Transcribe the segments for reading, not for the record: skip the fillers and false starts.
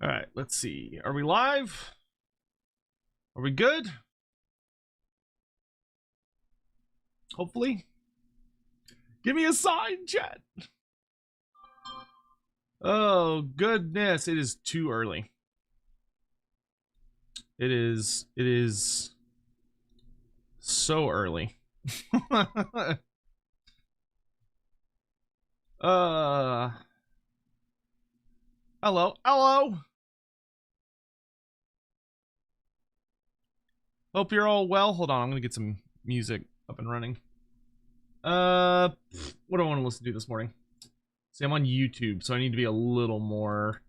All right, let's see. Are we live? Are we good? Hopefully. Give me a sign, chat. Oh, goodness. It is too early. It is so early. Hello. Hello. Hope you're all well. Hold on, I'm gonna get some music up and running. What do I want to listen to this morning? See, I'm on YouTube, so I need to be a little more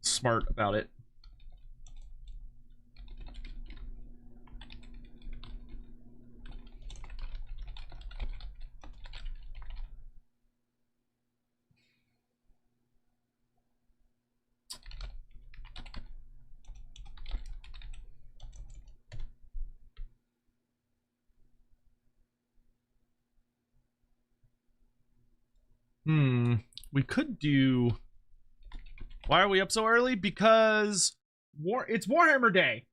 smart about it. We could do... Why are we up so early? Because it's Warhammer Day.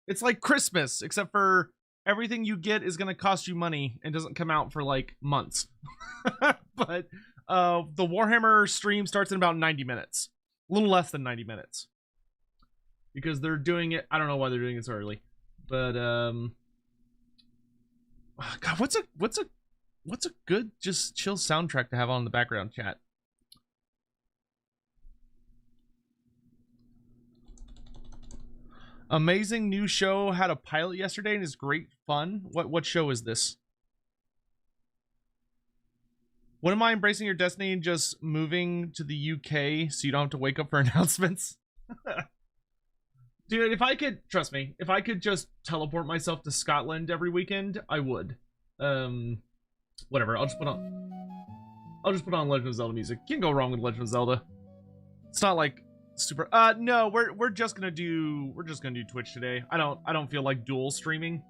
It's like Christmas, except for everything you get is going to cost you money and doesn't come out for like months. But the Warhammer stream starts in about 90 minutes. A little less than 90 minutes. Because they're doing it... I don't know why they're doing it so early. But, God, what's a good, just chill soundtrack to have on in the background, chat? Amazing new show. Had a pilot yesterday and is great fun. What show is this? When am I embracing your destiny and just moving to the UK so you don't have to wake up for announcements? Dude, if I could, trust me, if I could just teleport myself to Scotland every weekend, I would. Whatever, I'll just put on Legend of Zelda music. Can't go wrong with Legend of Zelda. It's not like super no, we're just gonna do Twitch today. I don't feel like dual streaming.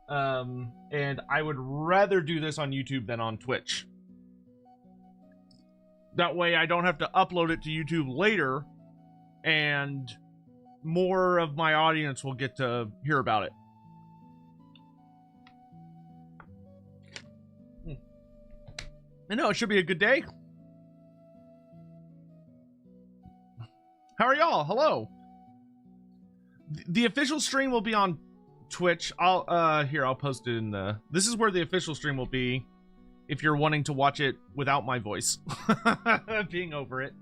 And I would rather do this on YouTube than on Twitch. That way I don't have to upload it to YouTube later and more of my audience will get to hear about it. I know, it should be a good day. How are y'all? Hello. The official stream will be on Twitch. I'll post it in the... This is where the official stream will be if you're wanting to watch it without my voice being over it.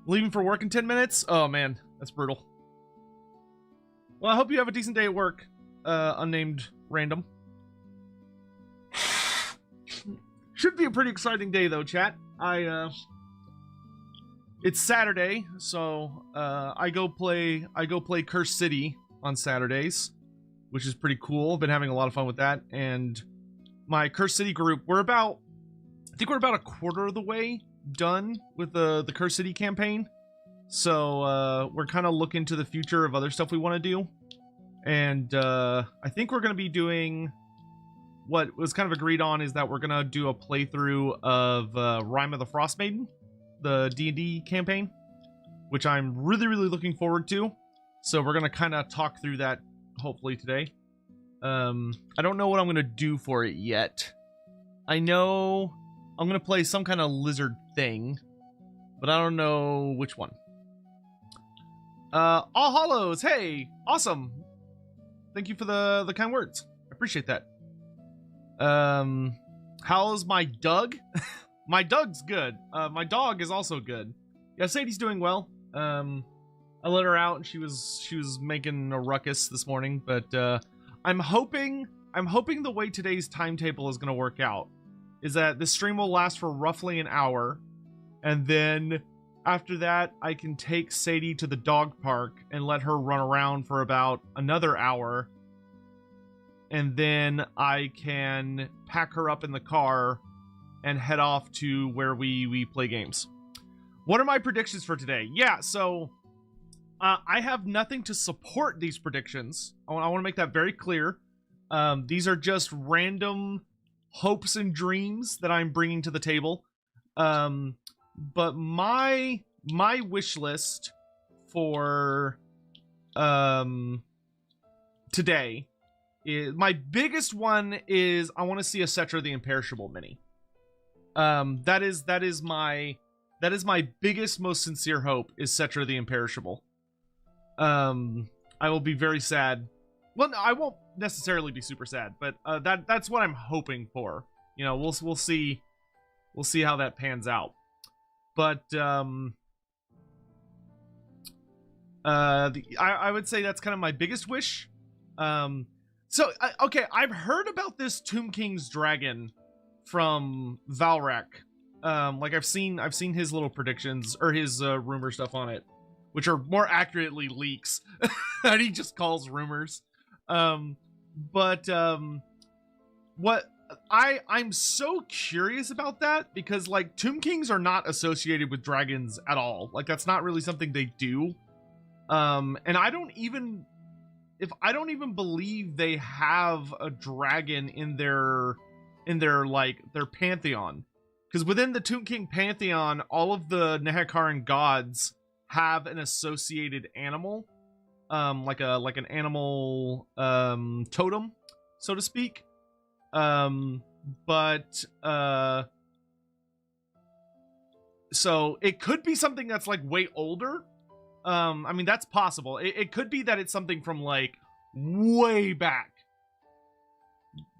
Leaving for work in 10 minutes? Oh man, that's brutal. Well, I hope you have a decent day at work, unnamed random. Should be a pretty exciting day though, chat. It's Saturday, so I go play Curse City on Saturdays, which is pretty cool. Been having a lot of fun with that, and my Curse City group, I think we're about a quarter of the way done with the Curse City campaign. So we're kind of looking to the future of other stuff we want to do, and I think we're going to be doing what was kind of agreed on is that we're going to do a playthrough of Rime of the Frost Maiden, the D&D campaign, which I'm really looking forward to. So we're going to kind of talk through that hopefully today. I don't know what I'm going to do for it yet. I know I'm going to play some kind of lizard thing, but I don't know which one. All Hollows, hey, awesome. Thank you for the kind words. I appreciate that. How's my Doug? My Doug's good. My dog is also good. Yeah, Sadie's doing well. I let her out and she was making a ruckus this morning, but I'm hoping the way today's timetable is going to work out is that the stream will last for roughly an hour, and then after that I can take Sadie to the dog park and let her run around for about another hour, and then I can pack her up in the car and head off to where we play games. What are my predictions for today? Yeah, so I have nothing to support these predictions. I want to make that very clear. These are just random hopes and dreams that I'm bringing to the table. But my my wish list for today is, my biggest one is I want to see a Cetra the Imperishable mini. That is my biggest, most sincere hope is Cetra the Imperishable. I will be very sad. Well, no, I won't necessarily be super sad, but that's what I'm hoping for. You know, we'll see how that pans out. But I would say that's kind of my biggest wish. Okay, I've heard about this Tomb King's dragon from Valrak. Like I've seen his little predictions or his rumor stuff on it, which are more accurately leaks that he just calls rumors. What I'm so curious about that, because like Tomb Kings are not associated with dragons at all. Like that's not really something they do. And I don't even believe they have a dragon in their pantheon. Because within the Tomb King pantheon, all of the Nehekaran gods have an associated animal, like an animal totem, so to speak. So it could be something that's like way older. I mean, that's possible. It could be that it's something from like way back.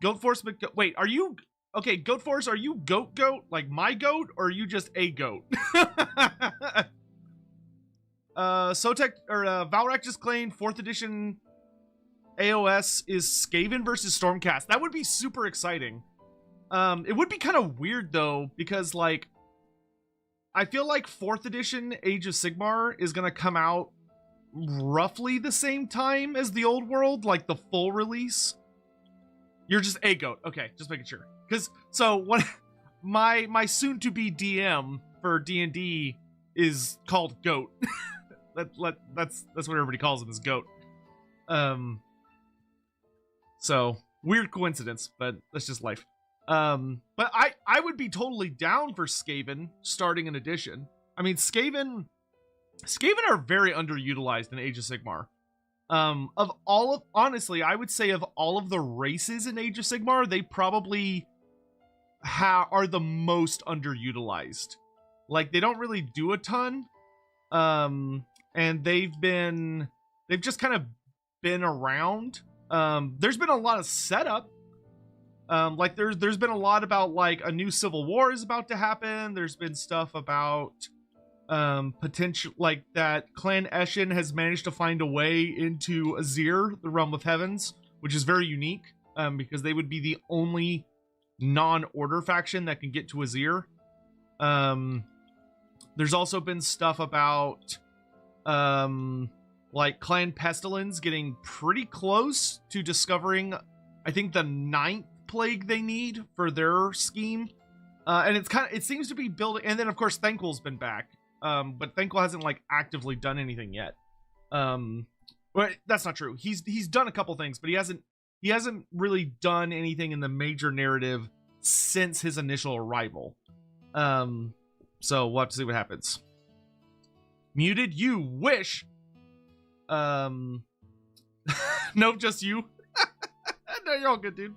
Goat Force, wait, are you okay? Goat Force, are you goat like my goat, or are you just a goat? Sotek or Valrak just claimed 4th edition AOS is Skaven versus Stormcast. That would be super exciting. It would be kind of weird though, because like I feel like 4th edition Age of Sigmar is gonna come out roughly the same time as the old world, like the full release. You're just a goat. Okay, just making sure. Because so what my soon to be DM for D&D is called Goat. That's what everybody calls him, is Goat. So weird coincidence, but that's just life. But I would be totally down for Skaven starting an edition. I mean, Skaven are very underutilized in Age of Sigmar. Honestly, I would say of all of the races in Age of Sigmar, they probably are the most underutilized. Like, they don't really do a ton. And they've just kind of been around. There's been a lot of setup. Like there's been a lot about like a new civil war is about to happen. There's been stuff about potential, like that Clan Eshin has managed to find a way into Azir, the Realm of Heavens, which is very unique, because they would be the only non-order faction that can get to Azir. There's also been stuff about like Clan Pestilence getting pretty close to discovering, I think, the 9th plague they need for their scheme. And it seems to be building, and then of course Thanquil's been back. But Thanquil hasn't like actively done anything yet. But that's not true. He's done a couple things, but he hasn't really done anything in the major narrative since his initial arrival. So we'll have to see what happens. Muted, you wish. Nope, just you. No, you're all good, dude.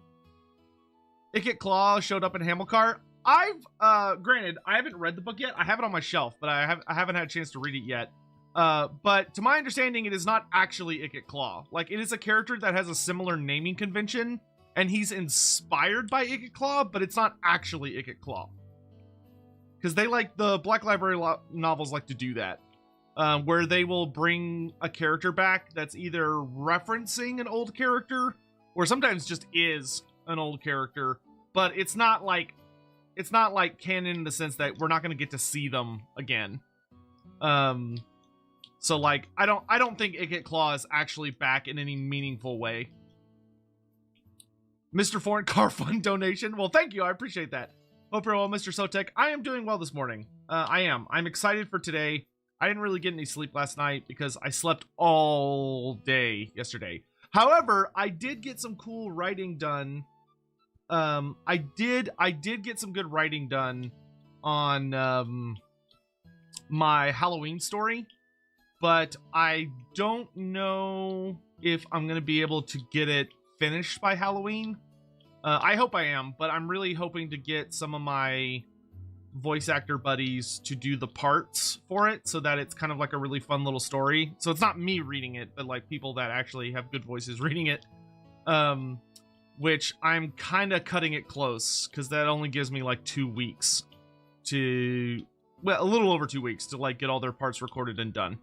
Ikit Claw showed up in Hamilcar. Granted, I haven't read the book yet. I have it on my shelf, but I haven't had a chance to read it yet. But to my understanding, it is not actually Ikit Claw. Like, it is a character that has a similar naming convention, and he's inspired by Ikit Claw, but it's not actually Ikit Claw. Because the Black Library novels like to do that. Where they will bring a character back that's either referencing an old character, or sometimes just is an old character, but it's not like canon in the sense that we're not going to get to see them again. So like I don't think Ikit Claw is actually back in any meaningful way. Mr. Foreign Car Fund donation. Well, thank you. I appreciate that. Hope you're well, Mr. Sotek. I am doing well this morning. I am. I'm excited for today. I didn't really get any sleep last night because I slept all day yesterday. However, I did get some cool writing done. I did get some good writing done on my Halloween story, but I don't know if I'm going to be able to get it finished by Halloween. I hope I am, but I'm really hoping to get some of my voice actor buddies to do the parts for it so that it's kind of like a really fun little story. So it's not me reading it, but like people that actually have good voices reading it. Which I'm kind of cutting it close because that only gives me like 2 weeks to, well, a little over 2 weeks to like get all their parts recorded and done.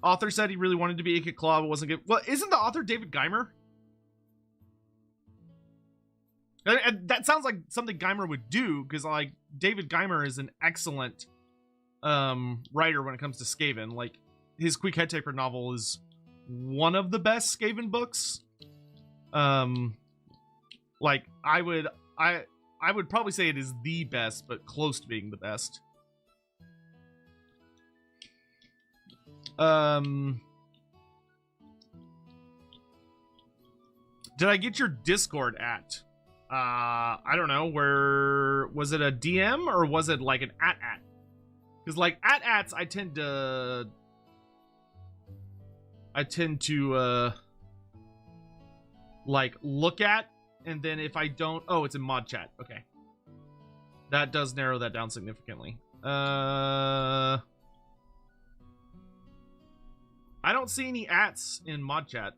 Author said he really wanted to be Ike Claw, but wasn't good. Well, isn't the author David Geimer? That sounds like something Geimer would do, because like David Geimer is an excellent writer when it comes to Skaven. Like his Quick Head Taper novel is one of the best Skaven books. Like I would probably say it is the best, but close to being the best. Did I get your Discord at? I don't know, where was it, a DM or was it like an at? Because like at-ats I tend to like look at, and then if I don't, oh, it's in mod chat. Okay. That does narrow that down significantly. I don't see any ats in mod chat.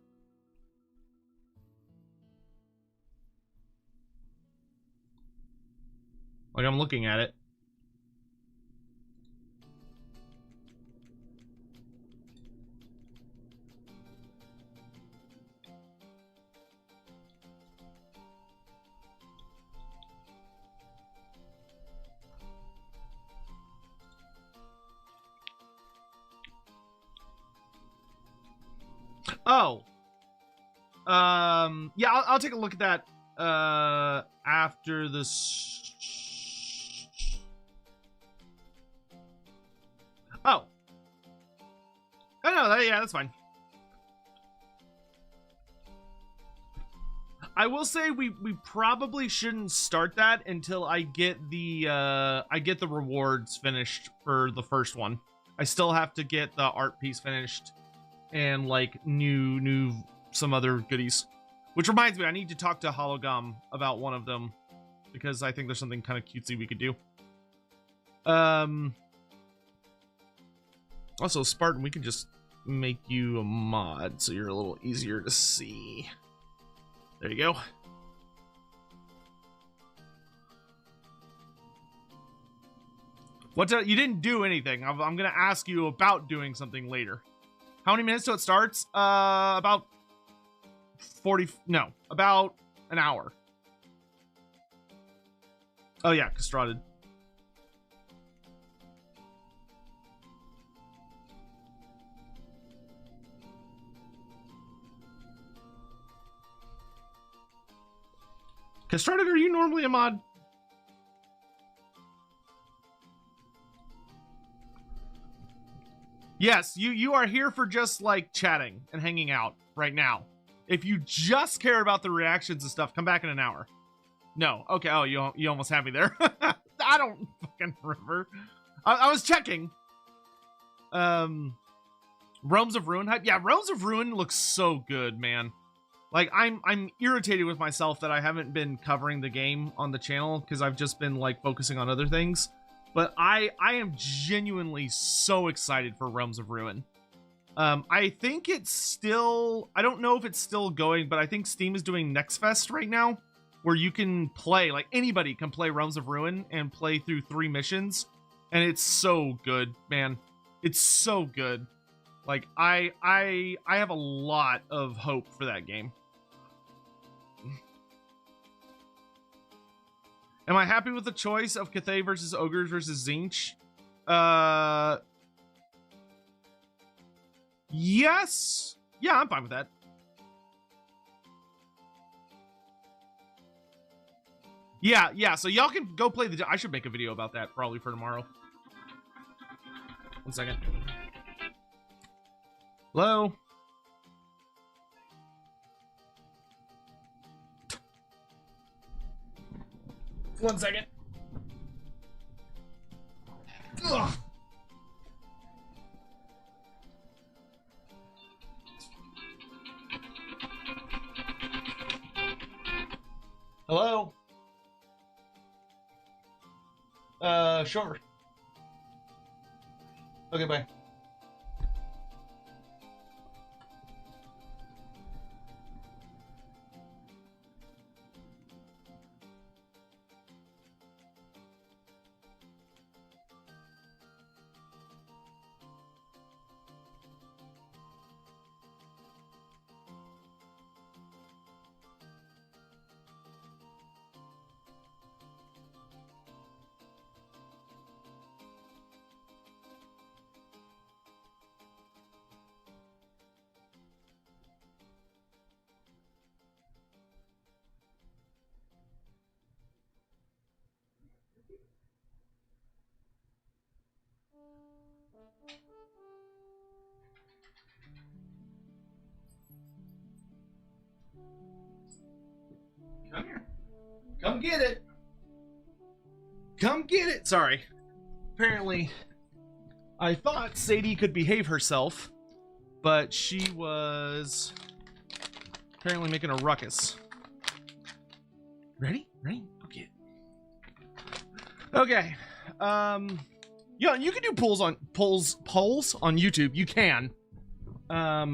Like, I'm looking at it. Oh. Yeah, I'll take a look at that after this. Oh. Oh no, yeah, that's fine. I will say we probably shouldn't start that until I get the rewards finished for the first one. I still have to get the art piece finished and like new some other goodies. Which reminds me, I need to talk to Hologam about one of them because I think there's something kind of cutesy we could do. Also, Spartan, we can just make you a mod so you're a little easier to see. There you go. You didn't do anything. I'm going to ask you about doing something later. How many minutes till it starts? About 40... No, about an hour. Oh, yeah, Castrated. Castrated, are you normally a mod? Yes, you are here for just like chatting and hanging out right now. If you just care about the reactions and stuff, come back in an hour. No, okay. Oh, you almost had me there. I don't fucking remember. I was checking. Realms of Ruin hype. Yeah, Realms of Ruin looks so good, man. Like, I'm irritated with myself that I haven't been covering the game on the channel because I've just been, like, focusing on other things. But I am genuinely so excited for Realms of Ruin. I think it's still... I don't know if it's still going, but I think Steam is doing Next Fest right now, where you can play, like, anybody can play Realms of Ruin and play through 3 missions. And it's so good, man. It's so good. Like, I have a lot of hope for that game. Am I happy with the choice of Cathay versus Ogres versus Zinch? Yes. Yeah, I'm fine with that. Yeah, so y'all can go play the... I should make a video about that probably for tomorrow. 1 second. Hello? One second. Ugh. Hello? Sure. Okay, bye. Come here. Come get it. Come get it. Sorry. Apparently, I thought Sadie could behave herself, but she was apparently making a ruckus. Ready? Ready? Okay. Okay. Yeah, you can do polls on YouTube. You can. I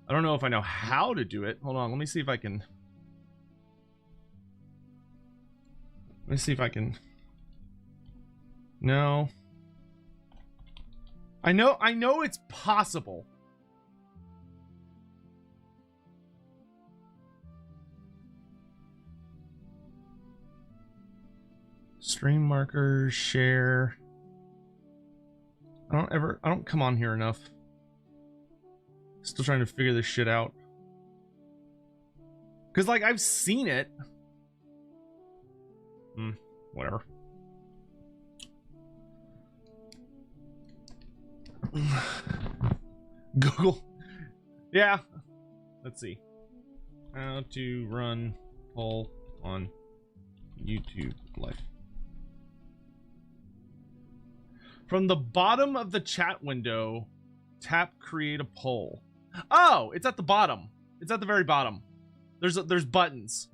don't know if I know how to do it. Hold on, let me see if I can. Let me see if I can. No. I know it's possible. Stream markers, share. I don't come on here enough. Still trying to figure this shit out. Cause like I've seen it. Whatever. Google. Yeah. Let's see. How to run poll on YouTube Live. From the bottom of the chat window, tap create a poll. Oh, it's at the bottom. It's at the very bottom. There's buttons.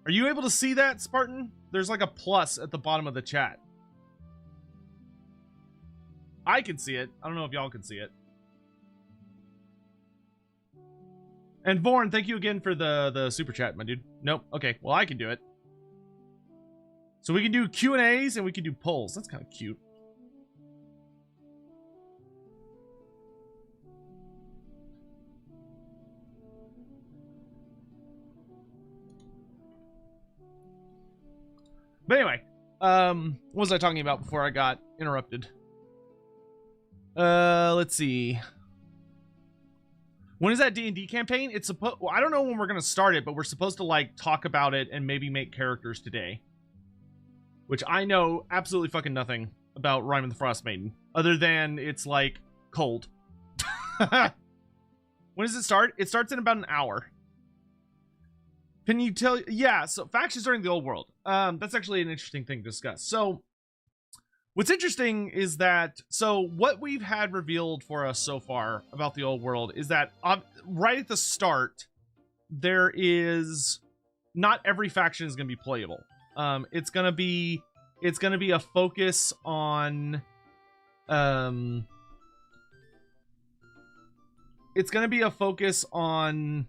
Are you able to see that, Spartan? There's like a plus at the bottom of the chat. I can see it. I don't know if y'all can see it. And Vorn, thank you again for the super chat, my dude. Nope. Okay, well I can do it. So we can do Q&As and we can do polls. That's kind of cute. But anyway, what was I talking about before I got interrupted? Let's see. When is that D&D campaign? It's supposed. Well, I don't know when we're gonna start it, but we're supposed to like talk about it and maybe make characters today. Which I know absolutely fucking nothing about Rime of the Frost Maiden, other than it's like cold. When does it start? It starts in about an hour. Can you tell? Yeah, so factions during the old world. That's actually an interesting thing to discuss. So what's interesting is that, so what we've had revealed for us so far about the old world is that right at the start, there is not every faction is going to be playable. It's gonna be a focus on it's gonna be a focus on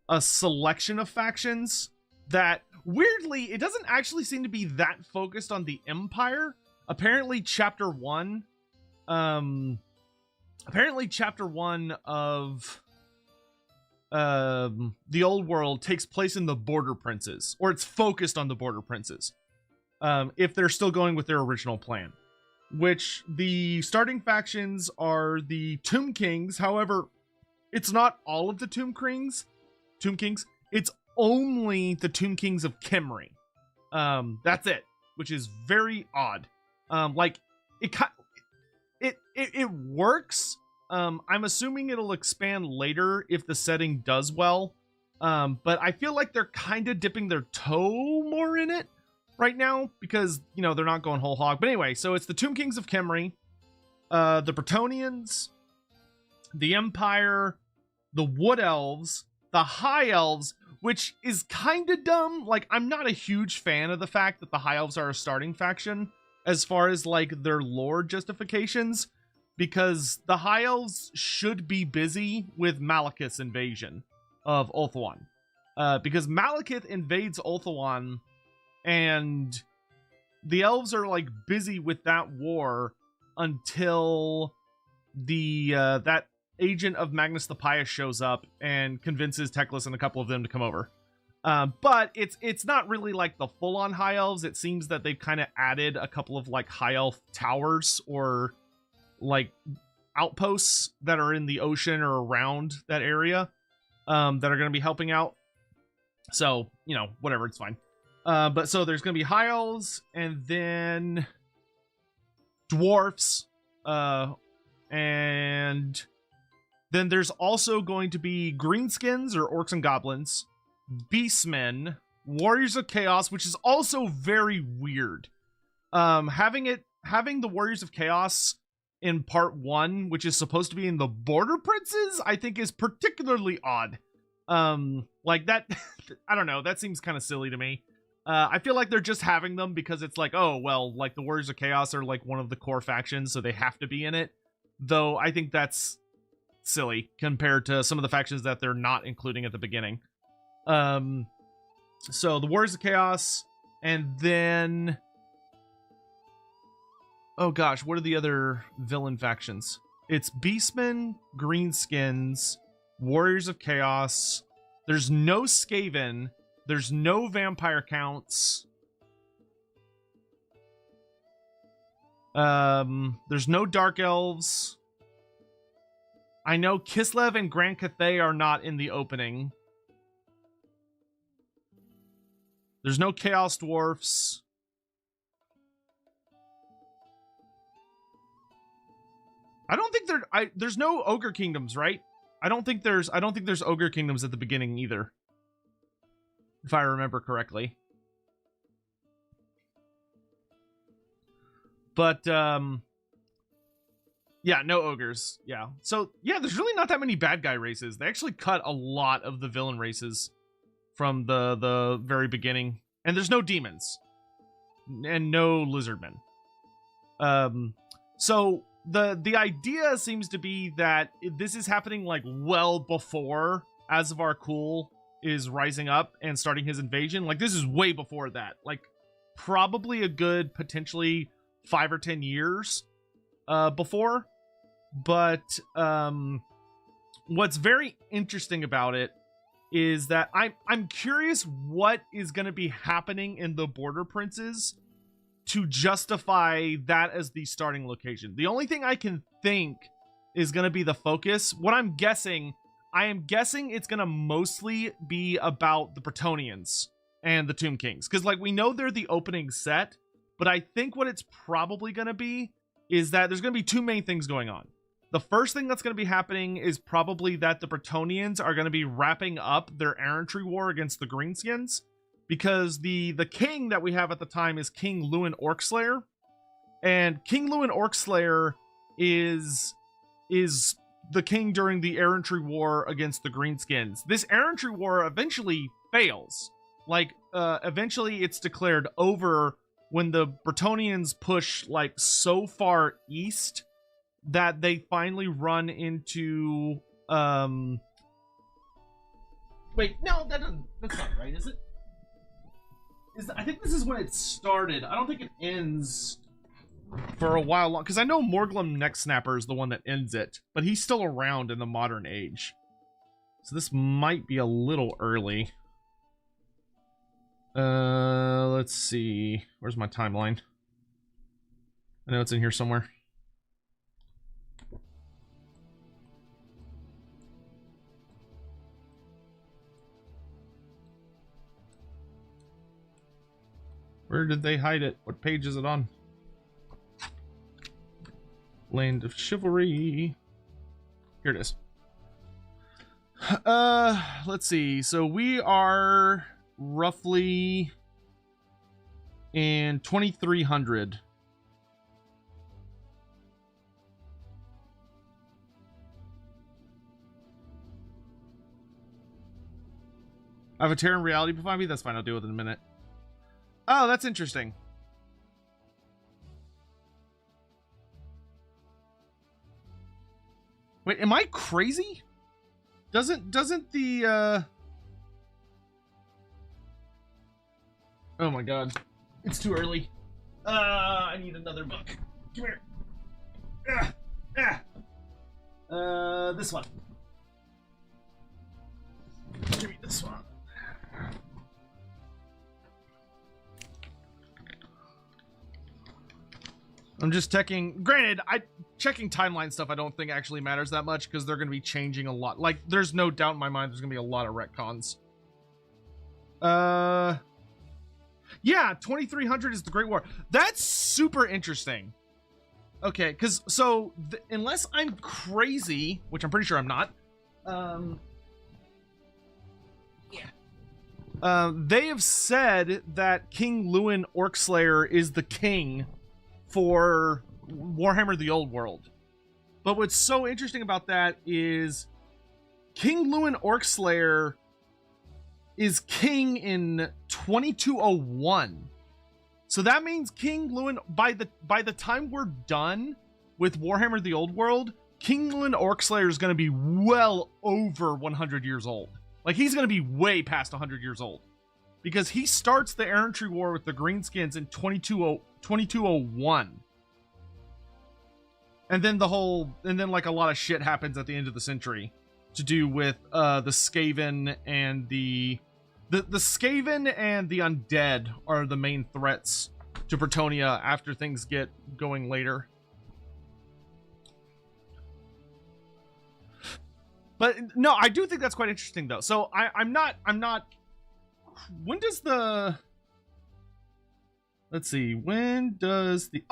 a selection of factions that weirdly it doesn't actually seem to be that focused on the Empire. Apparently chapter 1 of the old world takes place in the Border Princes, or it's focused on the Border Princes, if they're still going with their original plan, which the starting factions are the Tomb Kings. However, it's not all of the Tomb Kings. It's only the Tomb Kings of Khemri. That's it, which is very odd. Like it works. I'm assuming it'll expand later if the setting does well. But I feel like they're kind of dipping their toe more in it. right now because, you know, they're not going whole hog. But anyway, so it's the Tomb Kings of Khemri, the Brettonians, the Empire, the Wood Elves, the High Elves, which is kind of dumb. Like, I'm not a huge fan of the fact that the High Elves are a starting faction as far as, like, their lore justifications, because the High Elves should be busy with Malekith's invasion of Ulthuan. Because Malekith invades Ulthuan, and the Elves are, like, busy with that war until the that agent of Magnus the Pious shows up and convinces Teclis and a couple of them to come over. But it's not really like the full-on High Elves. It seems that they've kind of added a couple of like High Elf towers or like outposts that are in the ocean or around that area that are going to be helping out. So, you know, whatever, it's fine. But so there's going to be High Elves and then dwarfs, and then there's also going to be greenskins or orcs and goblins, beastmen, warriors of chaos, which is also very weird. Having the warriors of chaos in part 1, which is supposed to be in the border princes, I think is particularly odd. Like that, I don't know, that seems kind of silly to me. I feel like they're just having them because it's like, oh, well, like the warriors of chaos are like one of the core factions, so they have to be in it. Though I think that's silly compared to some of the factions that they're not including at the beginning. So the Warriors of Chaos, and then, oh gosh, what are the other villain factions? It's Beastmen, Greenskins, Warriors of Chaos. There's no Skaven. There's no Vampire Counts. There's no Dark Elves. I know Kislev and Grand Cathay are not in the opening. There's no Chaos Dwarfs. I don't think there's no Ogre Kingdoms, right? I don't think there's Ogre Kingdoms at the beginning either, if I remember correctly. But yeah, no ogres. Yeah. So, yeah, there's really not that many bad guy races. They actually cut a lot of the villain races from the very beginning. And there's no demons. And no lizardmen. So, the idea seems to be that this is happening, like, well before Azavar Kul is rising up and starting his invasion. Like, this is way before that. Like, probably a good, potentially 5 or 10 years before. But what's very interesting about it is that I'm curious what is going to be happening in the Border Princes to justify that as the starting location. The only thing I can think is going to be the focus. What I'm guessing, I am guessing it's going to mostly be about the Brettonians and the Tomb Kings. Because, like, we know they're the opening set, but I think what it's probably going to be is that there's going to be two main things going on. The first thing that's going to be happening is probably that the Brettonians are going to be wrapping up their errantry war against the Greenskins, because the king that we have at the time is King Lewin Orcslayer, and King Lewin Orcslayer is the king during the errantry war against the Greenskins. This errantry war eventually fails. Like, eventually it's declared over when the Brettonians push, like, so far east that they finally run into, wait, no, that's not right, is it? I think this is when it started. I don't think it ends for a while long, because I know Morglum Necksnapper is the one that ends it, but he's still around in the modern age. So this might be a little early. Let's see. Where's my timeline? I know it's in here somewhere. Where did they hide it? What page is it on? Land of Chivalry. Here it is. Let's see. So we are roughly in 2300. I have a Terran reality behind me. That's fine. I'll deal with it in a minute. Oh, that's interesting. Wait, am I crazy? Doesn't the Oh my god. It's too early. I need another book. Come here. This one. Give me this one. I'm just checking. Granted, checking timeline stuff I don't think actually matters that much because they're going to be changing a lot. Like, there's no doubt in my mind there's going to be a lot of retcons. Yeah, 2300 is the Great War. That's super interesting. Okay, because so unless I'm crazy, which I'm pretty sure I'm not, they have said that King Lewin Orcslayer is the king for Warhammer the Old World. But what's so interesting about that is King Lewin Orcslayer is king in 2201. So that means King Lewin, by the time we're done with Warhammer the Old World, King Lewin Orcslayer is going to be well over 100 years old. Like, he's going to be way past 100 years old. Because he starts the Errantry War with the Greenskins in 2201. And then like a lot of shit happens at the end of the century to do with the Skaven and the Skaven and the Undead are the main threats to Bretonnia after things get going later. But no, I do think that's quite interesting though. So I'm not when does the let's see, when does the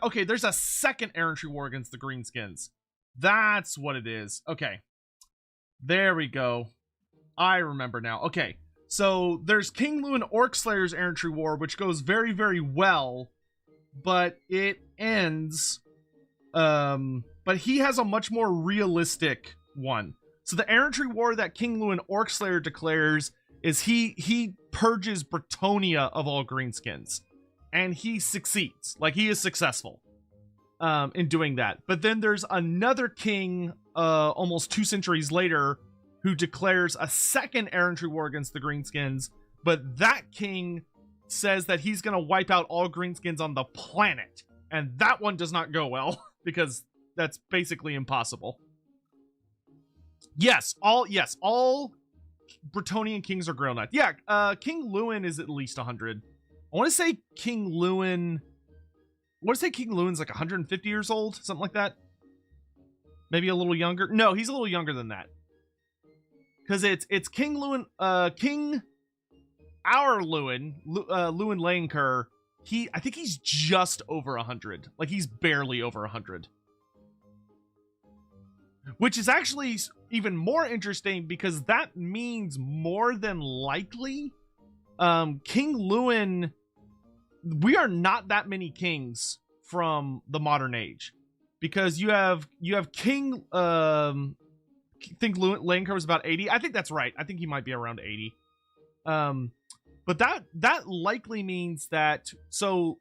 okay, there's a second Errantry War against the Greenskins. That's what it is. Okay. There we go. I remember now. Okay. So there's King Lewin Orcslayer's Errantry War, which goes very, very well, but it ends but he has a much more realistic one. So the Errantry War that King Lewin Orcslayer declares is he purges Bretonnia of all Greenskins. And he succeeds. Like, he is successful in doing that. But then there's another king almost 2 centuries later who declares a second Errantry War against the Greenskins. But that king says that he's going to wipe out all Greenskins on the planet. And that one does not go well because that's basically impossible. Yes, all Bretonnian kings are Grail Knights. Yeah, King Lewin is at least 100. I want to say King Lewin's like 150 years old, something like that. Maybe a little younger. No, he's a little younger than that. Because it's King Lewin, Lewin Laenker. I think he's just over 100. Like, he's barely over 100. Which is actually even more interesting because that means more than likely King Lewin, we are not that many kings from the modern age, because you have King I think Lewin Laenker was about 80. I think that's right. I think he might be around 80. But that likely means that so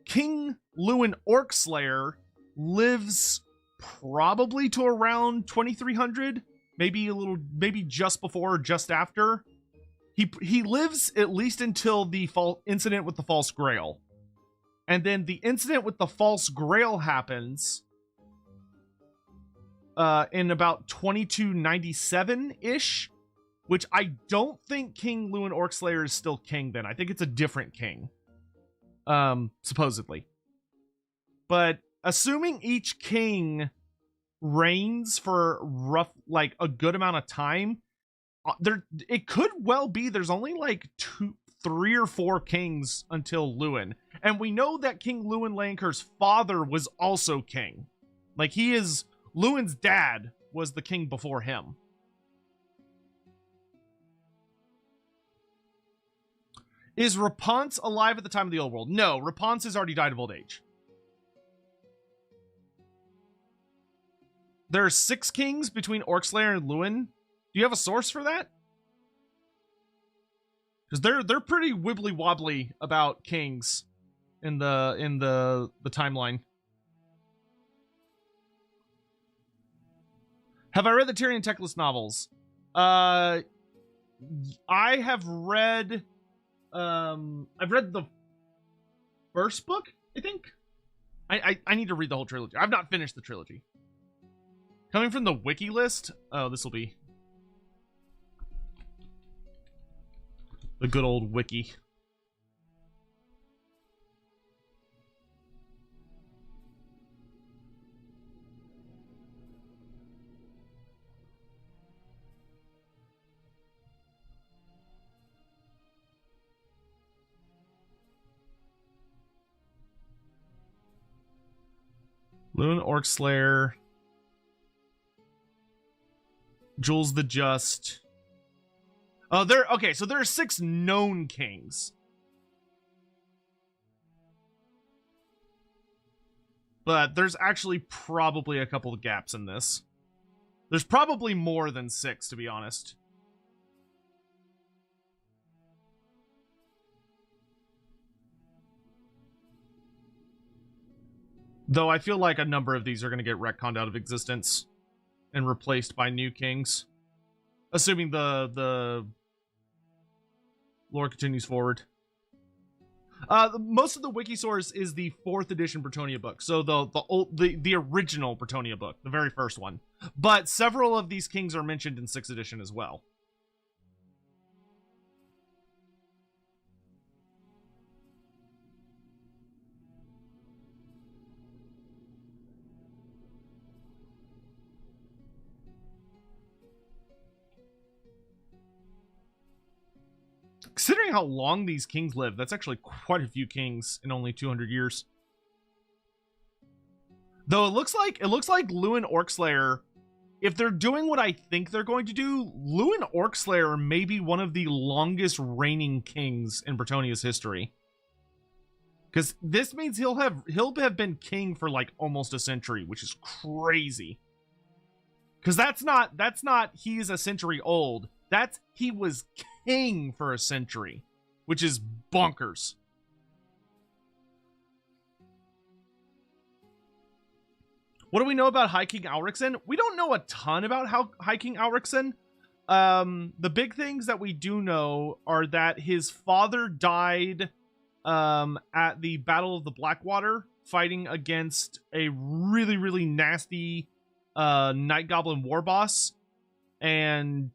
King Lewin Orcslayer lives probably to around 2300, maybe just before or just after. He lives at least until the incident with the False Grail. And then the incident with the False Grail happens in about 2297-ish, which I don't think King Lewin Orcslayer is still king then. I think it's a different king, supposedly. But assuming each king reigns for like a good amount of time, it could well be there's only like 3 or 4 kings until Lewin. And we know that King Lewin Laenker's father was also king. Like, Lewin's dad was the king before him. Is Rapunz alive at the time of the old world? No, Rapunz has already died of old age. There are 6 kings between Orcslayer and Lewin. Do you have a source for that? Because they're pretty wibbly wobbly about kings in the timeline. Have I read the Tyrion Teclis novels? I have read. I've read the first book, I think. I need to read the whole trilogy. I've not finished the trilogy. Coming from the wiki list. Oh, this will be the good old wiki. Lewin Orcslayer, Jules the Just. Oh, okay, so there are 6 known kings. But there's actually probably a couple of gaps in this. There's probably more than 6, to be honest. Though I feel like a number of these are going to get retconned out of existence and replaced by new kings. Assuming the lore continues forward. Most of the wiki source is the 4th edition Brettonian book. So the original Brettonian book, the very first one. But several of these kings are mentioned in 6th edition as well. Considering how long these kings live, that's actually quite a few kings in only 200 years. Though it looks like Lewin Orcslayer, if they're doing what I think they're going to do, Lewin Orcslayer may be one of the longest reigning kings in Brettonia's history. Because this means he'll have been king for like almost a century, which is crazy. Because that's not he's a century old. That's he was king for a century, which is bonkers. What do we know about High King Alricson? We don't know a ton about High King Alricson. The big things that we do know are that his father died at the Battle of the Blackwater, fighting against a really, really nasty Night Goblin war boss. And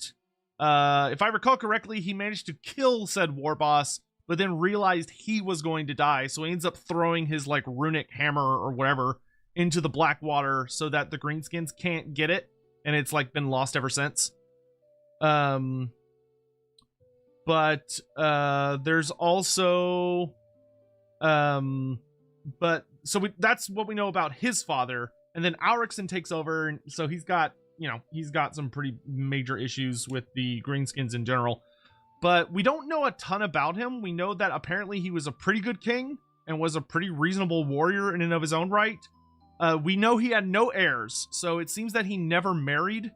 if I recall correctly, he managed to kill said war boss, but then realized he was going to die. So he ends up throwing his like runic hammer or whatever into the Blackwater so that the greenskins can't get it. And it's like been lost ever since. But there's also, that's what we know about his father. And then Alricson takes over, and so he's got some pretty major issues with the greenskins in general. But we don't know a ton about him. We know that apparently he was a pretty good king and was a pretty reasonable warrior in and of his own right. We know he had no heirs, so it seems that he never married.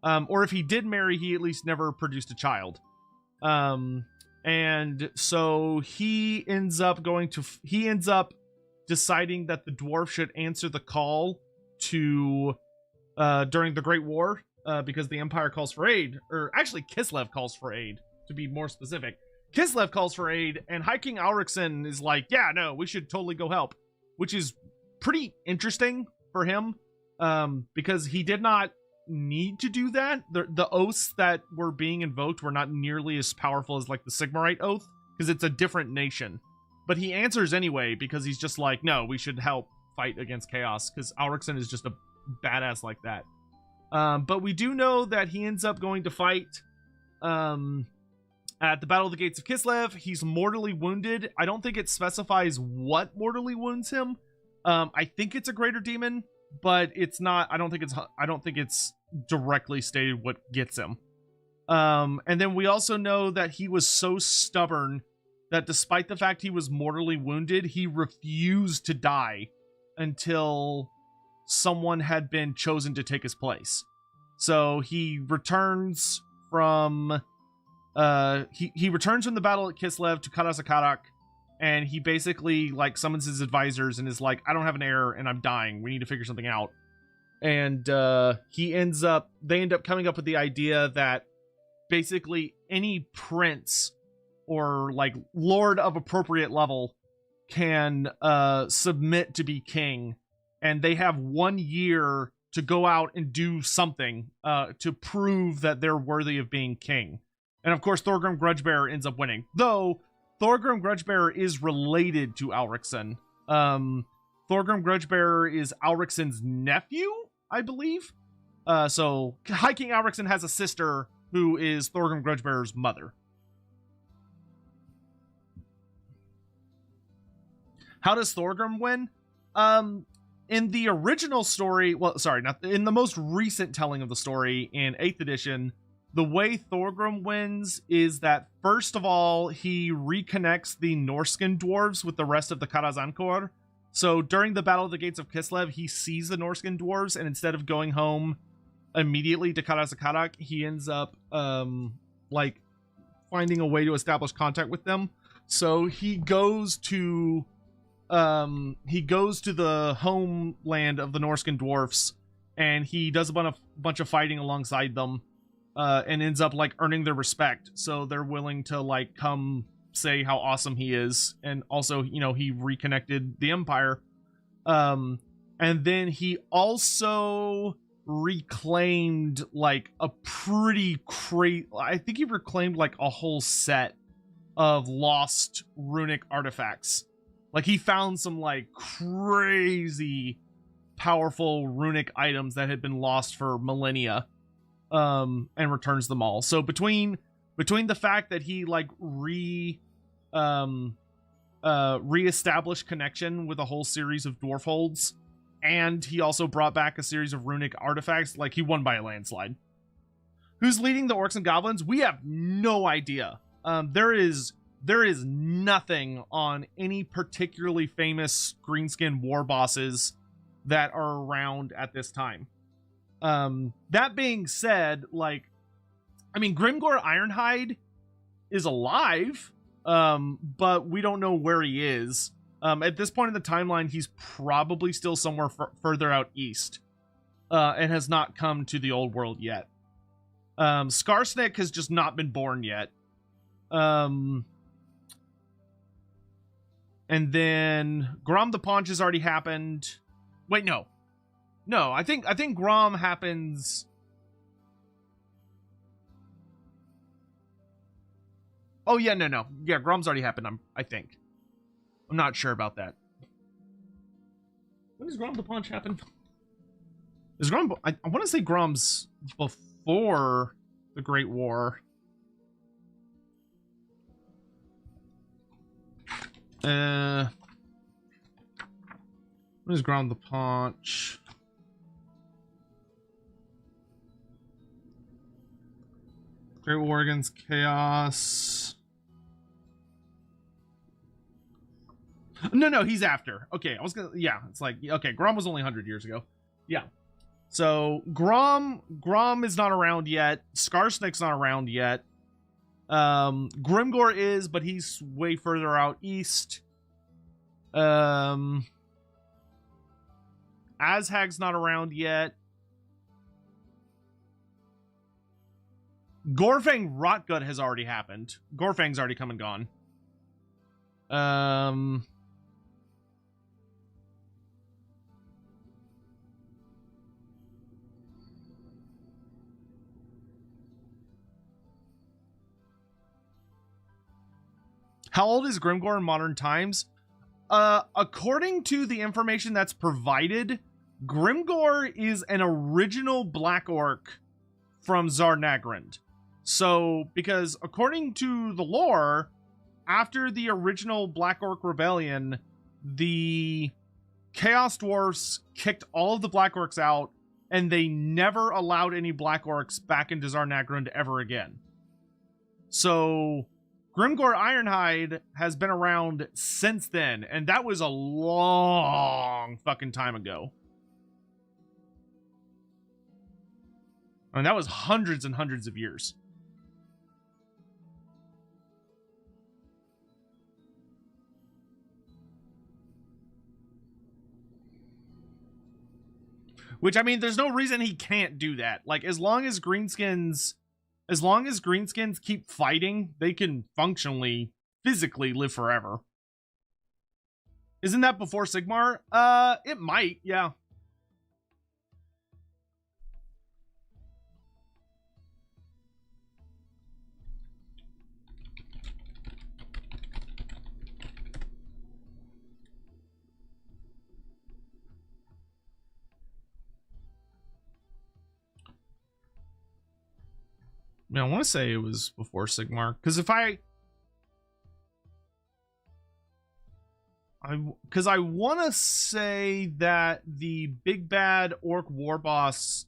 Or if he did marry, he at least never produced a child. And so he ends up deciding that the dwarf should answer the call to during the Great War, because the Empire calls for aid, or actually Kislev calls for aid, to be more specific. Kislev calls for aid, and High King Alricson is like, yeah, no, we should totally go help, which is pretty interesting for him, because he did not need to do that. The oaths that were being invoked were not nearly as powerful as like the Sigmarite oath, because it's a different nation. But he answers anyway, because he's just like, no, we should help fight against chaos, because Alricson is just a badass like that. But we do know that he ends up going to fight at the Battle of the Gates of Kislev. He's mortally wounded. I don't think it specifies what mortally wounds him. I think it's a greater demon, but it's not. I don't think it's directly stated what gets him. And then we also know that he was so stubborn that despite the fact he was mortally wounded, he refused to die until someone had been chosen to take his place. So he returns from he returns from the battle at Kislev to Karasakarak, and he basically like summons his advisors and is like, I don't have an heir and I'm dying. We need to figure something out. And they end up coming up with the idea that basically any prince or like lord of appropriate level can submit to be king, and they have 1 year to go out and do something to prove that they're worthy of being king. And of course, Thorgrim Grudgebearer ends up winning, though Thorgrim Grudgebearer is related to Alricsson. Thorgrim Grudgebearer is Alricsson's nephew, I believe. So High King Alricsson has a sister who is Thorgrim Grudgebearer's mother. How does Thorgrim win? In the original story, in the most recent telling of the story in 8th edition, the way Thorgrim wins is that, first of all, he reconnects the Norskin dwarves with the rest of the Karazankor. So during the Battle of the Gates of Kislev, he sees the Norskin dwarves, and instead of going home immediately to Karasakarak, he ends up like finding a way to establish contact with them. So he goes to the homeland of the Norskin dwarfs, and he does a bunch of fighting alongside them, and ends up like earning their respect. So they're willing to like come say how awesome he is, and also, you know, he reconnected the empire. And then he also reclaimed like a pretty I think he reclaimed like a whole set of lost runic artifacts. Like he found some like crazy powerful runic items that had been lost for millennia, and returns them all. So between the fact that he like reestablished connection with a whole series of dwarf holds, and he also brought back a series of runic artifacts, like he won by a landslide. Who's leading the orcs and goblins? We have no idea. There is nothing on any particularly famous greenskin war bosses that are around at this time. That being said, like, I mean, Grimgor Ironhide is alive, but we don't know where he is. At this point in the timeline, he's probably still somewhere further out east, and has not come to the old world yet. Skarsnik has just not been born yet. And then Grom the Paunch has already happened. Wait, no. I think Grom happens. Oh yeah, no. Yeah, Grom's already happened, I think. I'm not sure about that. When does Grom the Paunch happen? Is Grom... I want to say Grom's before the Great War. When is Grom the Paunch? Great War against Chaos. No, he's after. Okay, I was gonna... Yeah, it's like... Okay, Grom was only 100 years ago. Yeah. So, Grom is not around yet. Skarsnik's not around yet. Grimgor is, but he's way further out east. Azhag's not around yet. Gorfang Rotgut has already happened. Gorfang's already come and gone. How old is Grimgor in modern times? According to the information that's provided, Grimgor is an original Black Orc from Zarnagrand. So, because according to the lore, after the original Black Orc Rebellion, the Chaos Dwarfs kicked all of the Black Orcs out, and they never allowed any Black Orcs back into Zarnagrand ever again. So, Grimgor Ironhide has been around since then, and that was a long fucking time ago. I mean, that was hundreds and hundreds of years. Which, I mean, there's no reason he can't do that. Like, as long as Greenskins keep fighting, they can functionally, physically live forever. Isn't that before Sigmar? It might, yeah. I mean, I want to say it was before Sigmar, because if I want to say that the big bad orc war boss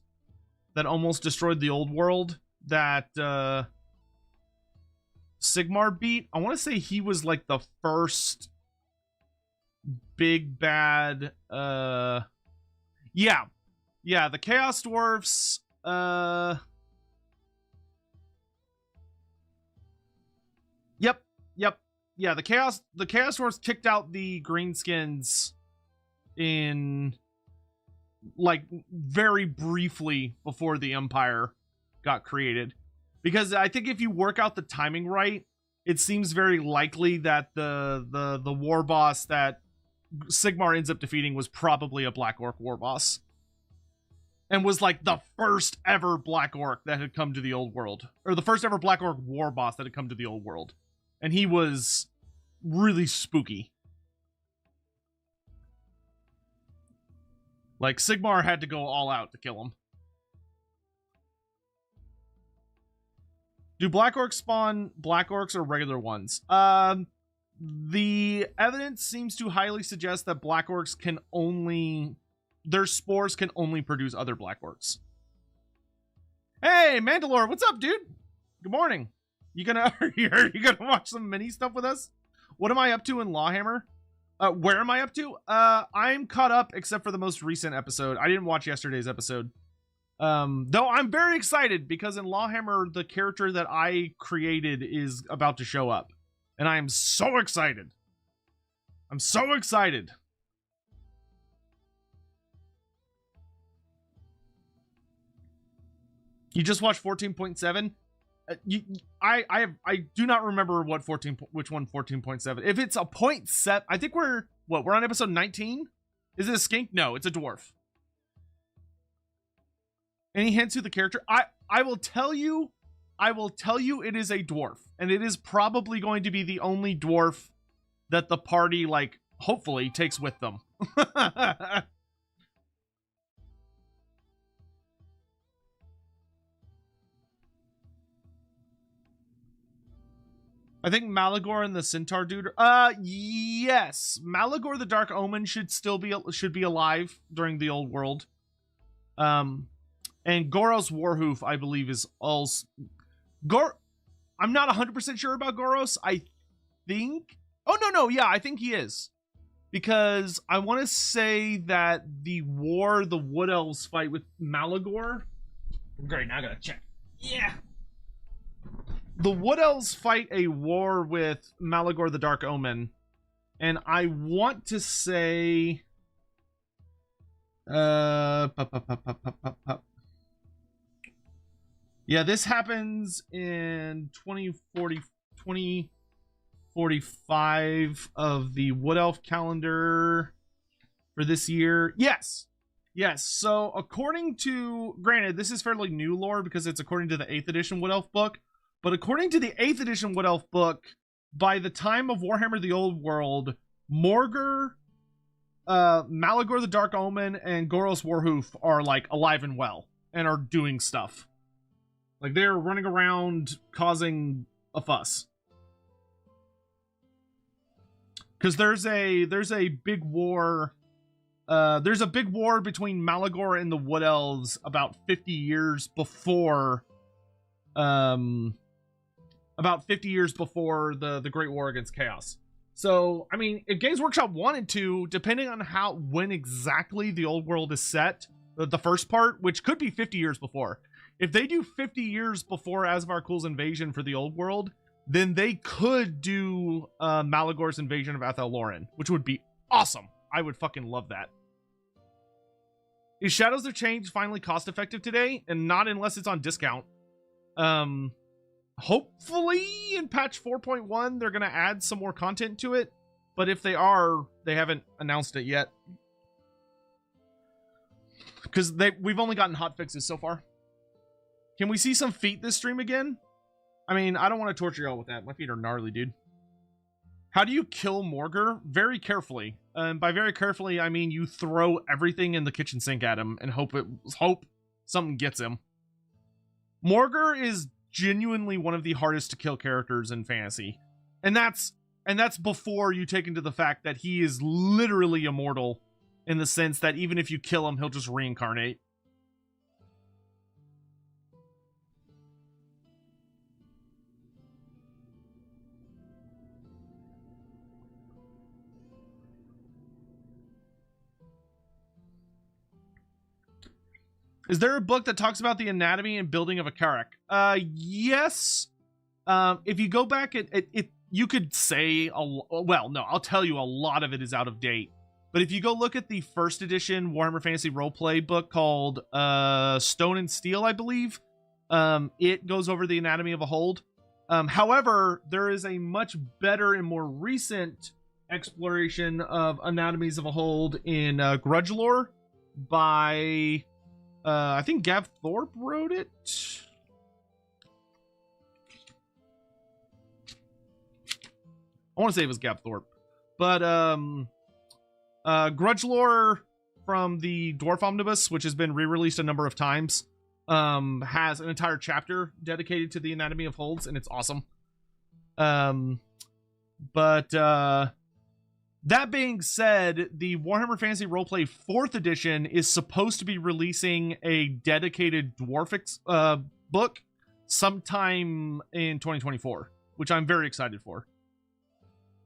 that almost destroyed the old world that Sigmar beat, I want to say he was like the first big bad the Chaos Dwarfs Yep. Yeah, the Chaos Dwarfs kicked out the Greenskins in, like, very briefly before the Empire got created. Because I think if you work out the timing right, it seems very likely that the war boss that Sigmar ends up defeating was probably a Black Orc war boss. And was like the first ever Black Orc that had come to the old world. Or the first ever Black Orc war boss that had come to the old world. And he was really spooky. Like, Sigmar had to go all out to kill him. Do Black Orcs spawn Black Orcs or regular ones? The evidence seems to highly suggest that Black Orcs can only... their spores can only produce other Black Orcs. Hey, Mandalore, what's up, dude? Good morning. You gonna are you gonna watch some mini stuff with us? What am I up to in LAWhammer? Where am I up to? I'm caught up except for the most recent episode. I didn't watch yesterday's episode. Though I'm very excited because in LAWhammer the character that I created is about to show up. And I am so excited. I'm so excited. You just watched 14.7? I do not remember which one 14.7. If it's a 0.7, I think we're on episode 19? Is it a skink? No, it's a dwarf. Any hints who the character? I will tell you it is a dwarf, and it is probably going to be the only dwarf that the party, like, hopefully takes with them. I think Malagor and the Centaur dude. Yes, Malagor the Dark Omen should be alive during the old world. And Goros Warhoof, I believe, is also I'm not 100% sure about Goros. I think. Oh no, yeah, I think he is, because I want to say that the Wood Elves fight with Malagor. Great, now I gotta check. Yeah. The Wood Elves fight a war with Malagor the Dark Omen, and I want to say... Yeah, this happens in 2045 of the Wood Elf calendar for this year. Yes! Yes, so according to... Granted, this is fairly new lore because it's according to the 8th edition Wood Elf book. But according to the 8th edition Wood Elf book, by the time of Warhammer the Old World, Morgur, Malagor the Dark Omen, and Goros Warhoof are, like, alive and well, and are doing stuff. Like, they're running around causing a fuss. Because there's a big war... there's a big war between Malagor and the Wood Elves about 50 years before... about 50 years before the Great War against Chaos. So, I mean, if Games Workshop wanted to, depending on when exactly the old world is set, the first part, which could be 50 years before, if they do 50 years before Asvar Kul's invasion for the old world, then they could do Malagor's invasion of Athel Loren, which would be awesome. I would fucking love that. Is Shadows of Change finally cost effective today? And not unless it's on discount. Hopefully in patch 4.1 they're going to add some more content to it, but if they are, they haven't announced it yet. Because we've only gotten hot fixes so far. Can we see some feet this stream again? I mean, I don't want to torture y'all with that. My feet are gnarly, dude. How do you kill Morgar? Very carefully. By very carefully, I mean you throw everything in the kitchen sink at him and hope something gets him. Morgar is genuinely one of the hardest to kill characters in fantasy. And that's before you take into the fact that he is literally immortal, in the sense that even if you kill him, he'll just reincarnate. Is there a book that talks about the anatomy and building of a Carrack? Yes. If you go back, you could say, well, no, I'll tell you a lot of it is out of date. But if you go look at the first edition Warhammer Fantasy roleplay book called Stone and Steel, I believe, it goes over the anatomy of a hold. However, there is a much better and more recent exploration of anatomies of a hold in Grudgelore by... I think Gav Thorpe wrote it. I want to say it was Gav Thorpe. But Grudgelore from the Dwarf Omnibus, which has been re-released a number of times, has an entire chapter dedicated to the anatomy of holds, and it's awesome. That being said, the Warhammer Fantasy Roleplay 4th edition is supposed to be releasing a dedicated dwarf book sometime in 2024, which I'm very excited for.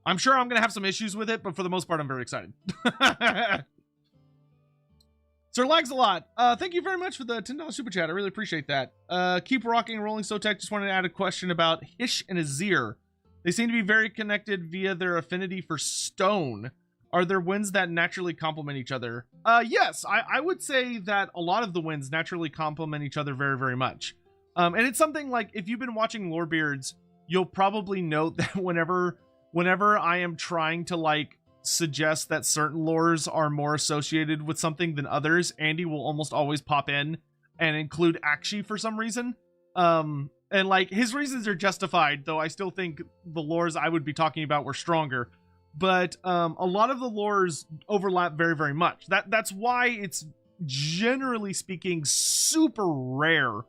I'm sure I'm going to have some issues with it, but for the most part, I'm very excited. Sir Lags a lot. Thank you very much for the $10 super chat. I really appreciate that. Keep rocking and rolling, Sotech. Just wanted to add a question about Hish and Azir. They seem to be very connected via their affinity for stone. Are there winds that naturally complement each other? Yes, I would say that a lot of the winds naturally complement each other very, very much. And it's something like, if you've been watching Lorebeards, you'll probably note that whenever I am trying to like suggest that certain lores are more associated with something than others, Andy will almost always pop in and include Akshi for some reason. And like his reasons are justified, though I still think the lores I would be talking about were stronger. But a lot of the lores overlap very, very much. That's why it's, generally speaking, super rare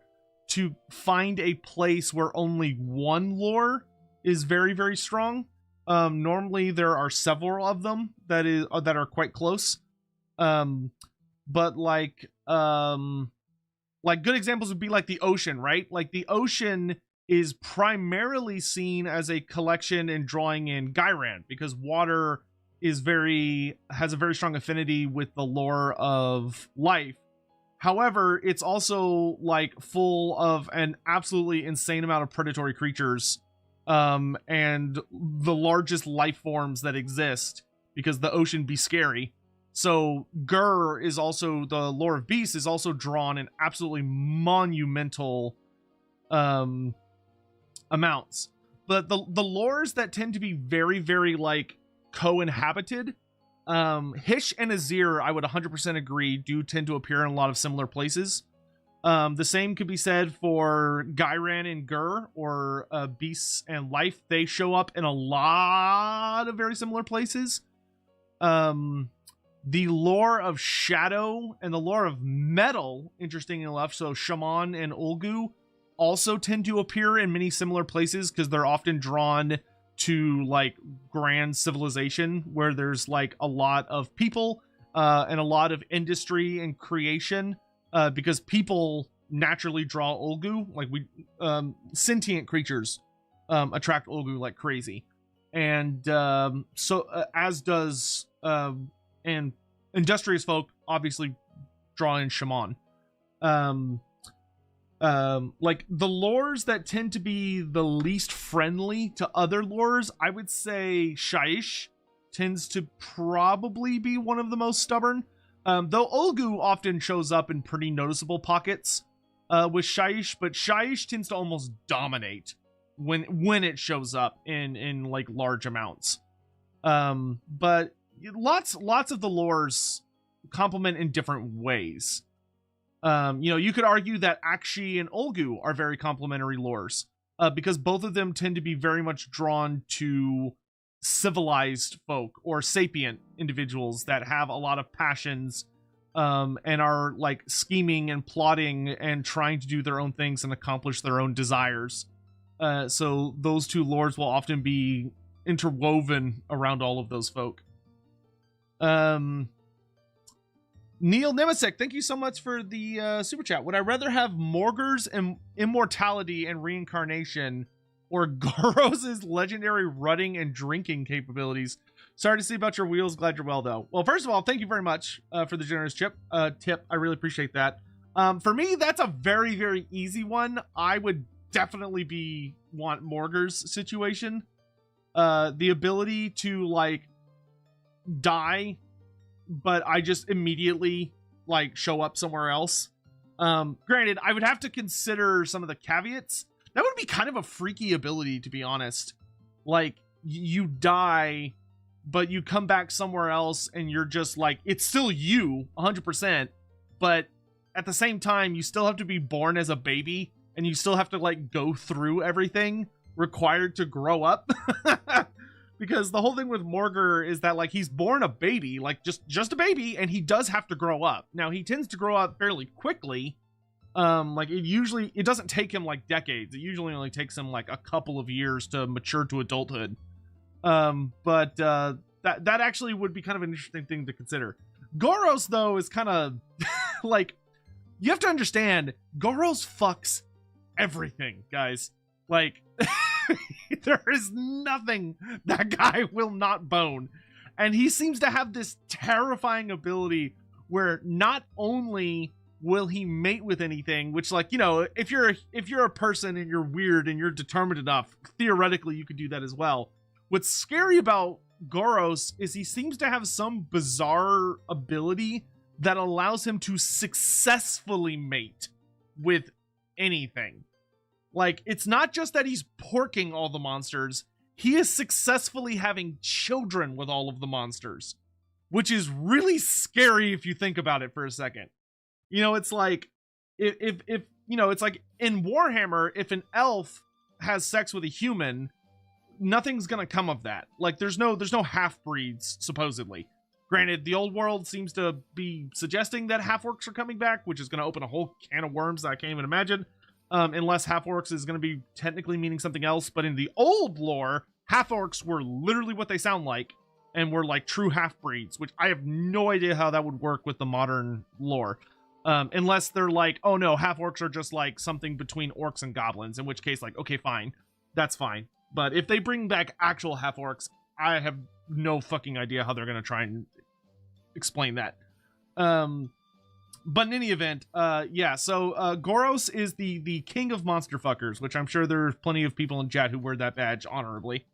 to find a place where only one lore is very, very strong. Normally there are several of them that are quite close. But like good examples would be like the ocean, right? Like the ocean is primarily seen as a collection and drawing in Gyran, because water has a very strong affinity with the lore of life. However, it's also like full of an absolutely insane amount of predatory creatures, and the largest life forms that exist, because the ocean be scary. So Gur is also, the lore of beasts is also drawn in absolutely monumental amounts. But the lores that tend to be very, very like co-inhabited, Hish and Azir, I would 100% agree, do tend to appear in a lot of similar places. The same could be said for Gyran and Gur, or beasts and life. They show up in a lot of very similar places. The lore of Shadow and the lore of Metal, interesting enough, so Shaman and Ulgu also tend to appear in many similar places, because they're often drawn to like grand civilization where there's like a lot of people and a lot of industry and creation, because people naturally draw Ulgu, like sentient creatures attract Olgu like crazy. And as does and industrious folk obviously draw in shaman. Like the lores that tend to be the least friendly to other lores, I would say Shaiish tends to probably be one of the most stubborn. Though Olgu often shows up in pretty noticeable pockets with Shaiish, but Shaiish tends to almost dominate when it shows up in like large amounts. But lots of the lores complement in different ways. You could argue that Akshi and Olgu are very complementary lores, because both of them tend to be very much drawn to civilized folk or sapient individuals that have a lot of passions, and are like scheming and plotting and trying to do their own things and accomplish their own desires. So those two lores will often be interwoven around all of those folk. Neil Nemesek, thank you so much for the super chat. Would I rather have Morgur's immortality and reincarnation, or Goros' legendary rutting and drinking capabilities? Sorry to see about your wheels. Glad you're well, though. Well, first of all, thank you very much for the generous tip. I really appreciate that. For me, that's a very, very easy one. I would definitely want Morgur's situation. The ability to, like, die, but I just immediately like show up somewhere else. Granted, I would have to consider some of the caveats. That would be kind of a freaky ability, to be honest. Like, you die, but you come back somewhere else and you're just like, it's still you 100%, but at the same time you still have to be born as a baby and you still have to like go through everything required to grow up. Because the whole thing with Morgur is that, like, he's born a baby, like, just a baby, and he does have to grow up. Now, he tends to grow up fairly quickly. Like, it doesn't take him, like, decades. It usually only takes him, like, a couple of years to mature to adulthood. But that actually would be kind of an interesting thing to consider. Goros, though, is kind of, like, you have to understand, Goros fucks everything, guys. Like... There is nothing that guy will not bone. And he seems to have this terrifying ability where not only will he mate with anything, which, like, you know, if you're a person and you're weird and you're determined enough, theoretically you could do that as well. What's scary about Goros is he seems to have some bizarre ability that allows him to successfully mate with anything. Like, it's not just that he's porking all the monsters, he is successfully having children with all of the monsters, which is really scary if you think about it for a second. You know, it's like, if you know, it's like in Warhammer, if an elf has sex with a human, nothing's gonna come of that. Like, there's no half-breeds, supposedly. Granted, the old world seems to be suggesting that half-orcs are coming back, which is gonna open a whole can of worms that I can't even imagine. Unless half-orcs is going to be technically meaning something else. But in the old lore, half-orcs were literally what they sound like, and were like true half-breeds, which I have no idea how that would work with the modern lore. Unless they're like, oh no, half-orcs are just like something between orcs and goblins, in which case, like, okay, fine. That's fine. But if they bring back actual half-orcs, I have no fucking idea how they're going to try and explain that. But in any event, yeah, so Goros is the king of monster fuckers, which I'm sure there's plenty of people in chat who wear that badge honorably.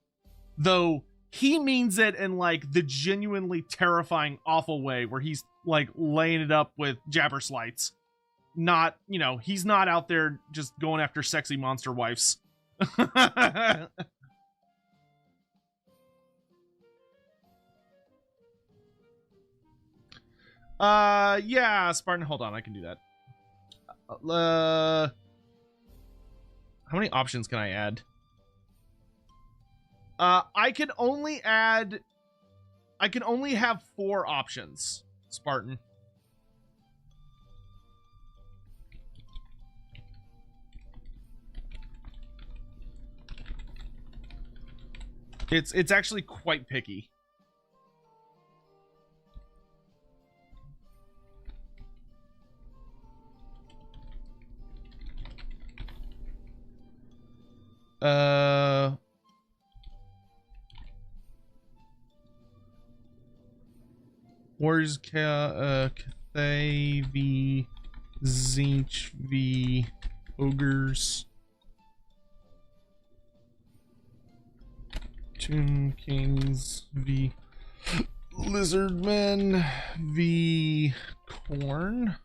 Though he means it in, like, the genuinely terrifying, awful way, where he's, like, laying it up with jabberslights. Not, you know, he's not out there just going after sexy monster wives. Yeah, Spartan, hold on, I can do that. How many options can I add? I can only have 4 options, Spartan. It's actually quite picky. Warriors Cathay v Zinch v Ogres. Tomb Kings v Lizardmen v Corn.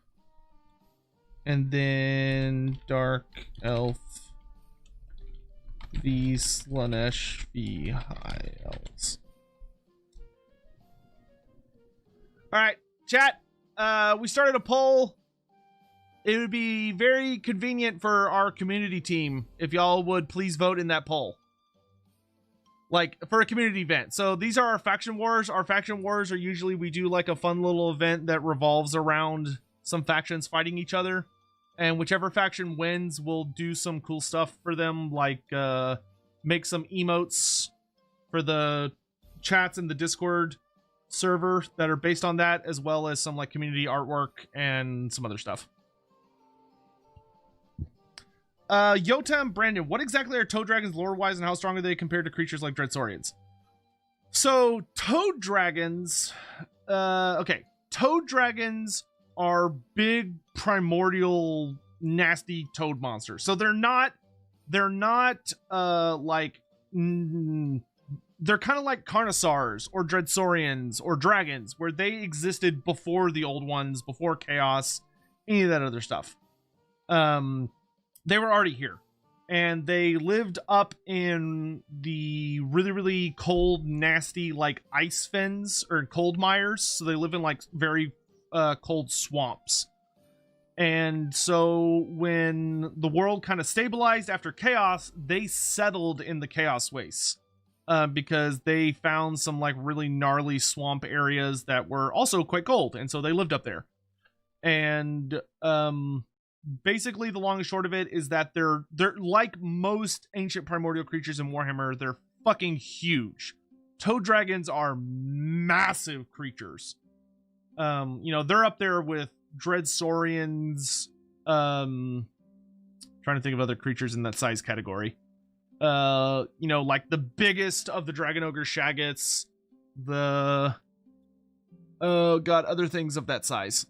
And then Dark Elf v Slanesh v High Elves. Alright, chat. We started a poll. It would be very convenient for our community team if y'all would please vote in that poll. Like, for a community event. So these are our faction wars. Our faction wars are usually, we do like a fun little event that revolves around some factions fighting each other. And whichever faction wins, we'll do some cool stuff for them, like make some emotes for the chats in the Discord server that are based on that, as well as some like community artwork and some other stuff. Yotam Brandon, what exactly are toad dragons lore-wise, and how strong are they compared to creatures like Dreadsaurians? So, toad dragons... okay. Toad dragons are big, primordial, nasty toad monsters. So they're not, like... they're kind of like Carnosaurs, or Dreadsaurians, or dragons, where they existed before the old ones, before Chaos, any of that other stuff. They were already here, and they lived up in the really, really cold, nasty, like ice fens or cold mires. So they live in like very cold swamps. And so when the world kind of stabilized after Chaos, they settled in the Chaos Wastes because they found some like really gnarly swamp areas that were also quite cold, and so they lived up there. And basically the long and short of it is that they're like most ancient primordial creatures in Warhammer. They're fucking huge. Toad dragons are massive creatures. You know, they're up there with Dreadsaurians. Trying to think of other creatures in that size category. You know, like the biggest of the Dragon Ogre Shaggots. Oh god, other things of that size.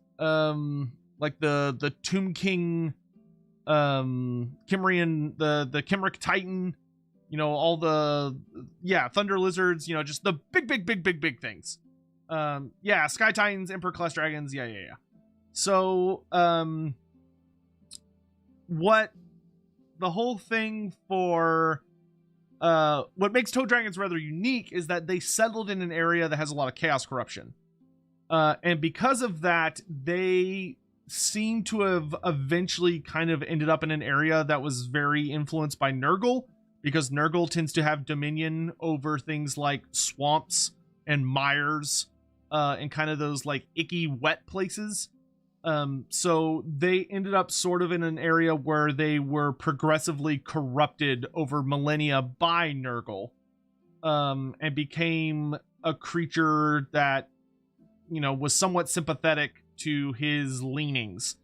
Like the Tomb King, Kimrian, the Kimric Titan, you know, all the, Thunder Lizards, you know, just the big things. Yeah, Sky Titans, Emperor Class Dragons, yeah. So, what the whole thing for, what makes Toad Dragons rather unique is that they settled in an area that has a lot of chaos corruption. And because of that, they seem to have eventually kind of ended up in an area that was very influenced by Nurgle, because Nurgle tends to have dominion over things like swamps and mires, and kind of those like icky wet places. So they ended up sort of in an area where they were progressively corrupted over millennia by Nurgle, and became a creature that, you know, was somewhat sympathetic to his leanings.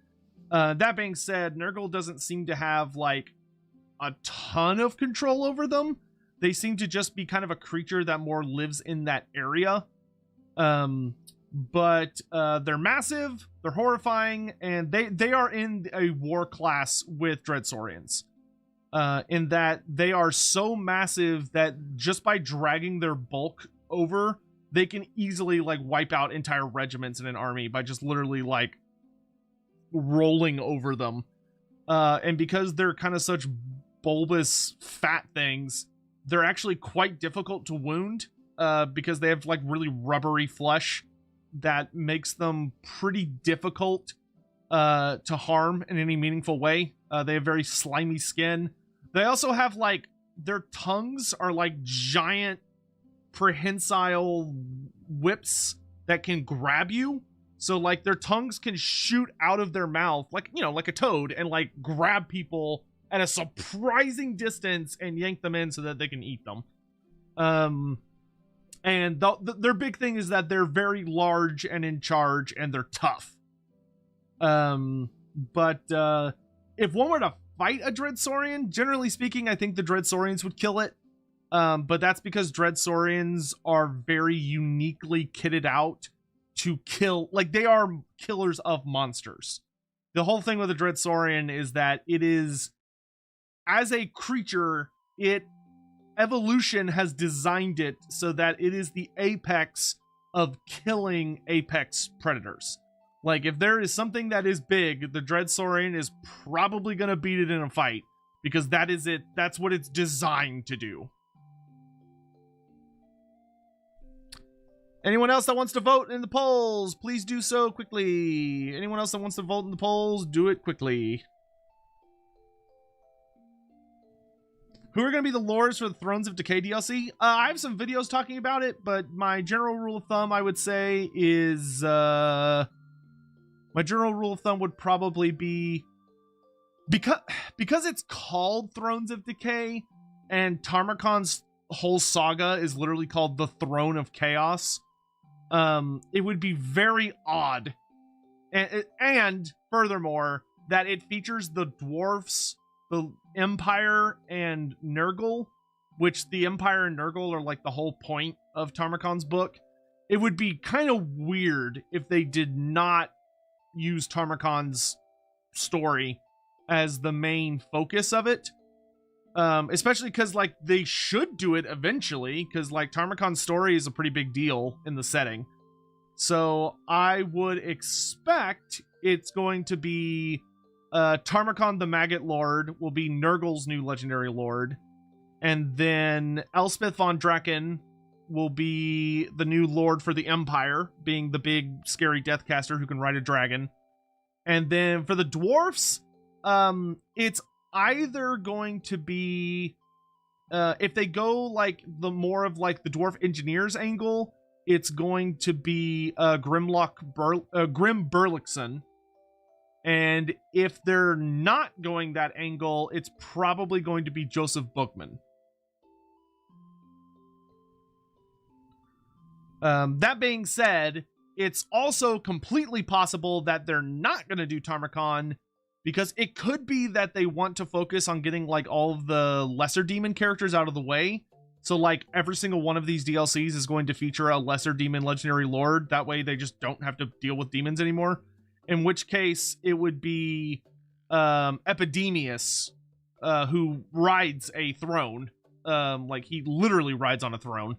That being said, Nurgle doesn't seem to have like a ton of control over them. They seem to just be kind of a creature that more lives in that area. But they're massive, they're horrifying, and they are in a war class with Dreadsaurians. In that they are so massive that just by dragging their bulk over, they can easily like wipe out entire regiments in an army by just literally like rolling over them. And because they're kind of such bulbous fat things, they're actually quite difficult to wound, because they have like really rubbery flesh that makes them pretty difficult to harm in any meaningful way. They have very slimy skin. They also have like, their tongues are like giant prehensile whips that can grab you. So like their tongues can shoot out of their mouth, like, you know, like a toad, and like grab people at a surprising distance and yank them in so that they can eat them. And their big thing is that they're very large and in charge, and they're tough. But if one were to fight a Dreadsaurian, generally speaking, I think the Dreadsaurians would kill it. But that's because Dreadsaurians are very uniquely kitted out to kill, like they are killers of monsters. The whole thing with the Dreadsaurian is that it is, as a creature, evolution has designed it so that it is the apex of killing apex predators. Like, if there is something that is big, the Dreadsaurian is probably going to beat it in a fight, because that is it. That's what it's designed to do. Anyone else that wants to vote in the polls, please do so quickly. Anyone else that wants to vote in the polls, do it quickly. Who are going to be the lords for the Thrones of Decay DLC? I have some videos talking about it, but my general rule of thumb, I would say, is... my general rule of thumb would probably be... Because it's called Thrones of Decay, and Tarmogon's whole saga is literally called the Throne of Chaos, it would be very odd. And furthermore, that it features the dwarfs, the Empire, and Nurgle, which the Empire and Nurgle are like the whole point of Tarmogon's book. It would be kind of weird if they did not use Tarmogon's story as the main focus of it. Especially because, like, they should do it eventually, because, like, Tarmogon's story is a pretty big deal in the setting. So I would expect it's going to be Tarmogon the Maggot Lord will be Nurgle's new legendary lord, and then Elspeth von Draken will be the new lord for the Empire, being the big scary deathcaster who can ride a dragon. And then for the dwarfs, it's either going to be if they go like the more of like the dwarf engineers angle, it's going to be Grim Burlickson. And if they're not going that angle, it's probably going to be Joseph Bookman. That being said, it's also completely possible that they're not going to do Tarmogon, because it could be that they want to focus on getting like all of the lesser demon characters out of the way. So like every single one of these DLCs is going to feature a lesser demon legendary lord. That way they just don't have to deal with demons anymore. In which case it would be Epidemius, who rides a throne. Like he literally rides on a throne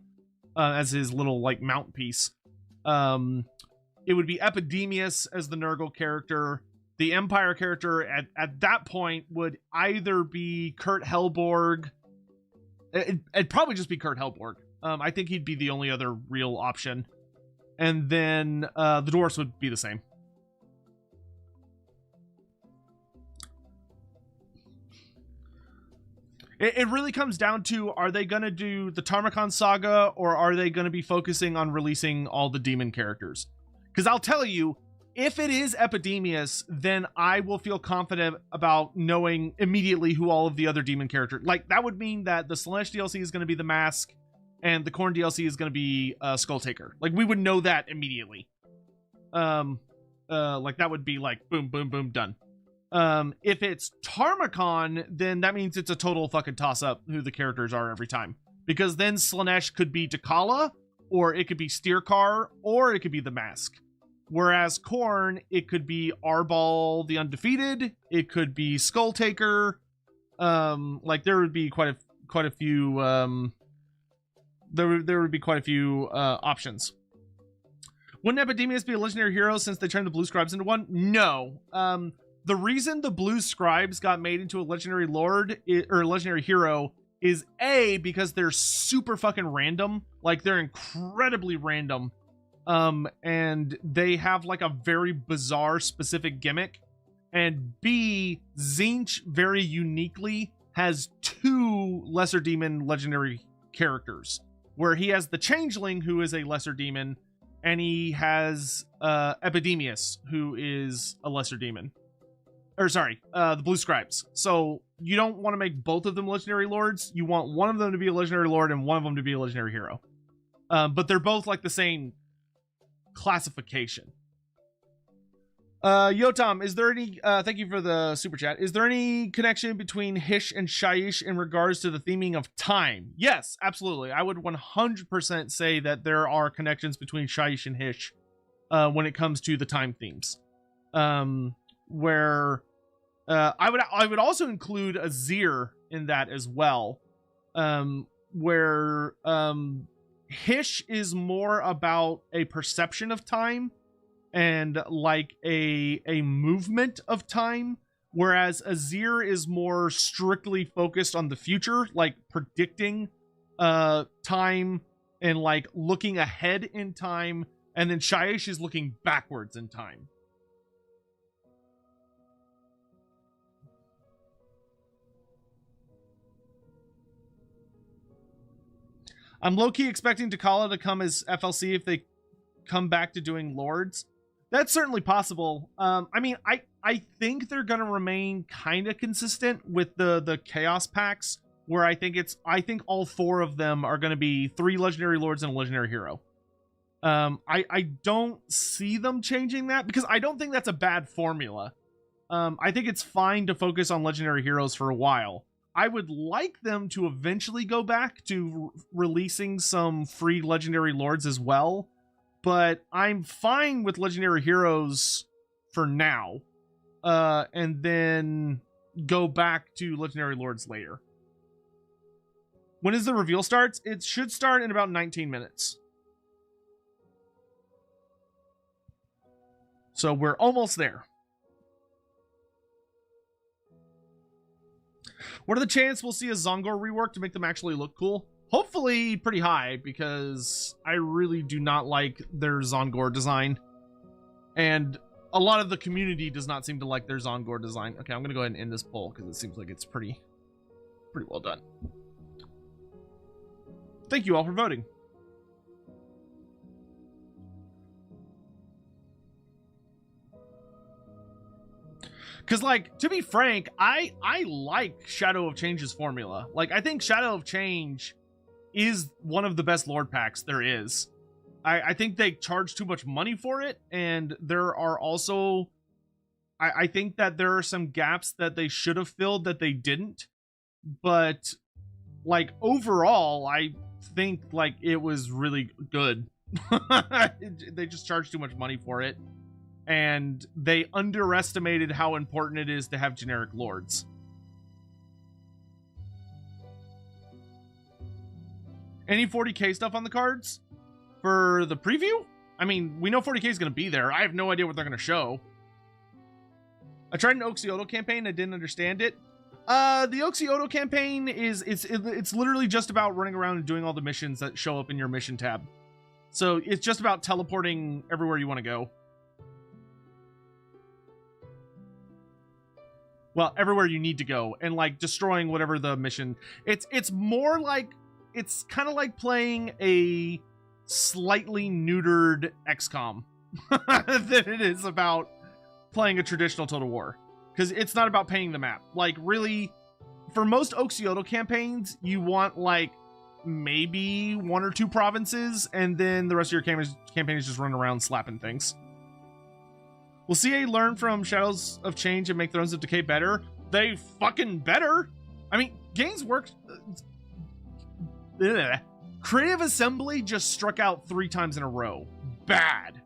as his little like mount piece. It would be Epidemius as the Nurgle character. The Empire character at that point would either be Kurt Helborg. It'd probably just be Kurt Helborg. I think he'd be the only other real option. And then the dwarves would be the same. It really comes down to, are they going to do the Tarmogon saga, or are they going to be focusing on releasing all the demon characters? Because I'll tell you, if it is Epidemius, then I will feel confident about knowing immediately who all of the other demon characters... Like, that would mean that the Slaanesh DLC is going to be the Mask, and the Khorne DLC is going to be Skulltaker. Like, we would know that immediately. Like, that would be like, boom, boom, boom, done. If it's Tarmogon, then that means it's a total fucking toss-up who the characters are every time. Because then Slaanesh could be Dakala, or it could be Steerkar, or it could be the Mask. Whereas Khorne, it could be Arbal the Undefeated, it could be Skulltaker. Like there would be quite a few there would be quite a few options. Wouldn't Epidemius be a legendary hero since they turned the Blue Scribes into one? No. The reason the Blue Scribes got made into a legendary lord or legendary hero is A, because they're super fucking random. Like they're incredibly random. And they have like a very bizarre specific gimmick. And B, Tzeentch very uniquely has 2 lesser demon legendary characters, where he has the Changeling, who is a lesser demon, and he has Epidemius, who is a lesser demon. Or sorry, the Blue Scribes. So you don't want to make both of them legendary lords. You want one of them to be a legendary lord and one of them to be a legendary hero. But they're both like the same classification. Yotam, is there any thank you for the super chat. Is there any connection between Hysh and Shyish in regards to the theming of time? Yes, absolutely. I would 100% say that there are connections between Shyish and Hysh. when it comes to the time themes. Where I would also include Azir in that as well. Where Hish is more about a perception of time and like a movement of time, whereas Azir is more strictly focused on the future, like predicting time and like looking ahead in time, and then Shyish is looking backwards in time. I'm low-key expecting Takala to come as FLC if they come back to doing Lords. That's certainly possible. I mean, I think they're going to remain kind of consistent with the Chaos packs, where I think all 4 of them are going to be 3 Legendary Lords and a Legendary Hero. I don't see them changing that, because I don't think that's a bad formula. I think it's fine to focus on Legendary Heroes for a while. I would like them to eventually go back to releasing some free Legendary Lords as well, but I'm fine with Legendary Heroes for now, and then go back to Legendary Lords later. When is the reveal starts? It should start in about 19 minutes. So we're almost there. What are the chances we'll see a Zongor rework to make them actually look cool? Hopefully pretty high, because I really do not like their Zongor design. And a lot of the community does not seem to like their Zongor design. Okay, I'm going to go ahead and end this poll, because it seems like it's pretty well done. Thank you all for voting. Because, like, to be frank, I like Shadow of Change's formula. Like, I think Shadow of Change is one of the best Lord packs there is. I think they charge too much money for it, and there are also... I think that there are some gaps that they should have filled that they didn't. But, like, overall, I think, like, it was really good. They just charged too much money for it. And they underestimated how important it is to have generic lords. Any 40k stuff on the cards for the preview? I mean, we know 40k is going to be there. I have no idea what they're going to show. I tried an Oxioto campaign. I didn't understand it. The Oxioto campaign is it's literally just about running around and doing all the missions that show up in your mission tab. So it's just about teleporting everywhere you want to go. Well, everywhere you need to go, and like destroying whatever the mission. It's more like, it's kind of like playing a slightly neutered XCOM than it is about playing a traditional Total War, because it's not about painting the map. Like, really, for most Oxioto campaigns, you want like maybe 1 or 2 provinces, and then the rest of your campaign is just run around slapping things. Will CA learn from Shadows of Change and make Thrones of Decay better? They fucking better. I mean, games work. Creative Assembly just struck out 3 times in a row. Bad.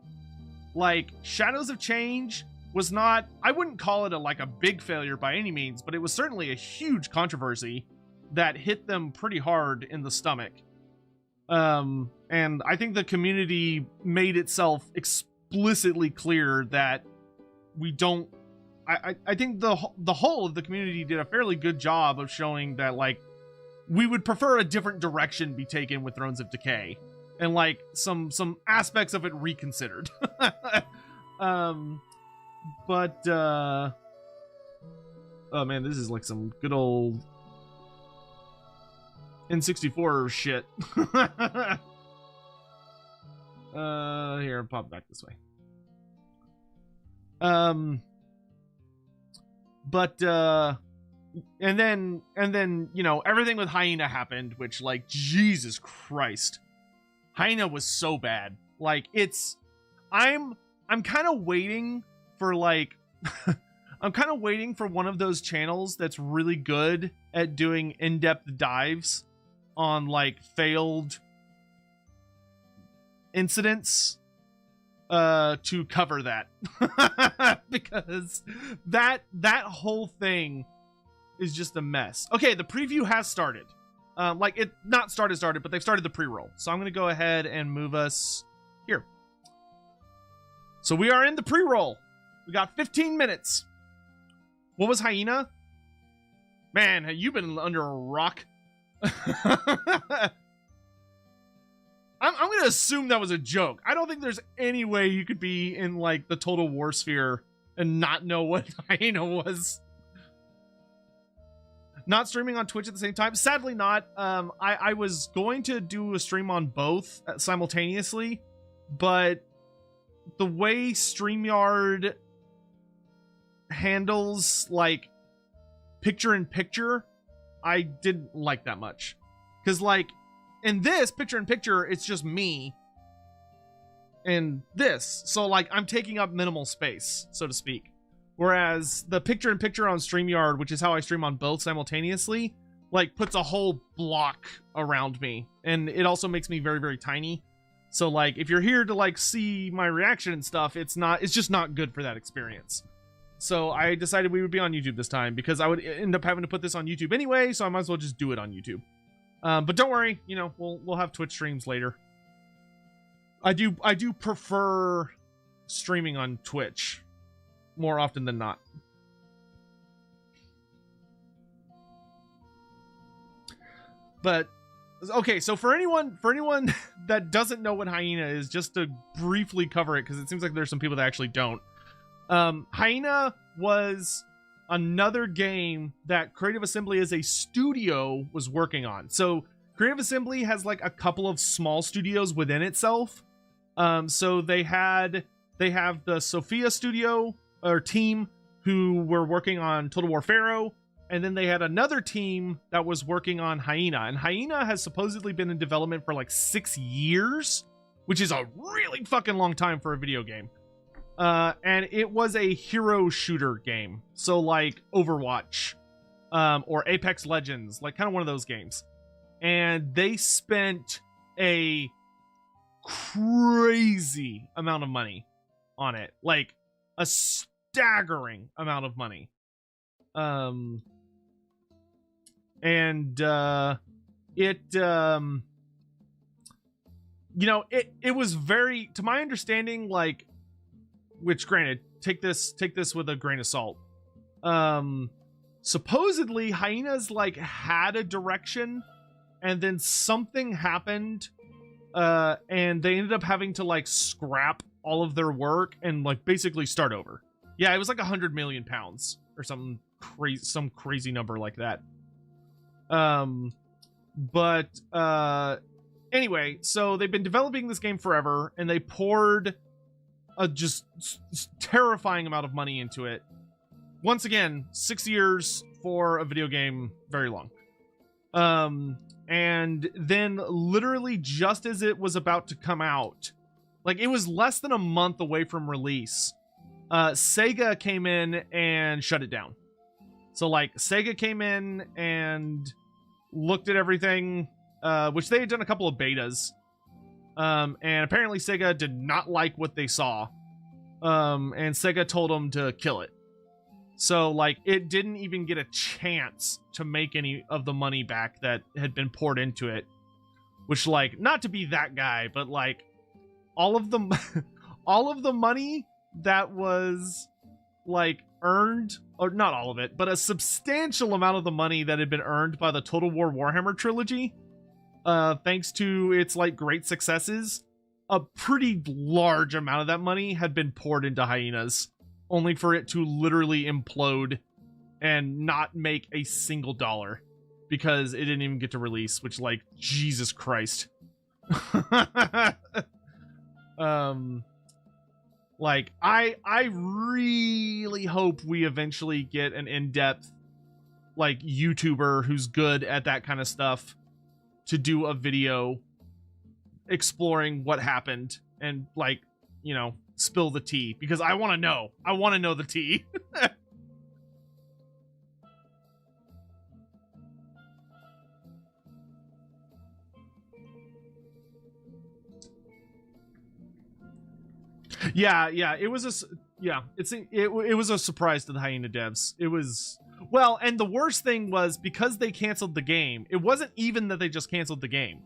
Like, Shadows of Change was not, I wouldn't call it a big failure by any means, but it was certainly a huge controversy that hit them pretty hard in the stomach. And I think the community made itself explicitly clear that we don't... I think the whole of the community did a fairly good job of showing that, like, we would prefer a different direction be taken with Thrones of Decay, and like some aspects of it reconsidered. But oh man, this is like some good old N64 shit. Here, pop back this way. But and then you know, everything with Hyena happened, which, like, Jesus Christ, Hyena was so bad. Like, it's, I'm kind of waiting for, like, I'm kind of waiting for one of those channels that's really good at doing in-depth dives on, like, failed incidents to cover that. Because that whole thing is just a mess. Okay, the preview has started. Like, it not started, but they've started the pre-roll. So I'm going to go ahead and move us here. So we are in the pre-roll. We got 15 minutes. What was Hyena? Man, have you been under a rock? I'm going to assume that was a joke. I don't think there's any way you could be in, like, the total war sphere and not know what Hyena was. Not streaming on Twitch at the same time? Sadly not. I was going to do a stream on both simultaneously, but the way StreamYard handles, like, picture-in-picture, I didn't like that much. Because, like, in this picture-in-picture, it's just me and this. So, like, I'm taking up minimal space, so to speak. Whereas the picture-in-picture on StreamYard, which is how I stream on both simultaneously, like, puts a whole block around me. And it also makes me very, very tiny. So, like, if you're here to, like, see my reaction and stuff, it's just not good for that experience. So I decided we would be on YouTube this time because I would end up having to put this on YouTube anyway, so I might as well just do it on YouTube. But don't worry, you know, we'll have Twitch streams later. I do prefer streaming on Twitch more often than not. But okay, so for anyone that doesn't know what Hyena is, just to briefly cover it, because it seems like there's some people that actually don't. Hyena was another game that Creative Assembly as a studio was working on. So Creative Assembly has like a couple of small studios within itself. So they have the Sophia studio or team who were working on Total War Pharaoh, and then they had another team that was working on Hyena. And Hyena has supposedly been in development for like 6 years, which is a really fucking long time for a video game. And it was a hero shooter game. So like Overwatch, or Apex Legends, like kind of one of those games. And they spent a crazy amount of money on it. Like a staggering amount of money. You know, it was very, to my understanding, like, which granted, take this with a grain of salt. Supposedly Hyena's like had a direction and then something happened, and they ended up having to like scrap all of their work and like basically start over. Yeah, it was like 100 million pounds or something crazy, some crazy number like that. Anyway, so they've been developing this game forever, and they poured a just terrifying amount of money into it. Once again, 6 years for a video game, very long. And then literally just as it was about to come out, like it was less than a month away from release, Sega came in and shut it down. So like Sega came in and looked at everything, which they had done a couple of betas. And apparently Sega did not like what they saw. And Sega told them to kill it. So, like, it didn't even get a chance to make any of the money back that had been poured into it. Which, like, not to be that guy, but, like, all of the money that was, like, earned, or not all of it, but a substantial amount of the money that had been earned by the Total War Warhammer trilogy, thanks to its like great successes, a pretty large amount of that money had been poured into Hyenas, only for it to literally implode and not make a single dollar because it didn't even get to release, which, like, Jesus Christ. Like, I really hope we eventually get an in-depth, like, YouTuber who's good at that kind of stuff to do a video exploring what happened and, like, you know, spill the tea, because I want to know. I want to know the tea. Yeah, it was it was a surprise to the Hyena devs. It was, well, and the worst thing was because they canceled the game. It wasn't even that they just canceled the game.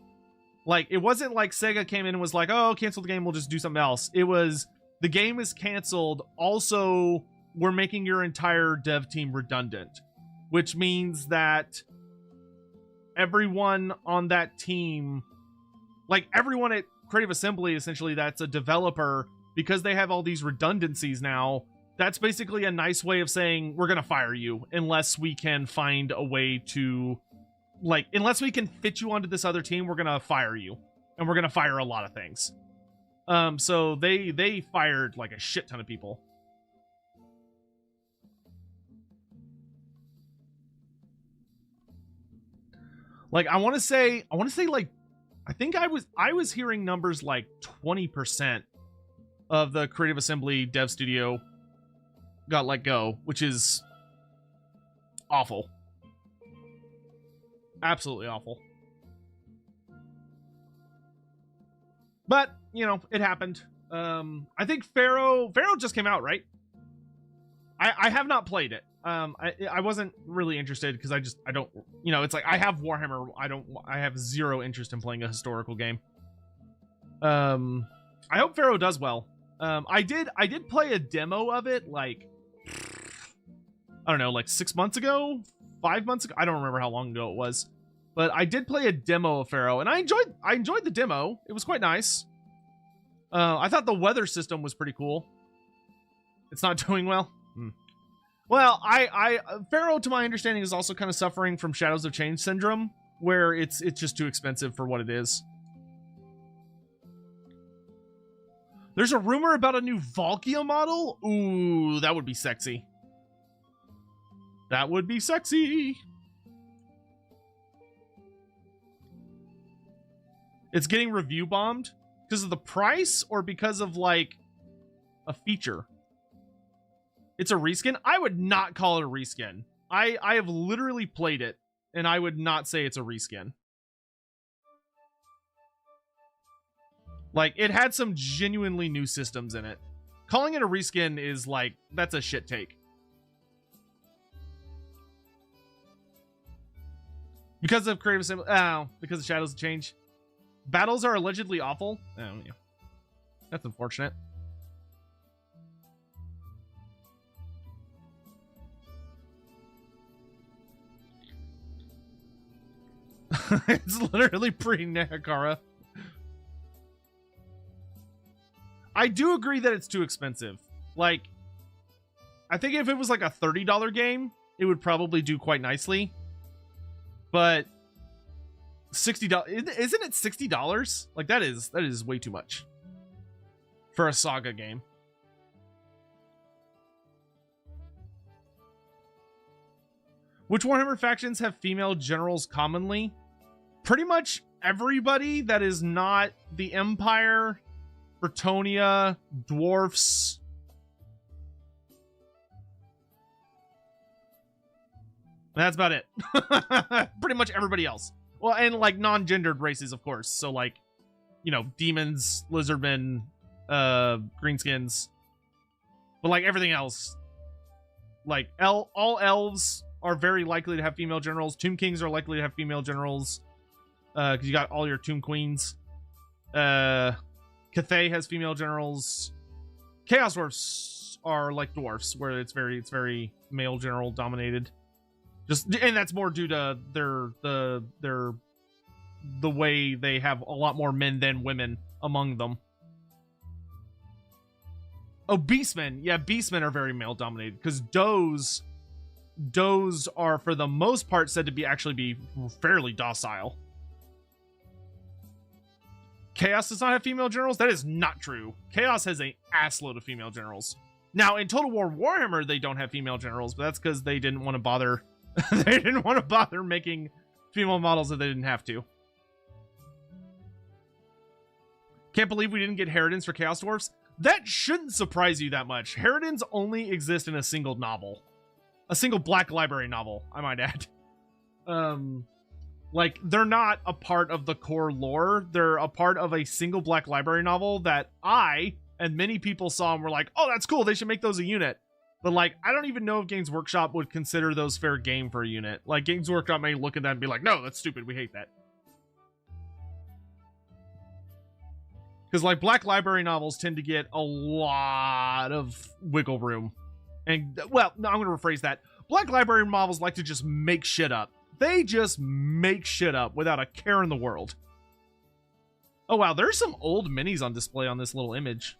Like, it wasn't like Sega came in and was like, "Oh, cancel the game, we'll just do something else." It was, the game is canceled. Also, we're making your entire dev team redundant, which means that everyone on that team, like everyone at Creative Assembly, essentially, that's a developer, because they have all these redundancies now, that's basically a nice way of saying, we're going to fire you unless we can find a way to, like, unless we can fit you onto this other team, we're going to fire you. And we're going to fire a lot of things. So they fired like a shit ton of people. Like, I want to say like, I think I was hearing numbers like 20% of the Creative Assembly dev studio got let go, which is awful. Absolutely awful. But, you know, it happened. I think Pharaoh just came out, right? I have not played it. I wasn't really interested because I don't, you know, it's like I have Warhammer. I have zero interest in playing a historical game. I hope Pharaoh does well. I did play a demo of it like, I don't know, like 6 months ago, 5 months ago. I don't remember how long ago it was, but I did play a demo of Pharaoh and I enjoyed the demo. It was quite nice. I thought the weather system was pretty cool. It's not doing well. Well, Pharaoh, to my understanding, is also kind of suffering from Shadows of Change syndrome, where it's just too expensive for what it is. There's a rumor about a new Valkia model. Ooh, that would be sexy. That would be sexy. It's getting review bombed because of the price or because of like a feature. It's a reskin? I would not call it a reskin. I have literally played it, and I would not say it's a reskin. Like, it had some genuinely new systems in it. Calling it a reskin is like, that's a shit take. Because of Creative Assembly, because of Shadows of Change. Battles are allegedly awful. Oh, yeah. That's unfortunate. It's literally pre-Nakara. I do agree that it's too expensive. Like, I think if it was like a $30 game, it would probably do quite nicely. But $60, isn't it $60? Like, that is way too much for a Saga game. Which Warhammer factions have female generals commonly? Pretty much everybody that is not the Empire, Brettonian, dwarfs. That's about it. Pretty much everybody else. Well, and like non-gendered races, of course. So like, you know, demons, lizardmen, greenskins. But like everything else, like all elves are very likely to have female generals. Tomb Kings are likely to have female generals. Because you got all your Tomb Queens. Cathay has female generals. Chaos Dwarfs are like dwarfs, where it's very male general dominated. And that's more due to the way they have a lot more men than women among them. Oh, Beastmen. Yeah, Beastmen are very male dominated because Does are for the most part said to be fairly docile. Chaos does not have female generals. That is not true. Chaos has a assload of female generals. Now in Total War Warhammer they don't have female generals, but that's because they didn't want to bother. They didn't want to bother making female models if they didn't have to. Can't believe we didn't get Harridans for Chaos Dwarfs. That shouldn't surprise you that much. Harridans only exist in a single novel. A single Black Library novel, I might add. Like, they're not a part of the core lore. They're a part of a single Black Library novel that I and many people saw and were like, oh, that's cool, they should make those a unit. But like, I don't even know if Games Workshop would consider those fair game for a unit. Like, Games Workshop may look at that and be like, no, that's stupid, we hate that. Because like, Black Library novels tend to get a lot of wiggle room. And, well, no, I'm going to rephrase that. Black Library novels like to just make shit up. They just make shit up without a care in the world. Oh, wow, there's some old minis on display on this little image.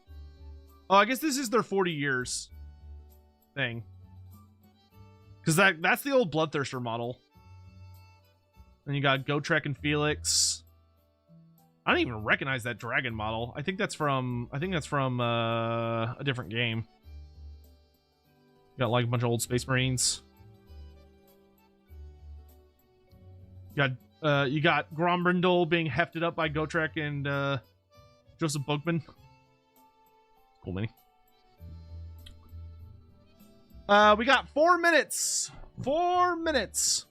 Oh, I guess this is their 40 years thing. Because that's the old Bloodthirster model. And you got Gotrek and Felix. I don't even recognize that dragon model. I think that's from a different game. Got like a bunch of old Space Marines. You got Grombrindle being hefted up by Gotrek and Joseph Bookman. Cool mini. We got 4 minutes. 4 minutes.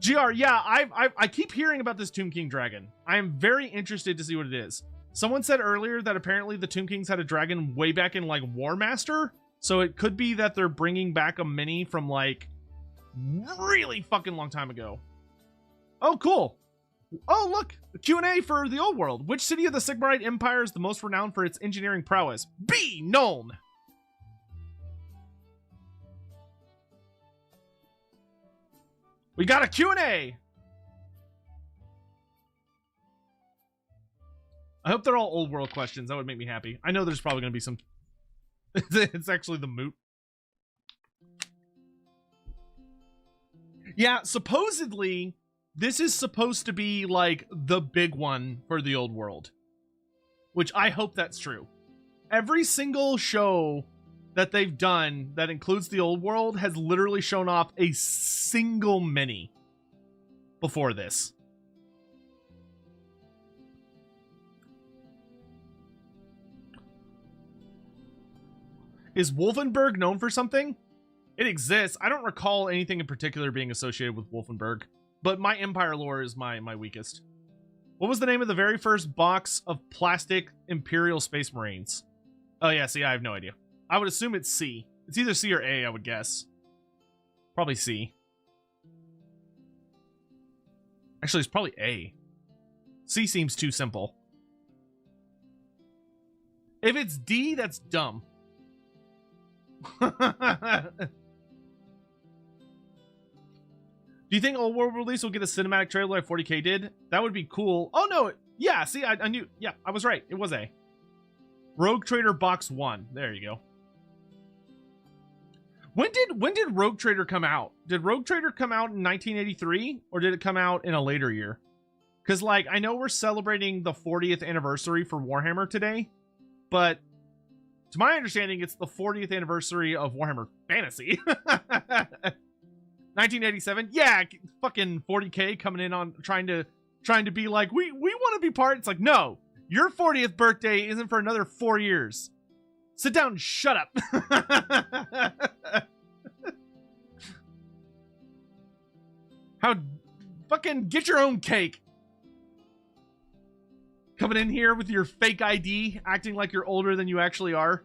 GR, yeah, I keep hearing about this Tomb King dragon. I am very interested to see what it is. Someone said earlier that apparently the Tomb Kings had a dragon way back in like War Master, so it could be that they're bringing back a mini from like really fucking long time ago. Oh, cool. Oh, look, a Q&A for the old world. Which city of the Sigmarite Empire is the most renowned for its engineering prowess? B. Nuln. We got a Q&A. I hope they're all old world questions. That would make me happy. I know there's probably going to be some. It's actually the moot. Yeah, supposedly, this is supposed to be like the big one for the old world. Which I hope that's true. Every single show that they've done that includes the old world has literally shown off a single mini before this. Is Wolfenburg known for something? It exists. I don't recall anything in particular being associated with Wolfenburg, but my Empire lore is my weakest. What was the name of the very first box of plastic Imperial Space Marines? Oh yeah, see, I have no idea. I would assume it's C. It's either C or A, I would guess. Probably C. Actually, it's probably A. C seems too simple. If it's D, that's dumb. Do you think Old World release will get a cinematic trailer like 40K did? That would be cool. Oh, no. Yeah, see, I knew. Yeah, I was right. It was A. Rogue Trader Box 1. There you go. When did Rogue Trader come out? Did Rogue Trader come out in 1983 or did it come out in a later year? Because, like, I know we're celebrating the 40th anniversary for Warhammer today, but to my understanding, it's the 40th anniversary of Warhammer Fantasy. 1987. Yeah, fucking 40K coming in on trying to be like, we want to be part. It's like, no, your 40th birthday isn't for another 4 years. Sit down and shut up. How fucking get your own cake. Coming in here with your fake ID, acting like you're older than you actually are.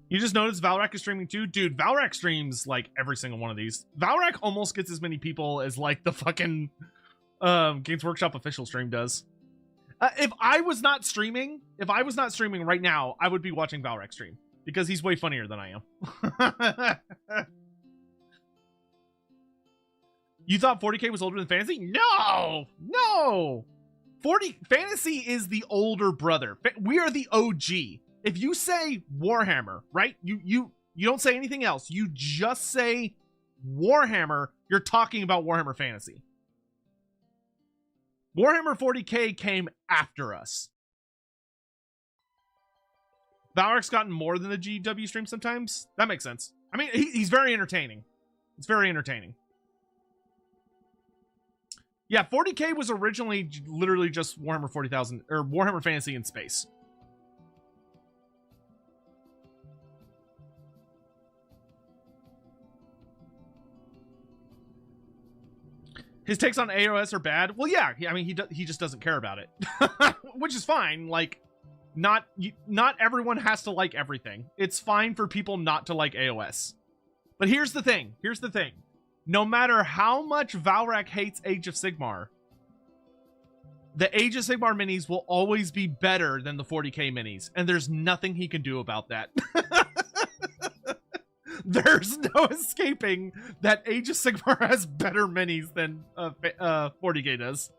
You just noticed Valrak is streaming too? Dude, Valrak streams like every single one of these. Valrak almost gets as many people as like the fucking Games Workshop official stream does. If I was not streaming right now, I would be watching Valrak stream because he's way funnier than I am. You thought 40K was older than Fantasy? No! 40 Fantasy is the older brother. We are the OG. If you say Warhammer, right? You don't say anything else. You just say Warhammer, you're talking about Warhammer Fantasy. Warhammer 40K came after us. Valrak's gotten more than the GW stream sometimes. That makes sense. I mean, he's very entertaining. It's very entertaining. Yeah, 40K was originally literally just Warhammer 40,000 or Warhammer Fantasy in space. His takes on AOS are bad. Well, yeah, I mean, he just doesn't care about it, which is fine. Like, not everyone has to like everything. It's fine for people not to like AOS. But here's the thing. No matter how much Valrak hates Age of Sigmar, the Age of Sigmar minis will always be better than the 40k minis, and there's nothing he can do about that. There's no escaping that Age of Sigmar has better minis than 40k does.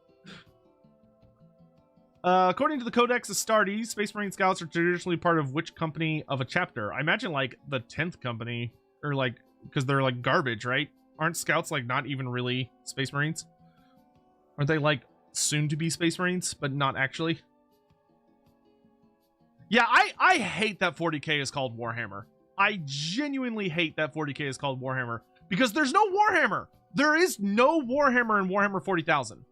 According to the Codex Astartes, Space Marine Scouts are traditionally part of which company of a chapter? I imagine like the 10th company, or like, because they're like garbage, right? Aren't Scouts like not even really Space Marines? Aren't they like soon to be Space Marines, but not actually? Yeah, I hate that 40k is called Warhammer. I genuinely hate that 40k is called Warhammer, because there's no Warhammer. There is no Warhammer in Warhammer 40,000.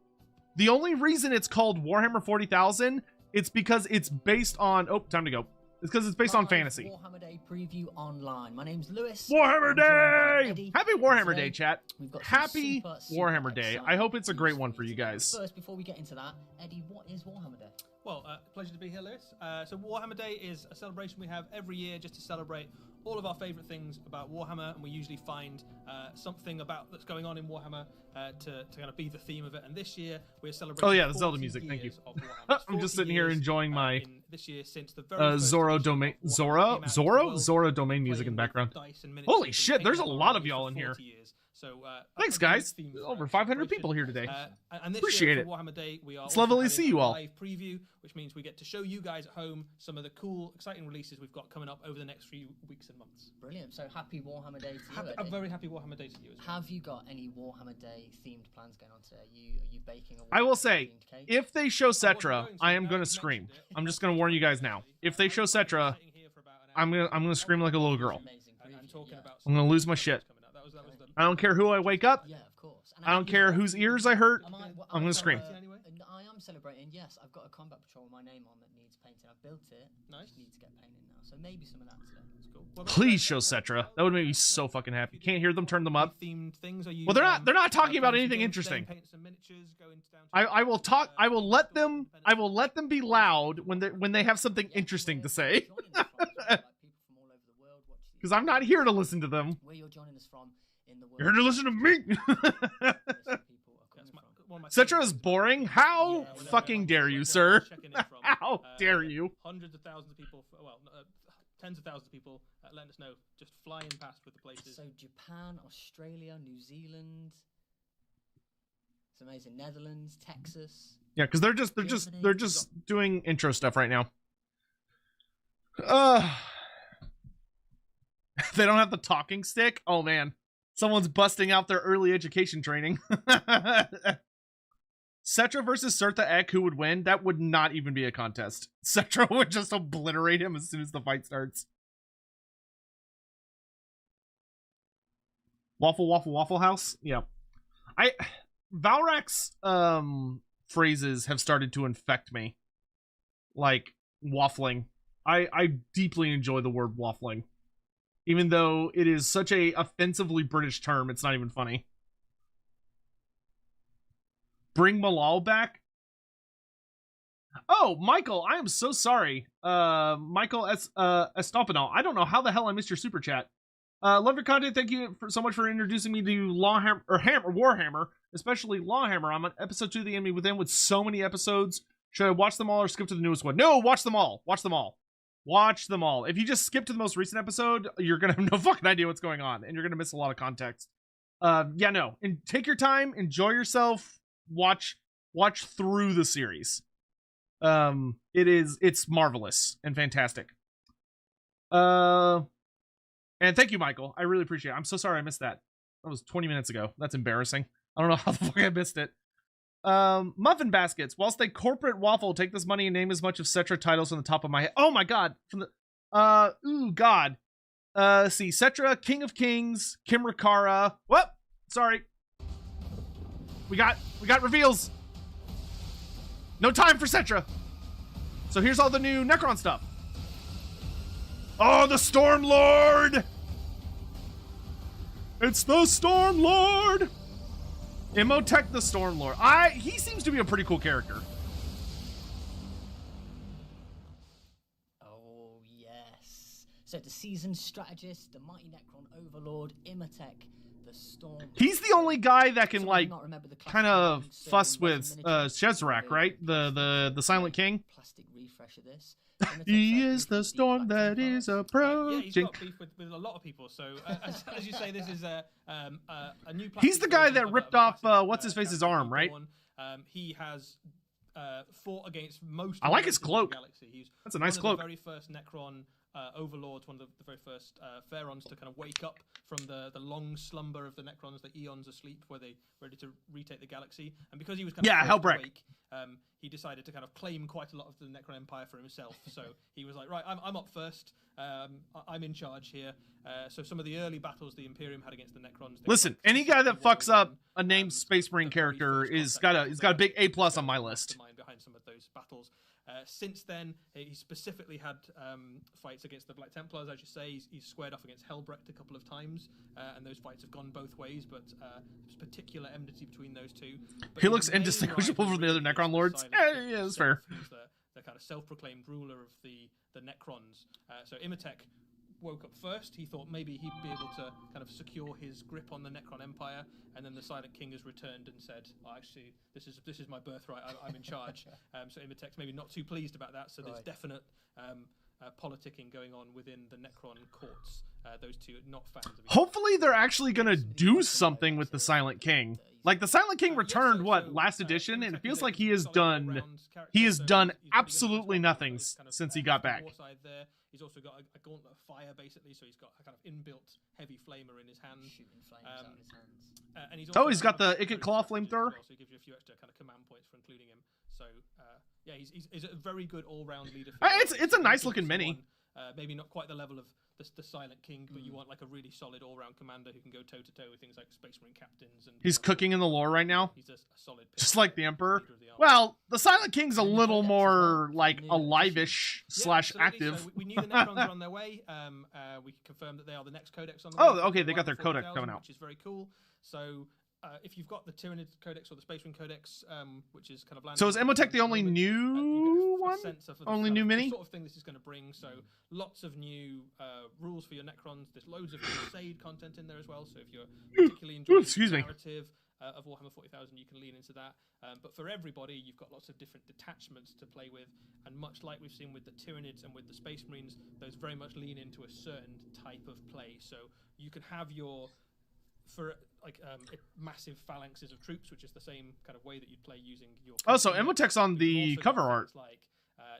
The only reason it's called Warhammer 40,000, it's because it's based on... Oh, time to go. It's because it's based on fantasy. Warhammer Day preview online. My name's Lewis. Warhammer Day! Happy Warhammer Day, chat. Happy Warhammer Day. I hope it's a great one for you guys. First, before we get into that, Eddie, what is Warhammer Day? Well, pleasure to be here, Lewis. So Warhammer Day is a celebration we have every year just to celebrate all of our favourite things about Warhammer, and we usually find something about that's going on in Warhammer to kind of be the theme of it. And this year we're celebrating. Oh yeah, the Zelda music. Thank you. I'm just sitting here enjoying my this year since the very Zora domain music in the background. Holy shit, there's a lot of y'all in here. So thanks, guys. Over 500 people here today. And this Appreciate year it. For Warhammer Day, we are it's lovely to see you all. Live preview, which means we get to show you guys at home some of the cool, exciting releases we've got coming up over the next few weeks and months. Brilliant. So happy Warhammer Day to you, Eddie. A very happy Warhammer Day to you as well. Have you got any Warhammer Day themed plans going on today? Are you baking a I will say, if they show Cetra, I am going to scream. I'm just going to warn you guys now. If they show Cetra, I'm gonna scream like a little girl. I'm going to lose my shit. I don't care who I wake up. Yeah, of course. I don't care whose ears I hurt. I'm going to scream. I am celebrating, yes. I've got a combat patrol with my name on that needs painting. I've built it. Nice. Just need to get painted now. So maybe some of that today. That's cool. Please show Cetra. That would make me so fucking happy. Can't hear them, turn them up. Well, they're not talking about anything interesting. I will talk. I will let them be loud when they have something interesting to say. Because I'm not here to listen to them. Where you're joining us from in the world. You're here to listen to me. Cetra is boring. How fucking dare you, sir? How dare you? Hundreds of thousands of people, tens of thousands of people letting us know, just flying past with the places. So Japan, Australia, New Zealand. It's amazing. Netherlands, Texas. Yeah, because they're just doing intro stuff right now. They don't have the talking stick. Oh man, someone's busting out their early education training. Cetra versus Surtha Ek, who would win? That would not even be a contest. Cetra would just obliterate him as soon as the fight starts. Waffle House? Yeah. Valrak's phrases have started to infect me. Like, waffling. I deeply enjoy the word waffling. Even though it is such a offensively British term, it's not even funny. Bring Malal back? Oh, Michael, I am so sorry. Michael Estopinal. I don't know how the hell I missed your super chat. Love your content. Thank you so much for introducing me to Warhammer, especially LAWhammer. I'm on episode 2 of The Enemy Within with so many episodes. Should I watch them all or skip to the newest one? No, watch them all. Watch them all. Watch them all. If you just skip to the most recent episode, you're gonna have no fucking idea what's going on, and you're gonna miss a lot of context. Yeah, no. And take your time, enjoy yourself, watch through the series. It's marvelous and fantastic. And thank you, Michael. I really appreciate it. I'm so sorry I missed that. That was 20 minutes ago. That's embarrassing. I don't know how the fuck I missed it. Muffin baskets. Whilst they corporate waffle, take this money and name as much of Cetra titles from the top of my head. Oh my god. From the ooh god. See, Cetra, King of Kings, Kimrakara. Whoop! Sorry. We got reveals. No time for Cetra. So here's all the new Necron stuff. Oh, the Storm Lord! It's the Storm Lord! Imhotep the Stormlord. He seems to be a pretty cool character. Oh, yes. So the seasoned strategist, the mighty Necron overlord, Imhotep the Storm. He's the only guy that can, Some like, might remember the kind classic of one, fuss serving with resin miniatures Shezrak, with right? The Silent King. Plastic refresh of this. He is the storm that is Yeah, approaching. he's got beef with a lot of people. So as you say, this is a new. He's the guy that ripped off what's his face's arm, right? He has fought against most. I like his of the cloak. Galaxy. He's That's a nice one cloak. Of the very first Necron overlords, one of the very first Pharaons to kind of wake up from the long slumber of the Necrons, the eons asleep, where they were ready to retake the galaxy. And because he was kind of Hellbreak. awake, he decided to kind of claim quite a lot of the Necron Empire for himself. So he was like, right, I'm up first. I'm in charge here. So some of the early battles the Imperium had against the Necrons. Listen, any guy that fucks up a named Space Marine character is got a big A+ on my list. Behind some of those battles. Since then, he specifically had fights against the Black Templars, as you say. He's squared off against Helbrecht a couple of times, and those fights have gone both ways, but there's particular enmity between those two. But He looks indistinguishable from the other Necron lords. Yeah, that's fair. He's the kind of self-proclaimed ruler of the Necrons. So Imhotep woke up first. He thought maybe he'd be able to kind of secure his grip on the Necron Empire, and then the Silent King has returned and said, oh, actually, this is my birthright. I'm in charge. So Imhotep's maybe not too pleased about that. So there's definite politicking going on within the Necron courts. Those two are not fans of each other. Hopefully, they're actually gonna do something with the Silent King. Like the Silent King returned last edition, and it feels like he has done absolutely nothing since he got back. He's also got a gauntlet of fire, basically, so he's got a kind of inbuilt heavy flamer in his hand. Shooting flames out of his hands. And He's got the Ikit Claw flamethrower. So he gives you a few extra kind of command points for including him. So yeah, he's a very good all-round leader. It's a nice looking mini. Maybe not quite the level of the Silent King, but you want like a really solid all-round commander who can go toe-to-toe with things like Space Marine captains. And he's cooking in the lore right now. He's a solid pick. Just like the Emperor. Well, the Silent King's a little more like alive-ish / active. So we knew the Necrons were on their way. We confirmed that they are the next codex on the way. Oh, okay, they got their codex coming out, which is very cool. So if you've got the Tyranid Codex or the Space Marine Codex, which is kind of landed. So is Imhotep the only new one? Only new mini? The sort of thing this is going to bring. So lots of new rules for your Necrons. There's loads of Crusade content in there as well. So if you're particularly enjoying the narrative of Warhammer 40,000, you can lean into that. But for everybody, you've got lots of different detachments to play with. And much like we've seen with the Tyranids and with the Space Marines, those very much lean into a certain type of play. So you can have your massive phalanxes of troops, which is the same kind of way that you'd play using your. Oh, so Imhotep's on the cover art. Like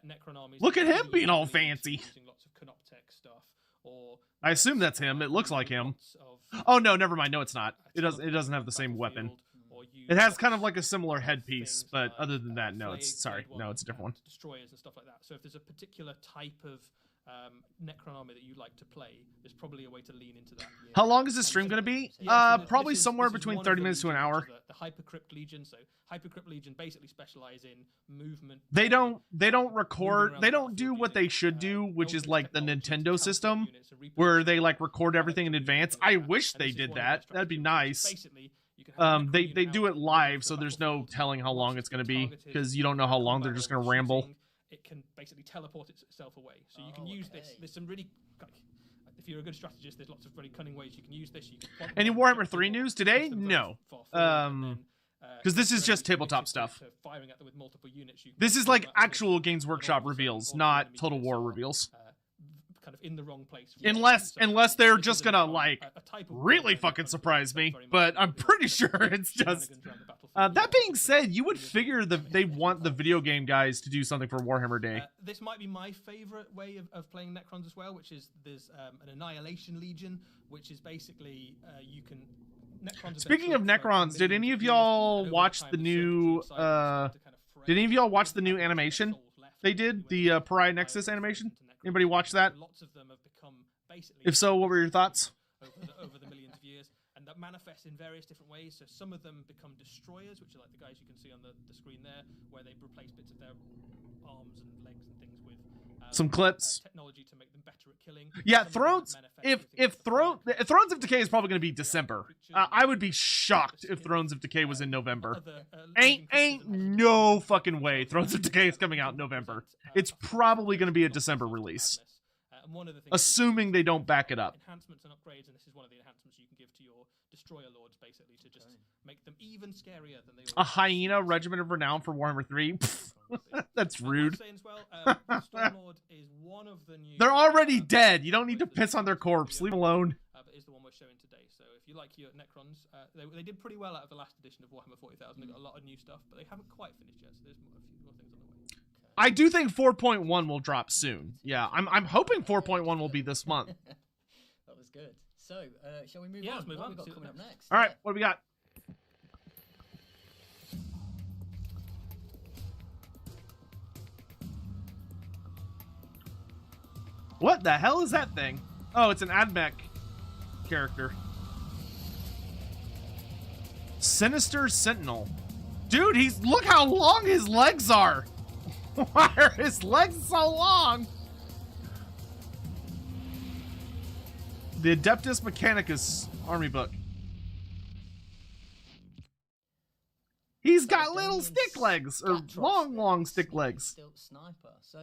Necron armies. Look at him being all fancy. Using lots of Canoptech stuff, or I assume that's him. It looks like him. Oh no, never mind. No, it's not. It doesn't have the same weapon. It has kind of like a similar headpiece, but other than that, no, it's a different one. Destroyers and stuff like that. So if there's a particular type of Necron army that you like to play, there's probably a way to lean into that. How long is this stream going to be? Probably somewhere between 30 minutes to an hour. The Hypercrypt Legion. So Hypercrypt Legion basically specialize in movement. They don't record. They don't do what they should do, which is like the Nintendo system, where they like record everything in advance. I wish they did that. That'd be nice. They do it live, so there's no telling how long it's going to be because you don't know how long they're just going to ramble. It can basically teleport itself away. So you can use this. There's some really, if you're a good strategist, there's lots of very cunning ways you can use this. Any Warhammer 3 news today? No. Because this is just tabletop stuff. This is like actual Games Workshop reveals, not Total War reveals. Kind of in the wrong place. Unless they're just gonna like really fucking surprise me, but I'm pretty sure it's just. That being said, you would figure they want the video game guys to do something for Warhammer Day. This might be my favorite way of playing Necrons as well, which is there's an Annihilation Legion, which is basically you can. Speaking of Necrons, did any of y'all watch the new? Did any of y'all watch the new animation they did? The Pariah Nexus animation. Anybody watch that? Lots of them have become basically. If so, what were your thoughts? Over the millions of years, and that manifests in various different ways. So some of them become destroyers, which are like the guys you can see on the screen there, where they replace bits of their arms and legs and things with Some clips. Technology to make them better at killing. Yeah, Some of them Thrones. manifest If with things like Thrones of Decay is probably going to be December. I would be shocked if Thrones of Decay was in November. Ain't no fucking way Thrones of Decay is coming out in November. It's probably going to be a December release, assuming they don't back it up. Enhancements and upgrades, and this is one of the enhancements you can give to your destroyer lords, basically, to just make them even scarier than they A hyena regiment of renown for Warhammer 3. That's rude. Stormlord is one of the new. They're already dead. You don't need to piss on their corpse. Leave them alone. But is the one we're showing today. So if you like your Necrons, they did pretty well out of the last edition of Warhammer 40,000. They got a lot of new stuff, but they haven't quite finished yet. So there's a few more things on the way. I do think 4.1 will drop soon. Yeah, I'm hoping 4.1 will be this month. That was good. So, shall we move Yeah, on? let's move What on. have we got See coming up what next? All right, what do we got? What the hell is that thing? Oh, it's an AdMech character. Sinister Sentinel. Dude, look how long his legs are. Why are his legs so long? The Adeptus Mechanicus army book. He's got little stick legs, or long stick legs. Stilt sniper. So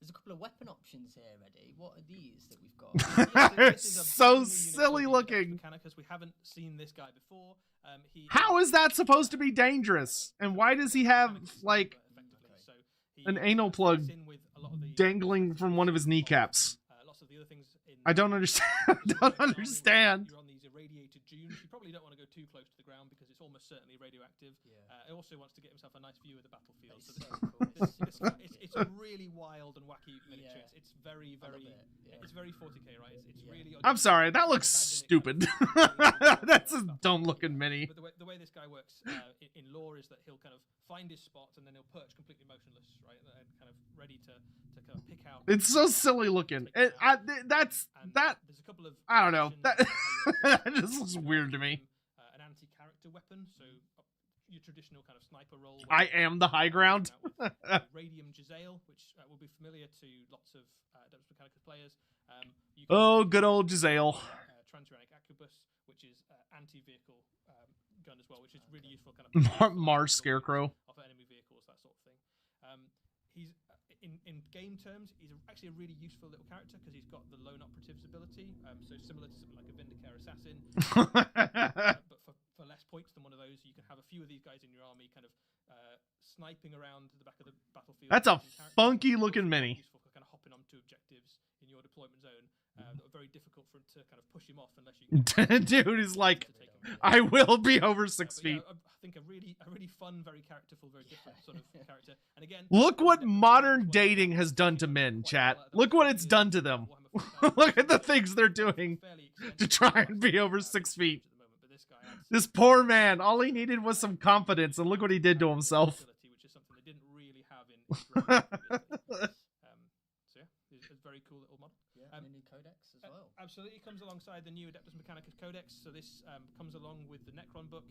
there's a couple of weapon options here, Eddie. What are these that we've got? They're so silly looking. We haven't seen this guy before. How is that supposed to be dangerous? And why does he have, like, an anal plug dangling from one of his kneecaps? I don't understand. I don't understand. You're on these irradiated dunes. You probably don't want to go too close to the ground because it's almost certainly radioactive. He also wants to get himself a nice view of the battlefield. So it's a really wild and wacky miniature. It's very it's very 40k, right? It's really. I'm sorry, that looks stupid. That's a dumb looking mini. But the way this guy works in lore is that he'll kind of find his spot and then he'll perch completely motionless, right? And kind of ready to kind of pick out. It's so silly looking. There's a couple of. I don't know. That just looks weird to me. An anti-character weapon, so your traditional kind of sniper role. I am the high ground. Radium Giselle, which will be familiar to lots of Adeptus Mechanicus players. Good old Giselle. Transuranic Arquebus, which is anti-vehicle gun as well, which is really useful. Kind of Mars Scarecrow. Of enemy vehicles, that sort of thing. He's in game terms, he's actually a really useful little character because he's got the lone operatives ability, so similar to something like a Vindicare Assassin, but for less points than one of those. You can have a few of these guys in your army, kind of sniping around the back of the battlefield. That's a funky looking mini. Useful for kind of hopping onto objectives in your deployment zone. That are very difficult for him to kind of push him off unless you. Dude is like, I will be over 6 feet. Yeah, I think a really fun, very characterful, very different sort of character. And again, look what modern dating has done to men, chat. Look what it's done to them. Look at the things they're doing to try and be over 6 feet. This poor man, all he needed was some confidence, and look what he did to himself. Which is something they didn't really have in. So yeah, it's a very cool little model. Yeah, the new codex as well. Absolutely, it comes alongside the new Adeptus Mechanicus Codex. So this comes along with the Necron book.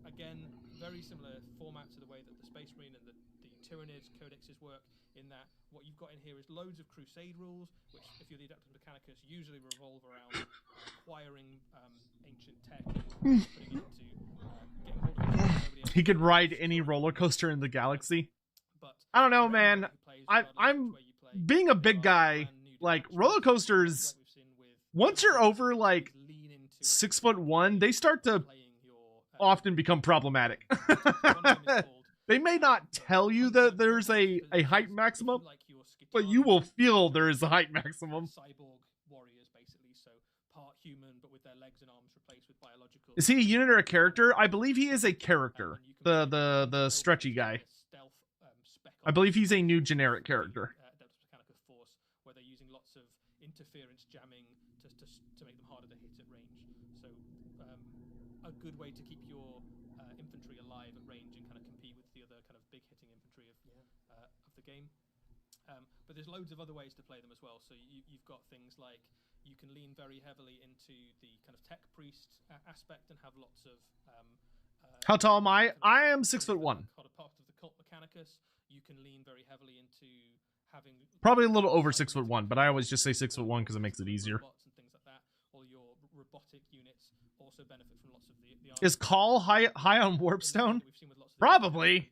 Again, very similar format to the way that the Space Marine and the Tyranids codexes work. In that, what you've got in here is loads of Crusade rules, which, if you're the Adeptus Mechanicus, usually revolve around acquiring ancient tech and putting it into getting hold of it. He could ride any roller coaster in the galaxy. But I don't know, man. I'm being a big guy. Like, roller coasters, once you're over like 6'1", they start to often become problematic. They may not tell you that there's a height maximum, but you will feel there is a height maximum. Cyborg warriors, basically, so part human, but with their legs and arms replaced with biological. Is he a unit or a character? I believe he is a character. The stretchy guy. I believe he's a new generic character. Force, where they're using lots of interference jamming to make them harder to hit at range. So a good way to keep your infantry alive at range and kind of compete with the other kind of big hitting infantry of the game. But there's loads of other ways to play them as well. So you've got things like you can lean very heavily into the kind of tech priest aspect and have lots of. How tall am I? I am 6'1". Part of the cult Mechanicus. you can lean very heavily into having Probably a little over 6'1", but I always just say 6'1" because it makes it easier. robots and things like that. All your robotic units also benefit from lots of the Is Call high on Warpstone? We've seen with lots of the Probably.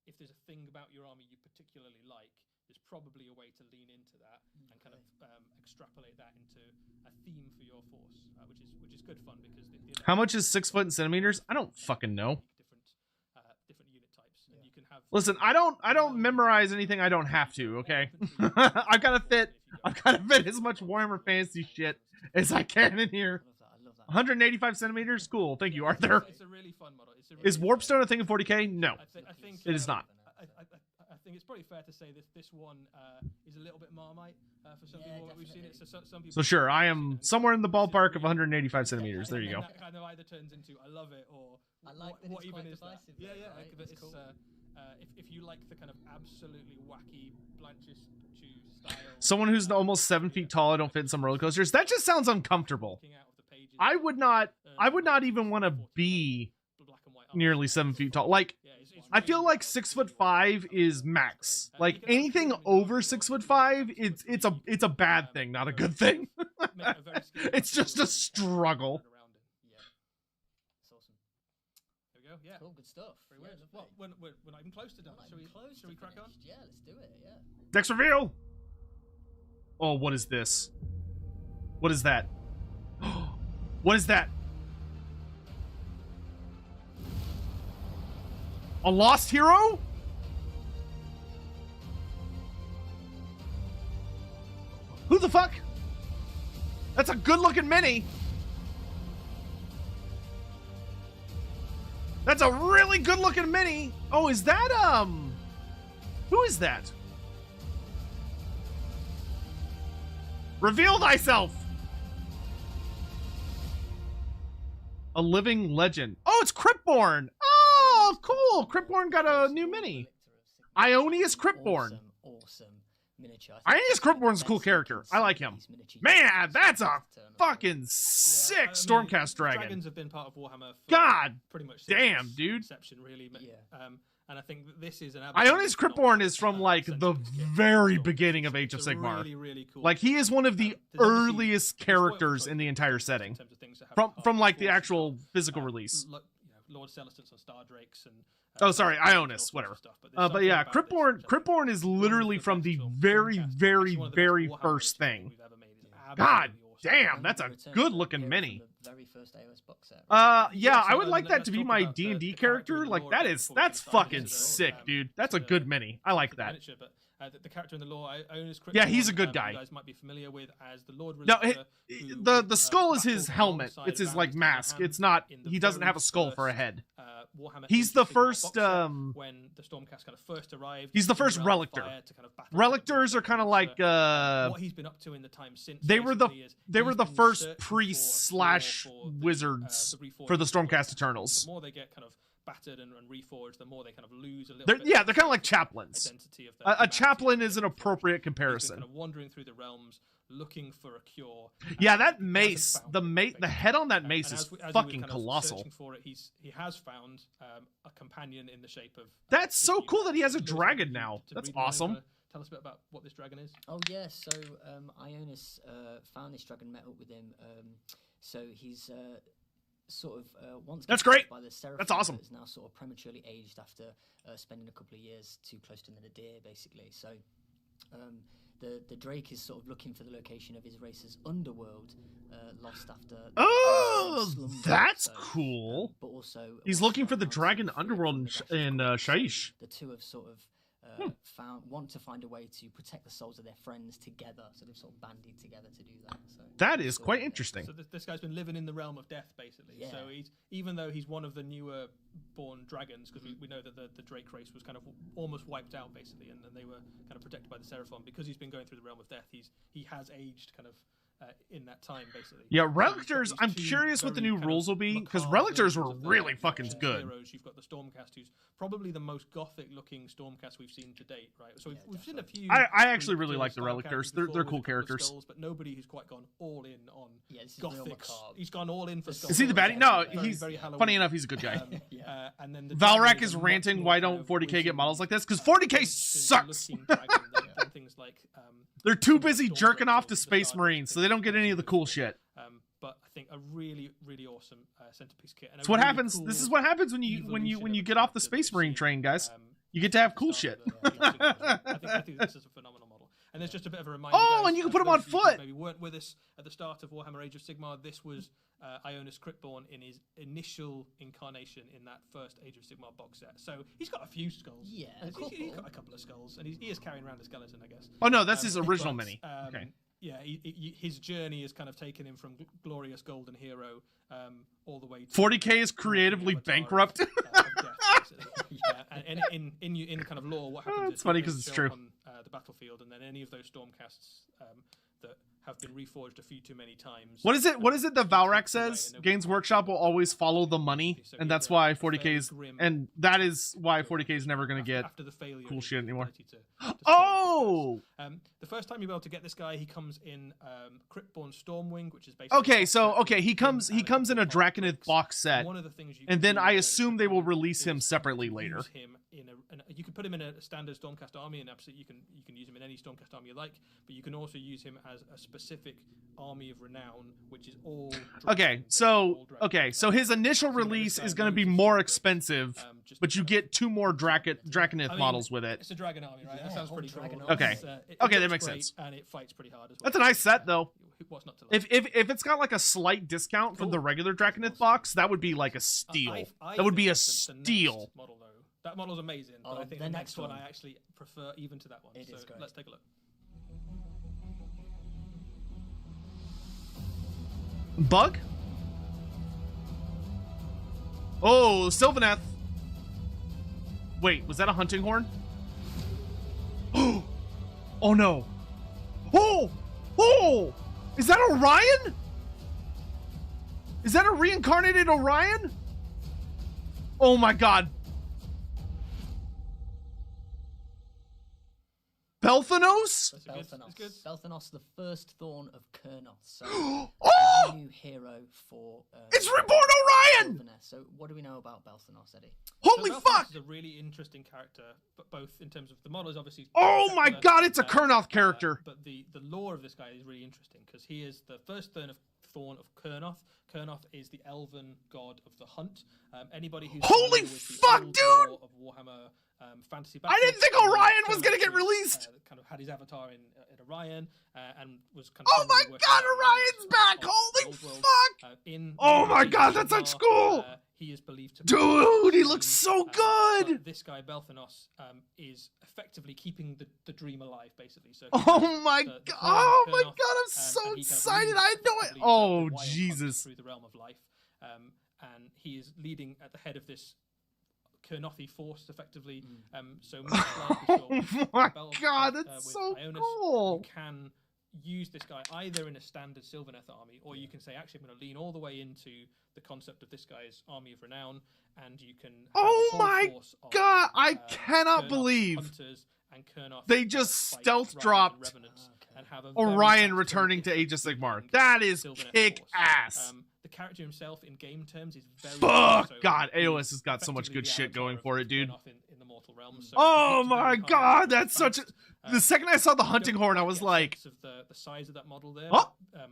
if there's a thing about your army you particularly like, there's probably a way to lean into that and kind of extrapolate that into a theme for your force, which is good fun because How much is 6 foot in centimeters? I don't fucking know. different unit types, and you can have. Listen, I don't memorize anything I don't have to. Okay, I've got to fit as much Warhammer Fantasy shit as I can in here. I love that. 185 centimeters, cool. Thank you, Arthur. It's a really fun model. Is Warpstone a thing in 40k? No, I think it is not. I think it's probably fair to say this one is a little bit Marmite for some people. We've seen it. So some people. So sure, I am somewhere in the ballpark of 185 centimeters. There you go. That kind of either turns into I love it or I like that what it's even quite is that? divisive, Yeah, though, yeah. right? But It's cool. if you like the kind of absolutely wacky Blanchest style. Someone who's almost 7 feet tall, I don't fit in some roller coasters. That just sounds uncomfortable. Looking out of the pages, I would not even want to be black and white nearly art. 7 feet tall. Like, Yeah, it's I feel really like well 6'5" is max. Like anything over 6'5", it's a bad thing, not a good thing. It's just a struggle. Yeah. It's awesome. There we go. Yeah. Cool, good stuff. Very Yeah, weird. lovely. Well, we're not even close to done. We're not Shall we, even close shall to we crack on? finished. Yeah, let's do it. Yeah. Dex reveal. Oh, what is this? What is that? What is that? A lost hero? Who the fuck? That's a good-looking mini. That's a really good-looking mini. Oh, is that, who is that? Reveal thyself. A living legend. Oh, it's Cryptborn. Oh, cool. Cryptborn got a new mini. Ionius Cryptborn. Awesome miniature. Ionius Cryptborn's a cool character. I like him. Man, that's a fucking sick Stormcast dragon. Dragons have been part of Warhammer for God pretty much damn, since dude. Inception, really. Yeah. And I think that this is an Ionius Cryptborn is from like the very beginning of Age of Sigmar. Really, really cool. Like he is one of the There's obviously- earliest characters in the entire setting. in terms of things that have From like the before, actual physical release. Lord Celestance on Star Drakes and Oh, sorry, all Ionis, sorts of whatever. stuff, there's But something yeah, about this Cryptborn which I think Cryptborn is literally from the very, very, very first thing. God damn, that's a good looking mini. Very first AOS box set. Right? Yeah, I would so like that let's to be talk my about D&D the character. character Like in the that lore is before that's we start fucking into the, sick, dude. That's a good mini. I like that. Miniature, but the character in the lore, Ionis Cryptborn, Yeah, he's a good guy. You guys might be familiar with as the Lord No, Releaser, the skull is his battled helmet. alongside It's his Baron like mask. It's not. in the He doesn't very have a skull for a first, head. Warhammer He's Age the of Sigmar first, box set, when the Stormcast kind of first arrived. He's the in first Realm of Relictor. Fire to kind of battle Relictors are kind of like what he's been up to in the time since. they were the basically is they were he's the been first searching priests for slash the, wizards reforged for the Stormcast. Stormcast Eternals. The more they get kind of battered and reforged, the more they kind of lose a little They're, bit. yeah, of they're kind of like the chaplains. identity of their A humanity chaplain and is an their appropriate He's been comparison. kind of wandering through the realms, looking for a cure. Yeah, and that he hasn't mace, found the it, the basically. head on that And mace is as he was fucking kind of colossal. searching for it, he has found a companion in the shape of. That's this so unit. cool that he has a Lewis, dragon to now. That's read more, awesome. you wanna Tell us a bit about what this dragon is. Oh yeah, so Ionis found this dragon, met up with him. So he's sort of once. That's captured great. By the Seraphim, That's awesome. Is now sort of prematurely aged after spending a couple of years too close to another deer, basically. So the Drake is sort of looking for the location of his race's underworld, lost after. Oh, slumber, that's so, cool. But also He's also looking for the found dragon some freedom underworld from in the Sh- Dashish in, Queen. So Shaiish. The two have sort of want to find a way to protect the souls of their friends together. So they've sort of bandied together to do that. So That is so, quite yeah. interesting. So this guy's been living in the realm of death, basically. Yeah. So even though he's one of the newer born dragons, because we know that the Drake race was kind of almost wiped out, basically, and they were kind of protected by the Seraphim. Because he's been going through the realm of death, he has aged kind of in that time, basically. Yeah, So you've got Relictors, these I'm two curious what the very new kind of rules will be, because macabre Relictors versions were of the really fucking ancient good. heroes. You've got the Stormcast, who's probably the most gothic-looking Stormcast we've seen to date, right? So we've seen a few. I actually really like the style Relictors. characters They're before cool with a couple of characters. skulls, but nobody who's quite gone all in on this is real gothic. macabre. He's gone all in for skulls. Is he the baddie? No, Very, he's very Halloween. funny enough. He's a good guy. And then the Valrak dragon is a much ranting, more why kind don't of 40k get wizened, models like this? Because 40k ancient sucks. looking dragon than things like, They're too some of the busy Storm jerking off Reapers to or the Space Star Marines, so they don't get any of the cool shit. But I think a really, really awesome centerpiece kit. And It's what really happens. cool This is what happens when you evolution of get a off the character Space that Marine we've train, seen, guys. um, You get to have at the cool start shit. of the- I think this is a phenomenal model. And there's just a bit of a reminder. Oh, guys, and you can for put him on those of you who foot. Maybe weren't with us at the start of Warhammer Age of Sigmar. This was Ionis Cryptborn in his initial incarnation in that first Age of Sigmar box set. So he's got a few skulls. Yeah, he's got a couple of skulls, and he is carrying around a skeleton, I guess. Oh no, that's his original but, mini. Okay. Yeah, his journey has kind of taken him from glorious golden hero all the way to 40k is creatively avatar bankrupt. of death, basically. And in kind of lore, what happens? It's is funny he 'cause does it's show true. up on the battlefield, and then any of those stormcasts that have been reforged a few too many times. What is it? What is it that he Valrak takes away, says? and nobody Games can Workshop will always follow the money, So and he's that's a why fairly 40k is, grim and that is why 40k is never going to get. after the failure cool of shit his anymore. ability to Oh! the first time you're able to get this guy, he comes in Cryptborn Stormwing, which is basically Okay, so he comes in a Draconith box set, One of the things you and can then do I with assume they will release him is separately use later. him in you can put him in a standard Stormcast army, and absolutely you can use him in any Stormcast army you like. But you can also use him as a specific army of renown, which is all. Okay, so his initial release is going to be more expensive, but you get 2 more Draconith models with it. It's a dragon army, right? Yeah, that sounds whole pretty cool. dragon Okay. It Okay, that looks makes great, sense. and it fights pretty hard as well. That's a nice set, though. What's not to like? If it's got like a slight discount from the regular Draconith box, that would be like a steal. I That would be a think the steal. next model, though, that model's amazing, but I think the the next next one one. I actually prefer even to that one. It So is great. let's take a look. Bug? Oh, Sylvaneth. Wait, was that a hunting horn? Oh no. Oh! Is that Orion? Is that a reincarnated Orion? Oh my god. Belthanos? That's a good. That's good. Belthanos, the first Thorn of Kurnoth. So Oh! a new hero for. It's Reborn Orion! Sylvaneth. So what do we know about Belthanos, Eddie? Holy So Belfast fuck! is a really interesting character, but both in terms of the model is obviously. Oh my spectacular, god, it's a Kurnoth character. But the lore of this guy is really interesting because he is the first Thorn of Kurnoth. Kurnoth is the elven god of the hunt. Anybody who's Holy familiar with the fuck, old dude! lore of Warhammer Fantasy. I didn't think Battles, Orion was Kurnoth gonna get is, released. Kind of had his avatar in Orion and was kind of. Oh my primarily working god, on Orion's the back! old Holy world. fuck! In Oh my Age of god, that's such Sigmar, cool! He is believed to be Dude, he looks so but good! this guy Belthanos is effectively keeping the dream alive, basically. So Oh my god! the Oh my Kurnoth, god! I'm and so he kind of excited! leads I know it! effectively Oh the wild hunt Jesus! through the realm of life, and he is leading at the head of this Kurnothi force, effectively. So much like we Oh saw my Bel- god! with That's so Ionis, cool! You can use this guy either in a standard Sylvaneth army, or you can say, actually, I'm going to lean all the way into the concept of this guy's army of renown, and you can. Have Oh a whole my force of, god! I cannot Kurnoth believe hunters and Kurnoth they just fight stealth riders and dropped revenants and have a very Orion fast, returning very to Age of different Sigmar. looking That is Sylvaneth kick force. ass! The character himself in game terms is very Fuck! so God, he's AOS has got so much effectively good the shit avatar going of for it, dude. Kurnoth in the mortal realms. So Oh it's my very kind of god, that's such a... fast. The second I saw the You hunting don't horn, I quite was get a like... sense of the size of that model there. Huh?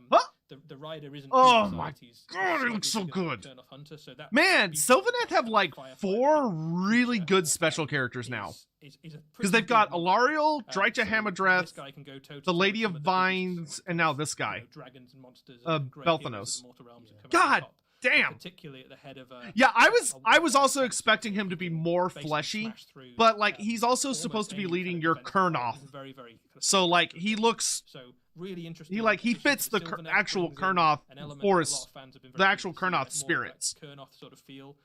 but, Huh? The rider isn't. Oh huge my size, he's god, it slightly looks so bigger than good. Kurnoth Hunter, so that Man, beast Sylvaneth have like firefighter 4 really creature, good special characters now. is a Because pretty they've big got model. Alariel, So Drycha this Hamadreth, guy can go toe-to-toe the with Lady some of the biggest, Vines, and now this guy. dragons and monsters, Uh, and great heroes of Belthanos. the mortal realms that come out God the top. damn! Particularly at the head of a. Yeah, I was also expecting him to be more basically fleshy, smash through, but like he's also almost supposed to be any leading kind your of defense line. Kurnoth. He's very, very kind of So like he looks, so really interesting. he fits the Sylvaneth actual brings in Kurnoth an element forest, that a lot of fans have been the very actual keen to see, Kurnoth like more of that spirits. Kurnoth sort of feel.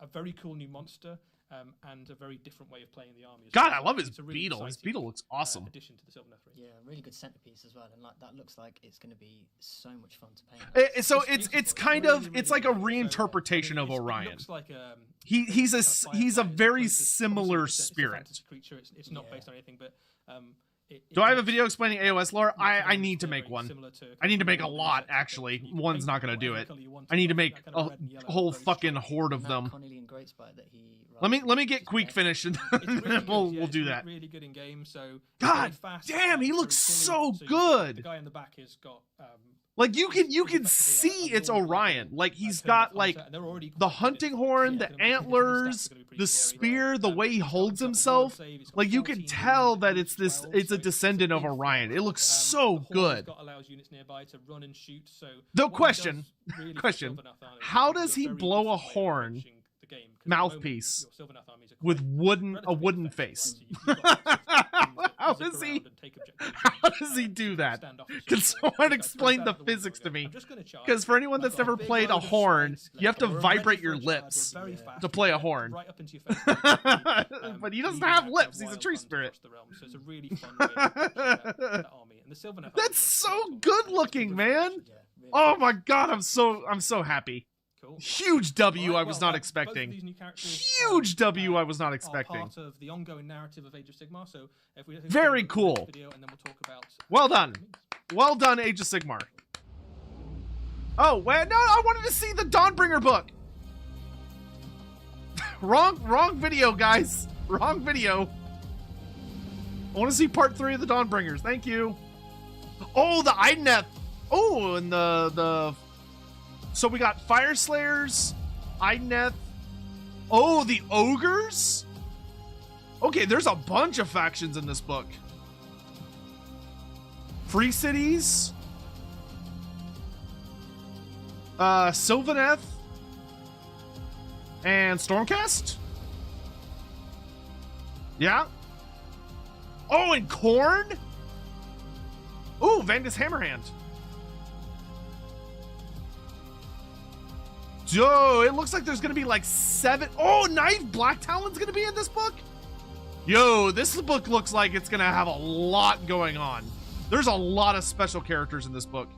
A very cool new monster. and a very different way of playing the army. God, I love his It's a really beetle. His exciting, beetle looks awesome. Addition to the Sylvaneth range. Yeah, really good centerpiece as well, and like that looks like it's going to be so much fun to paint. So It's it's beautiful. kind It's of really, it's really like a beautiful. reinterpretation of It Orion. looks like He's kind of a firefly very closest. similar Obviously, it's a spirit. fantasy creature. It's not based on anything, but Do I have a looks- video explaining AOS lore? yeah, I it's need to very make one. similar to I need to make a kind of lot, insects, actually. but you can One's paint not gonna do whatever it. colour you want I need to on make that kind of a red and yellow, whole very fucking striking. horde of That them. Cornelian Greatspire that he Let me writes get is Queek great. finished and It's really then good, we'll yeah, do it's that. really good in game. So God very fast, damn, he very looks silly. so you've got- good. The guy in the back has got Like you can effectively see a it's normal Orion. looking, Like he's turret got hunter, like and they're already the quite good hunting at horn, fighting. the Yeah, I can imagine his stats antlers, are gonna be pretty the scary. spear, the way he He's got holds the himself. save, he's got Like you can 14 tell wounds, that he's it's this 12, it's so a descendant of big Orion. It looks the so horn has good. got allows units nearby to run and shoot. So The what he question, does really for question, Sylvaneth armies how is does a he very blow a different way of horn approaching the game, 'cause at the moment, mouthpiece your Sylvaneth armies are with quite a relatively wooden effective, face? right? So you've got lots of things How that zip does he- around and take objectives How and, does he do that? stand off and Can so forth. someone This guy explain throws the out the window physics and to goes, me? "I'm just gonna charge." Because for anyone I've that's got a never big played a load of horn, spikes, you have to we're ready vibrate for your a charge, lips we're very Yeah. fast, to play a we get horn. right up into your face. But he doesn't leading have that lips. kind He's a of tree wild hunt spirit. across the realm. So it's a really fun way of approaching that army. And the Sylvaneth army That's looks so awesome. good It's looking, good man. reflection. Yeah, really Oh good. my god, I'm so happy. Cool. Huge W Alright, I was well, not both of expecting. these new characters, Huge W I was not are expecting. part of the ongoing narrative of Age of Sigmar. So if we Very look at the cool. next video and then we'll talk about Well done. Well done, Age of Sigmar. Oh, wait, no, I wanted to see the Dawnbringer book. wrong video, guys. Wrong video. I want to see part 3 of the Dawnbringers. Thank you. Oh, the AdMech. Oh, and the so we got Fire Slayers, AdMech. Oh, the Ogres? Okay, there's a bunch of factions in this book. Free Cities. Sylvaneth. And Stormcast? Yeah. Oh, and Khorne? Ooh, Vandus Hammerhand. Yo, it looks like there's gonna be like 7. Oh, Knife Black Talon's gonna be in this book? Yo, this book looks like it's gonna have a lot going on. There's a lot of special characters in this book.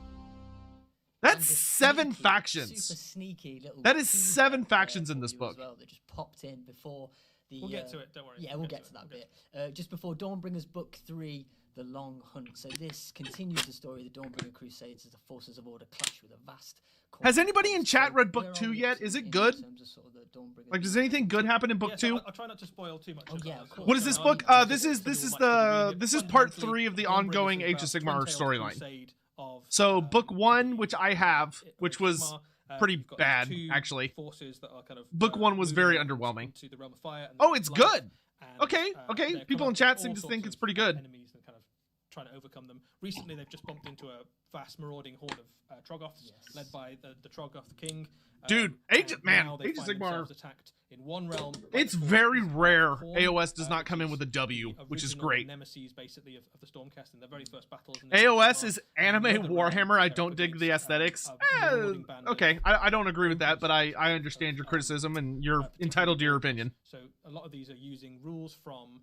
And That's the 7 sneaky, factions. Super sneaky little. That is teaser 7 there factions in for this you book. As well, that just popped in before the. We'll get to it, don't worry. Yeah, we'll get to that bit. Just before Dawnbringers Book 3, The Long Hunt. So this continues the story of the Dawnbringer Crusades as the forces of order clash with a vast. Has anybody in chat So read book where are 2 we yet? up to Is it in good? terms of sort of the Dawnbringer Like, does anything good happen in book Yeah, so 2? I'll try not to spoil too much. Oh, of yeah, that. of course. What is this So, book? I mean, This is Fundamentally, part 3 of the Dawnbringers ongoing is Age of about Sigmar Twin Tales storyline. Crusade of, So book 1, which I have, Age of which was Sigmar, pretty you've got bad, two actually. Forces that are kind of, Book 1 was very moving underwhelming. into the realm of fire and Oh, the it's realm of light, good. and, Okay, okay. they're People coming in up chat with seem all to sorts think it's of pretty good. Enemies and kind of trying to overcome them. Recently, they've just bumped into a vast marauding horde of Troggoths, Yes. led by the Troggoth King. Dude, and man, now they Age of find Sigmar. themselves attacked in one realm. by It's the forces very of rare Khorne, AOS does not which come in is with a W, the which is original great. Nemesis, basically, of the Stormcast in their very first battles. in Age of AOS Sigmar. is And anime the other realm, Warhammer. I they're don't up dig the against, aesthetics. a marauding band of Okay, I don't agree with that, but I understand your criticism and you're entitled to your opinion. So a lot of these are using rules from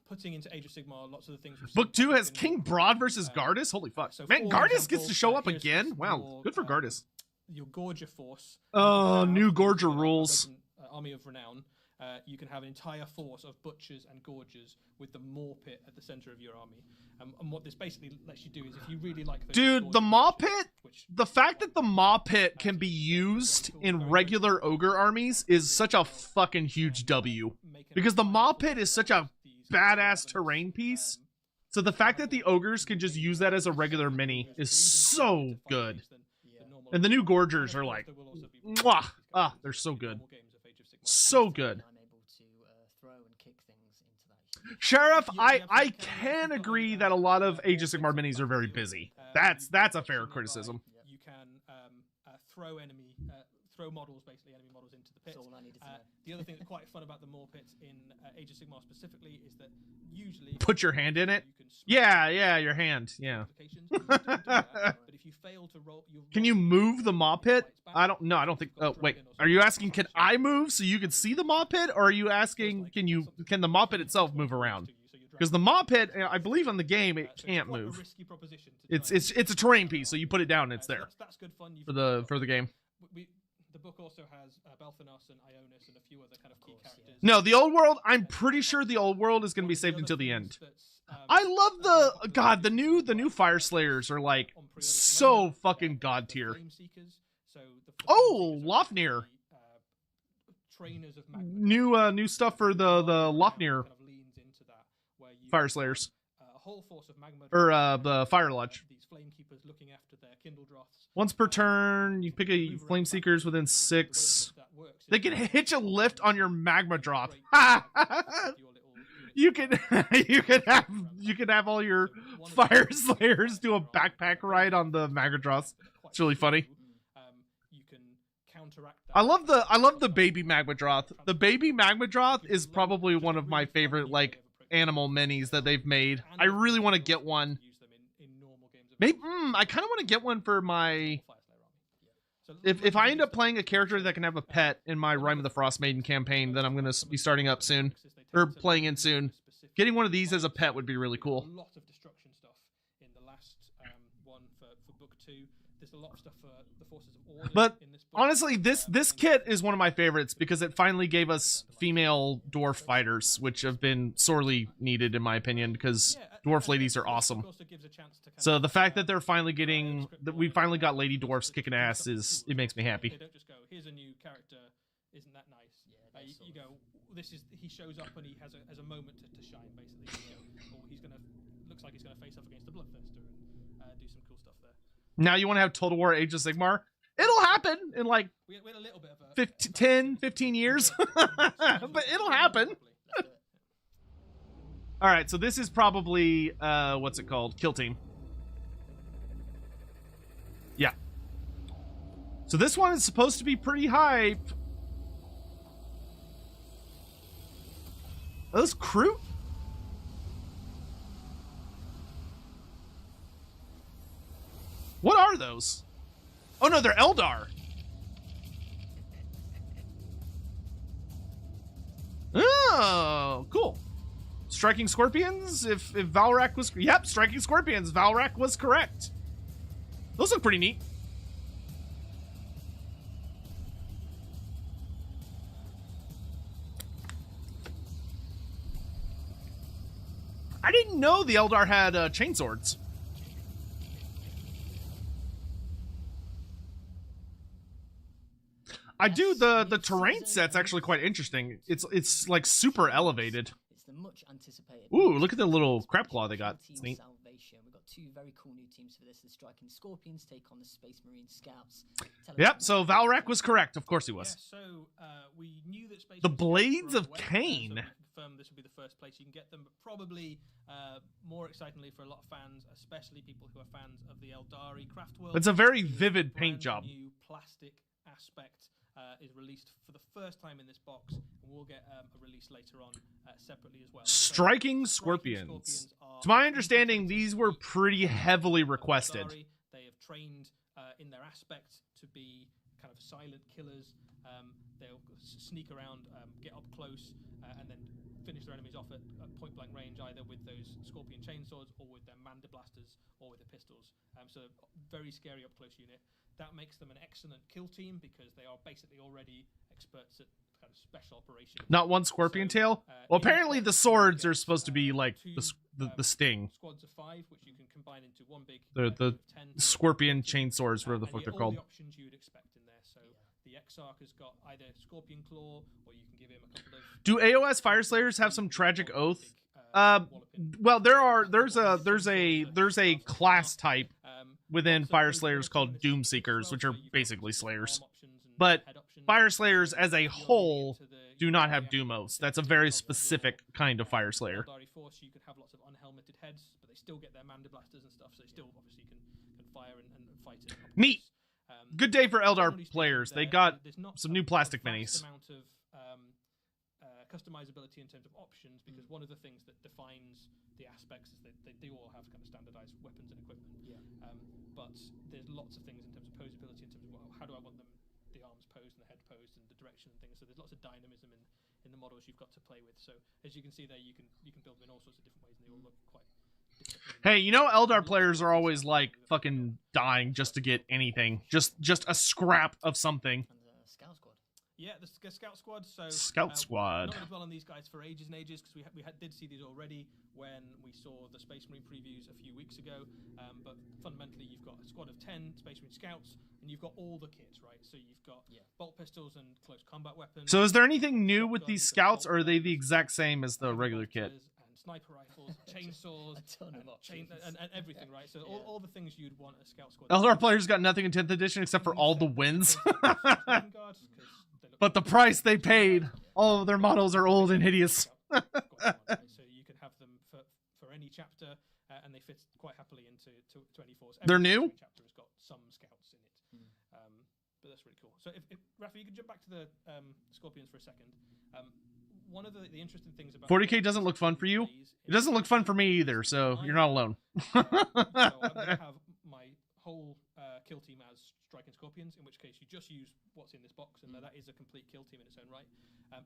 putting into Age of Sigmar lots of the things. we've Book seen 2 has in- King Broad versus Gardas. Holy fuck. so Man, for Gardas gets example, to show up here's again? Wow, your, good for Gardas. Your Gorger force. Oh, you can new have- Gorger you can have rules. Army of Renown. You can have an entire force of butchers and gorgers with the maw pit at the center of your army. And what this basically lets you do is, if you really like those Dude, the gorger Maw butchers, Pit, which the fact that the Maw Pit can be used in regular ogre armies is such a fucking huge W. make an Because the entire Maw force Pit is such a these badass weapons, terrain piece. um, So the fact that the ogres can just use that as a regular mini is so good. And the new Gorgers are like, mwah! Ah, they're so good. So good. I'm able to throw and kick things into that. Sheriff, You I have to can you've got agree the, that a lot of uh, Age of all Sigmar sorts of minis are very battlefield. busy. That's a fair nearby. criticism. You can throw enemy throw models, basically enemy models, into the pit. That's all I needed to know. The other thing that's quite fun about the Maw pits in Age of Sigmar specifically is that usually Put your hand in it. you can smash Yeah, your hand. Yeah. applications, and you can do that, but if you fail to roll, Can you move the Maw pit? I don't think. Oh, wait. Are you asking, can I move so you can see the Maw pit? Or are you asking, can the Maw pit itself move around? Because the Maw pit, I believe on the game, it can't move. It's a terrain piece, so you put it down and it's there. That's good fun. For the game. The book also has Belthanos and Ionis and a few other kind of key characters. No, the old world, I'm pretty sure the old world is going to be saved until the end. I love the new Fire Slayers are like so fucking god tier. Oh, LAWhammer. New stuff for the LAWhammer Fire Slayers. Or the Fire Lodge. These flame keepers looking after their kindle drafts. Once per turn, you pick a Flame Seekers within 6. They can hitch a lift on your magma drop. You can have all your Fire Slayers do a backpack ride on the magma drops. It's really funny. I love the baby magma droth. The baby magma droth is probably one of my favorite like animal minis that they've made. I really want to get one. Maybe I kind of want to get one for my. If I end up playing a character that can have a pet in my Rime of the Frost Maiden campaign, then I'm going to be starting up soon or playing in soon. Getting one of these as a pet would be really cool. A lot of destruction stuff in the last one for book 2. There's a lot of stuff for the Forces of Order. But in this book. honestly, this kit is one of my favorites because it finally gave us female dwarf fighters, which have been sorely needed in my opinion because dwarf ladies are awesome. So the fact that they're finally getting that we finally got lady dwarfs kicking ass it makes me happy. They don't just go, here's a new character, isn't that nice? You go, he shows up and he has a moment to shine basically. Looks like he's gonna face off against the Bloodthirster and do some cool stuff there. Now you want to have Total War Age of Sigmar? It'll happen in like we had a little bit of a 15 years. But it'll happen. All right, so this is probably what's it called? Kill Team. Yeah. So this one is supposed to be pretty hype. Are those Kroot? What are those? Oh no, they're Eldar. Oh, cool. Striking Scorpions? If Valrak was... Yep, Striking Scorpions. Valrak was correct. Those look pretty neat. I didn't know the Eldar had chainswords. I do. The terrain set's actually quite interesting. It's like super elevated. It's the much anticipated. Ooh, look at the little crab claw they got. It's neat. Salvation. We've got 2 very cool new teams for this. The Striking Scorpions take on the Space Marine Scouts. Yep, so Valrak was correct. Of course he was. Yeah, so we knew that Space The Marine Blades Scouts of were away, Cain. So we confirmed this would be the first place you can get them, but probably more excitingly for a lot of fans, especially people who are fans of the Eldari craft world. It's a very the vivid paint brand job. New plastic aspect is released for the first time in this box, and we'll get a release later on separately as well. Striking Scorpions. To my understanding, these were pretty heavily requested. They have trained in their aspect to be kind of silent killers. They'll sneak around, get up close, and then finish their enemies off at point-blank range, either with those Scorpion chainswords or with their Manda blasters or with the pistols. So very scary up-close unit. That makes them an excellent kill team because they are basically already experts at kind of special operations. Not one Scorpion tail? Well, apparently the swords are supposed to be like the sting. Squads of 5, which you can combine into one big The 10. Scorpion chainswords, whatever the fuck they're all called. the options you would expect in there. So the Exarch has got either Scorpion Claw, or you can give him a couple of... Do AOS Fire Slayers have some tragic oath? Well, there's a class type within Fire Slayers called Doom Seekers, which are basically Slayers. But Fire Slayers as a whole do not have Doom Oaths. That's a very specific kind of Fire Slayer. You could have lots of unhelmeted heads, but they still get their Manda blasters and stuff, so they still obviously can fire and fight it. Neat. good day for Eldar generally speaking, players. They there- got there's not some a- new a plastic vast minis. amount of customizability in terms of options, because one of the things that defines the aspects is that they do all have kind of standardized weapons and equipment. Yeah. But there's lots of things in terms of posability, in terms of how do I want them, the arms posed and the head posed and the direction and things. So there's lots of dynamism in the models you've got to play with. So as you can see there, you can build them in all sorts of different ways, and they all look quite different. Hey, you know Eldar players are always like fucking dying just to get anything, just a scrap of something. And the Scout Squad. Yeah, the Scout Squad. So Scout Squad. Not going to dwell on these guys for ages and ages, because we did see these already when we saw the Space Marine previews a few weeks ago. But fundamentally, you've got a squad of 10 Space Marine Scouts, and you've got all the kits, right? So you've got bolt pistols and close combat weapons. So is there anything new with shotguns these and scouts, bolt or are they guns, the exact same as the regular kit? bolters and sniper rifles, chainsaws, A ton of and, options. and everything, right? So Yeah. all the things you'd want a Scout Squad. Eldar players got nothing in 10th edition except for all the wins. But the price they paid, all of their models are old and hideous. So you can have them for any chapter, and they fit quite happily into 24s. They're Every new? chapter has got some scouts in it, but that's really cool. So if Rafa, you could jump back to the Scorpions for a second. One of the interesting things about 40K doesn't look fun for you? It doesn't look fun for me either, so you're not alone. So I'm going to have my whole kill team as Striking Scorpions, in which case you just use what's in this box, and that is a complete kill team in its own right.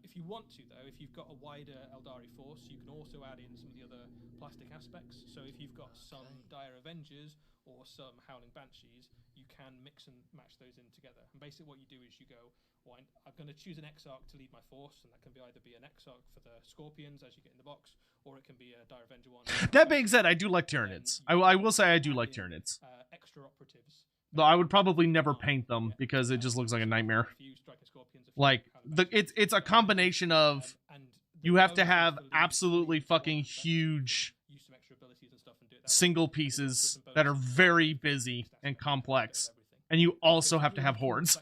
If you want to, though, if you've got a wider Eldari force, you can also add in some of the other plastic aspects. So if you've got some Dire Avengers or some Howling Banshees, you can mix and match those in together. And basically what you do is you go, well, I'm going to choose an Exarch to lead my force, and that can either be an Exarch for the Scorpions, as you get in the box, or it can be a Dire Avenger one. That being said, I do like Tyranids. I will say I do like Tyranids. Extra operatives. Though I would probably never paint them because it just looks like a nightmare. Like it's a combination of you have to have absolutely fucking huge single pieces that are very busy and complex, and you also have to have hordes.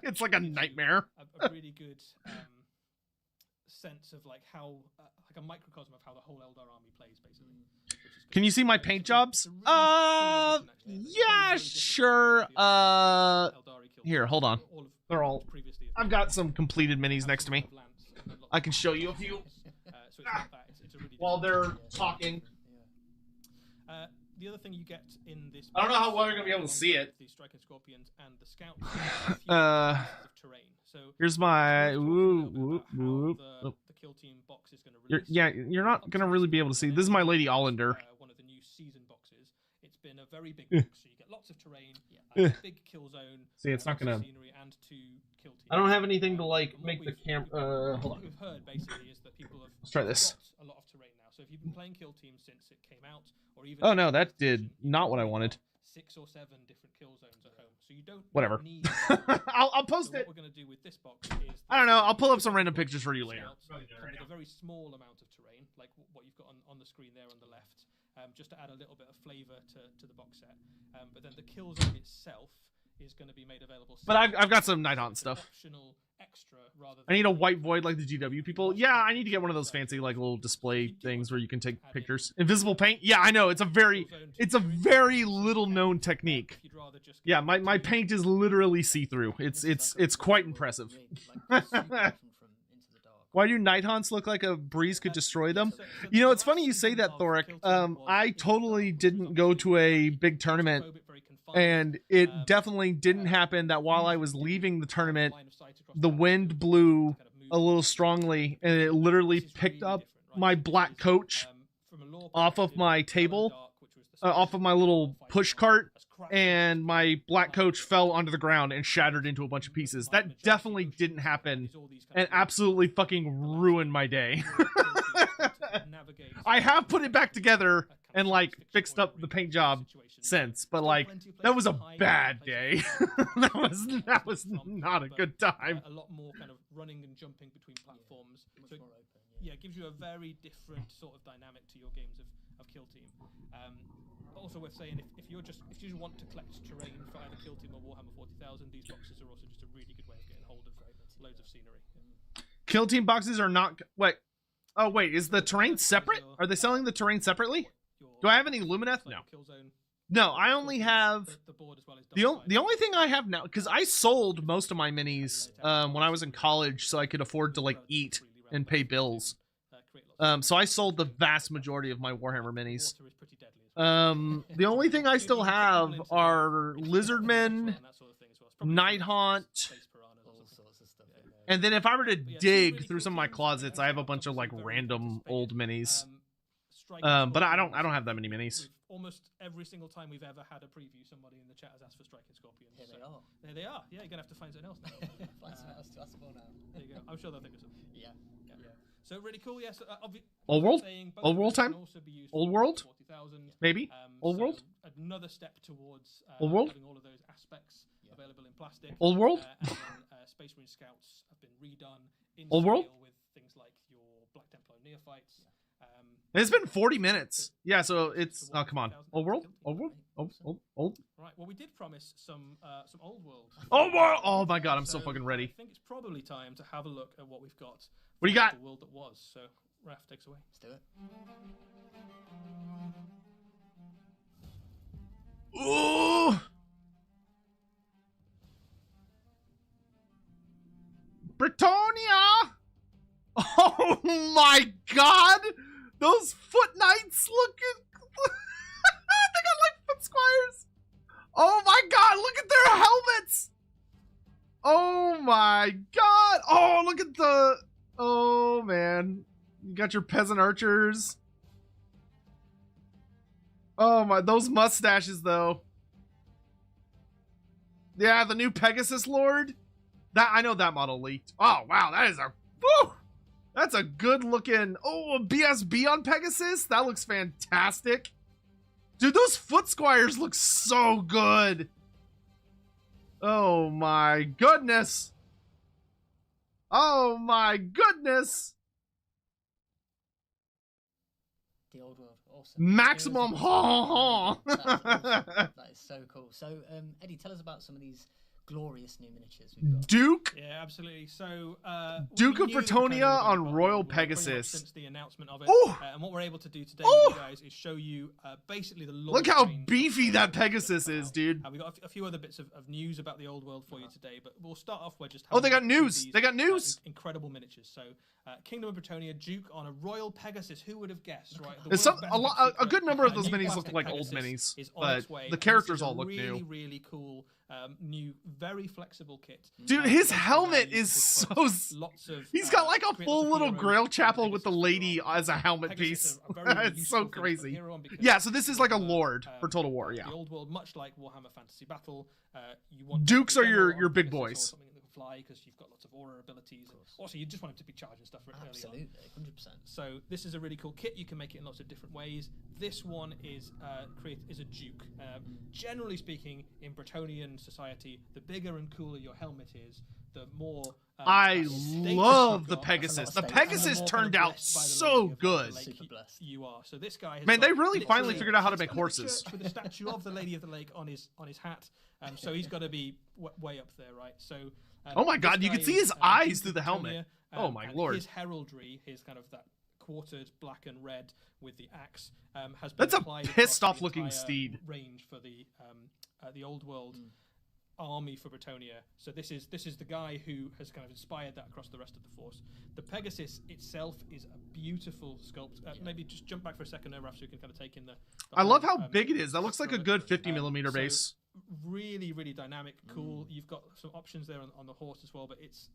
It's like a nightmare. A really good sense of like how like a microcosm of how the whole Eldar army plays, basically. Can you see my paint jobs? Yeah, sure. Here, hold on. They're all. I've got some completed minis next to me. I can show you a few while they're talking. The other thing you get in this, I don't know how well you're gonna be able to see it. The Striking Scorpions and the Scouts. Of terrain. So here's my. The kill team box is going to release. You're not gonna really be able to see. This is my Lady Allender. One of the new season boxes. It's been a very big box, so you get lots of terrain, a big kill zone. See, it's not gonna. Scenery and 2 kill teams. I don't have anything to like make the camp. Hold What on. we've heard basically is that people have Let's try this. got a lot of terrain now. So if you've been playing kill teams since it came out, or even Oh no, that did not what I wanted. 6 or 7 different kill zones at home, so you don't Whatever. need. I'll post So it. what we're going to do with this box is I don't know. I'll pull up some random pictures for you later. Scouts come with a very small amount of terrain, like what you've got on the screen there on the left, just to add a little bit of flavour to the box set. But then the kill zone itself is going to be made available. But I've got some Night Hunt It's an stuff. optional extra rather I need a white void like the GW people. Yeah, I need to get one of those fancy like little display things where you can take pictures. Invisible paint. Yeah, I know. It's a very little known technique. If you'd rather just Yeah, my paint is literally see-through. It's quite impressive. Why do Night Haunts look like a breeze could destroy them? You know, it's funny you say that, Thoric. I totally didn't go to a big tournament, and it definitely didn't happen that while I was leaving the tournament, the wind blew a little strongly, and it literally picked up my black coach off of my table, off of my little push cart, and my black coach fell onto the ground and shattered into a bunch of pieces. That definitely didn't happen, and absolutely fucking ruined my day. I have put it back together and like fixed up the paint job since, but like that was a bad day. that was not a good time. A lot more kind of running and jumping between platforms. So it gives you a very different sort of dynamic to your games of Kill Team. Also worth saying, if you just want to collect terrain for either Kill Team or Warhammer 40,000, these boxes are also just a really good way of getting hold of loads of scenery. Kill Team boxes are not. Wait. Oh wait, is the terrain separate? Are they selling the terrain separately? Do I have any Lumineth? No. No, I only have the board as well as the only thing I have now, because I sold most of my minis when I was in college, so I could afford to like eat and pay bills. So I sold the vast majority of my Warhammer minis. The only thing I still have are Lizardmen, Nighthaunt, and then if I were to dig through some of my closets, I have a bunch of like random old minis. But I don't have that many minis. Almost every single time we've ever had a preview, somebody in the chat has asked for Striking Scorpions. Here they are. There they are. Yeah, you're gonna have to find something else now. Find something else to ask for now. There you go. I'm sure they'll think of something. Yeah. So really cool. Yes. Old world. Old world time. Old world. 40,000. Maybe. Old world. Another step towards old world. Having all of those aspects available in plastic. Old world. And then, Space Marine Scouts have been redone in old world with things like your Black Templar Neophytes. It's been 40 minutes. Yeah, so it's come on. Old world. Old. Right. Well, we did promise some old world. Old world. Oh my god, I'm so fucking ready. I think it's probably time to have a look at what we've got. What do you got? The world that was. So, Raph takes away. Let's do it. Ooh. Brettonian. Oh my god! Those foot knights looking. They got like foot squires. Oh my god! Look at their helmets. Oh my god! Oh, look at the. Oh man, you got your peasant archers. Oh my, those mustaches though. Yeah, the new Pegasus Lord. That I know that model leaked. Oh wow, that is a. Woo! That's a good looking. Oh, a BSB on Pegasus. That looks fantastic. Dude, those foot squires look so good. Oh my goodness. Oh my goodness. The old world, awesome. Maximum ha ha. That is so cool. So, Eddie, tell us about some of these glorious new miniatures we've got. Duke. Yeah, absolutely. So, Duke of Brettonian on Royal Pegasus. Since the announcement of it, Ooh. And what we're able to do today with you guys is show you basically the Look how beefy that Pegasus is, dude. We got a few other bits of news about the old world for you today, but we'll start off with just. Oh, they got news. They got news. Incredible miniatures. So, Kingdom of Brettonian, Duke on a Royal Pegasus. Who would have guessed, right? A good number of those minis look like old minis, but the characters all look new. Really cool. New, very flexible kit. Dude, his helmet is so. Lots of. He's got like a full little Grail Chapel with the lady as a helmet piece. It's so crazy. Yeah, so this is like a lord for Total War. Yeah. The old world, much like Warhammer Fantasy Battle, you want Dukes are your big boys. Fly because you've got lots of aura abilities. And also, you just want him to be charging stuff early on. Absolutely, 100%. So this is a really cool kit. You can make it in lots of different ways. This one is a Duke. Generally speaking, in Brettonian society, the bigger and cooler your helmet is, the more. I love the Pegasus. The Pegasus turned out so good. You are. So this guy. Man, they really finally figured out how to make horses. With the statue of the Lady of the Lake on his hat. So he's got to be way up there, right? So. Oh my god, you can see his eyes through the helmet. Oh my lord. His heraldry, his kind of that quartered black and red with the axe, has been That's applied a pissed off the looking entire steed. Range for the old world army for Brettonian. So this is the guy who has kind of inspired that across the rest of the force. The Pegasus itself is a beautiful sculpt. Maybe just jump back for a second there, Raph, so you can kind of take in the I love how big it is. That looks like a good 50mm base. Really, really dynamic, cool. You've got some options there on the horse as well, but it's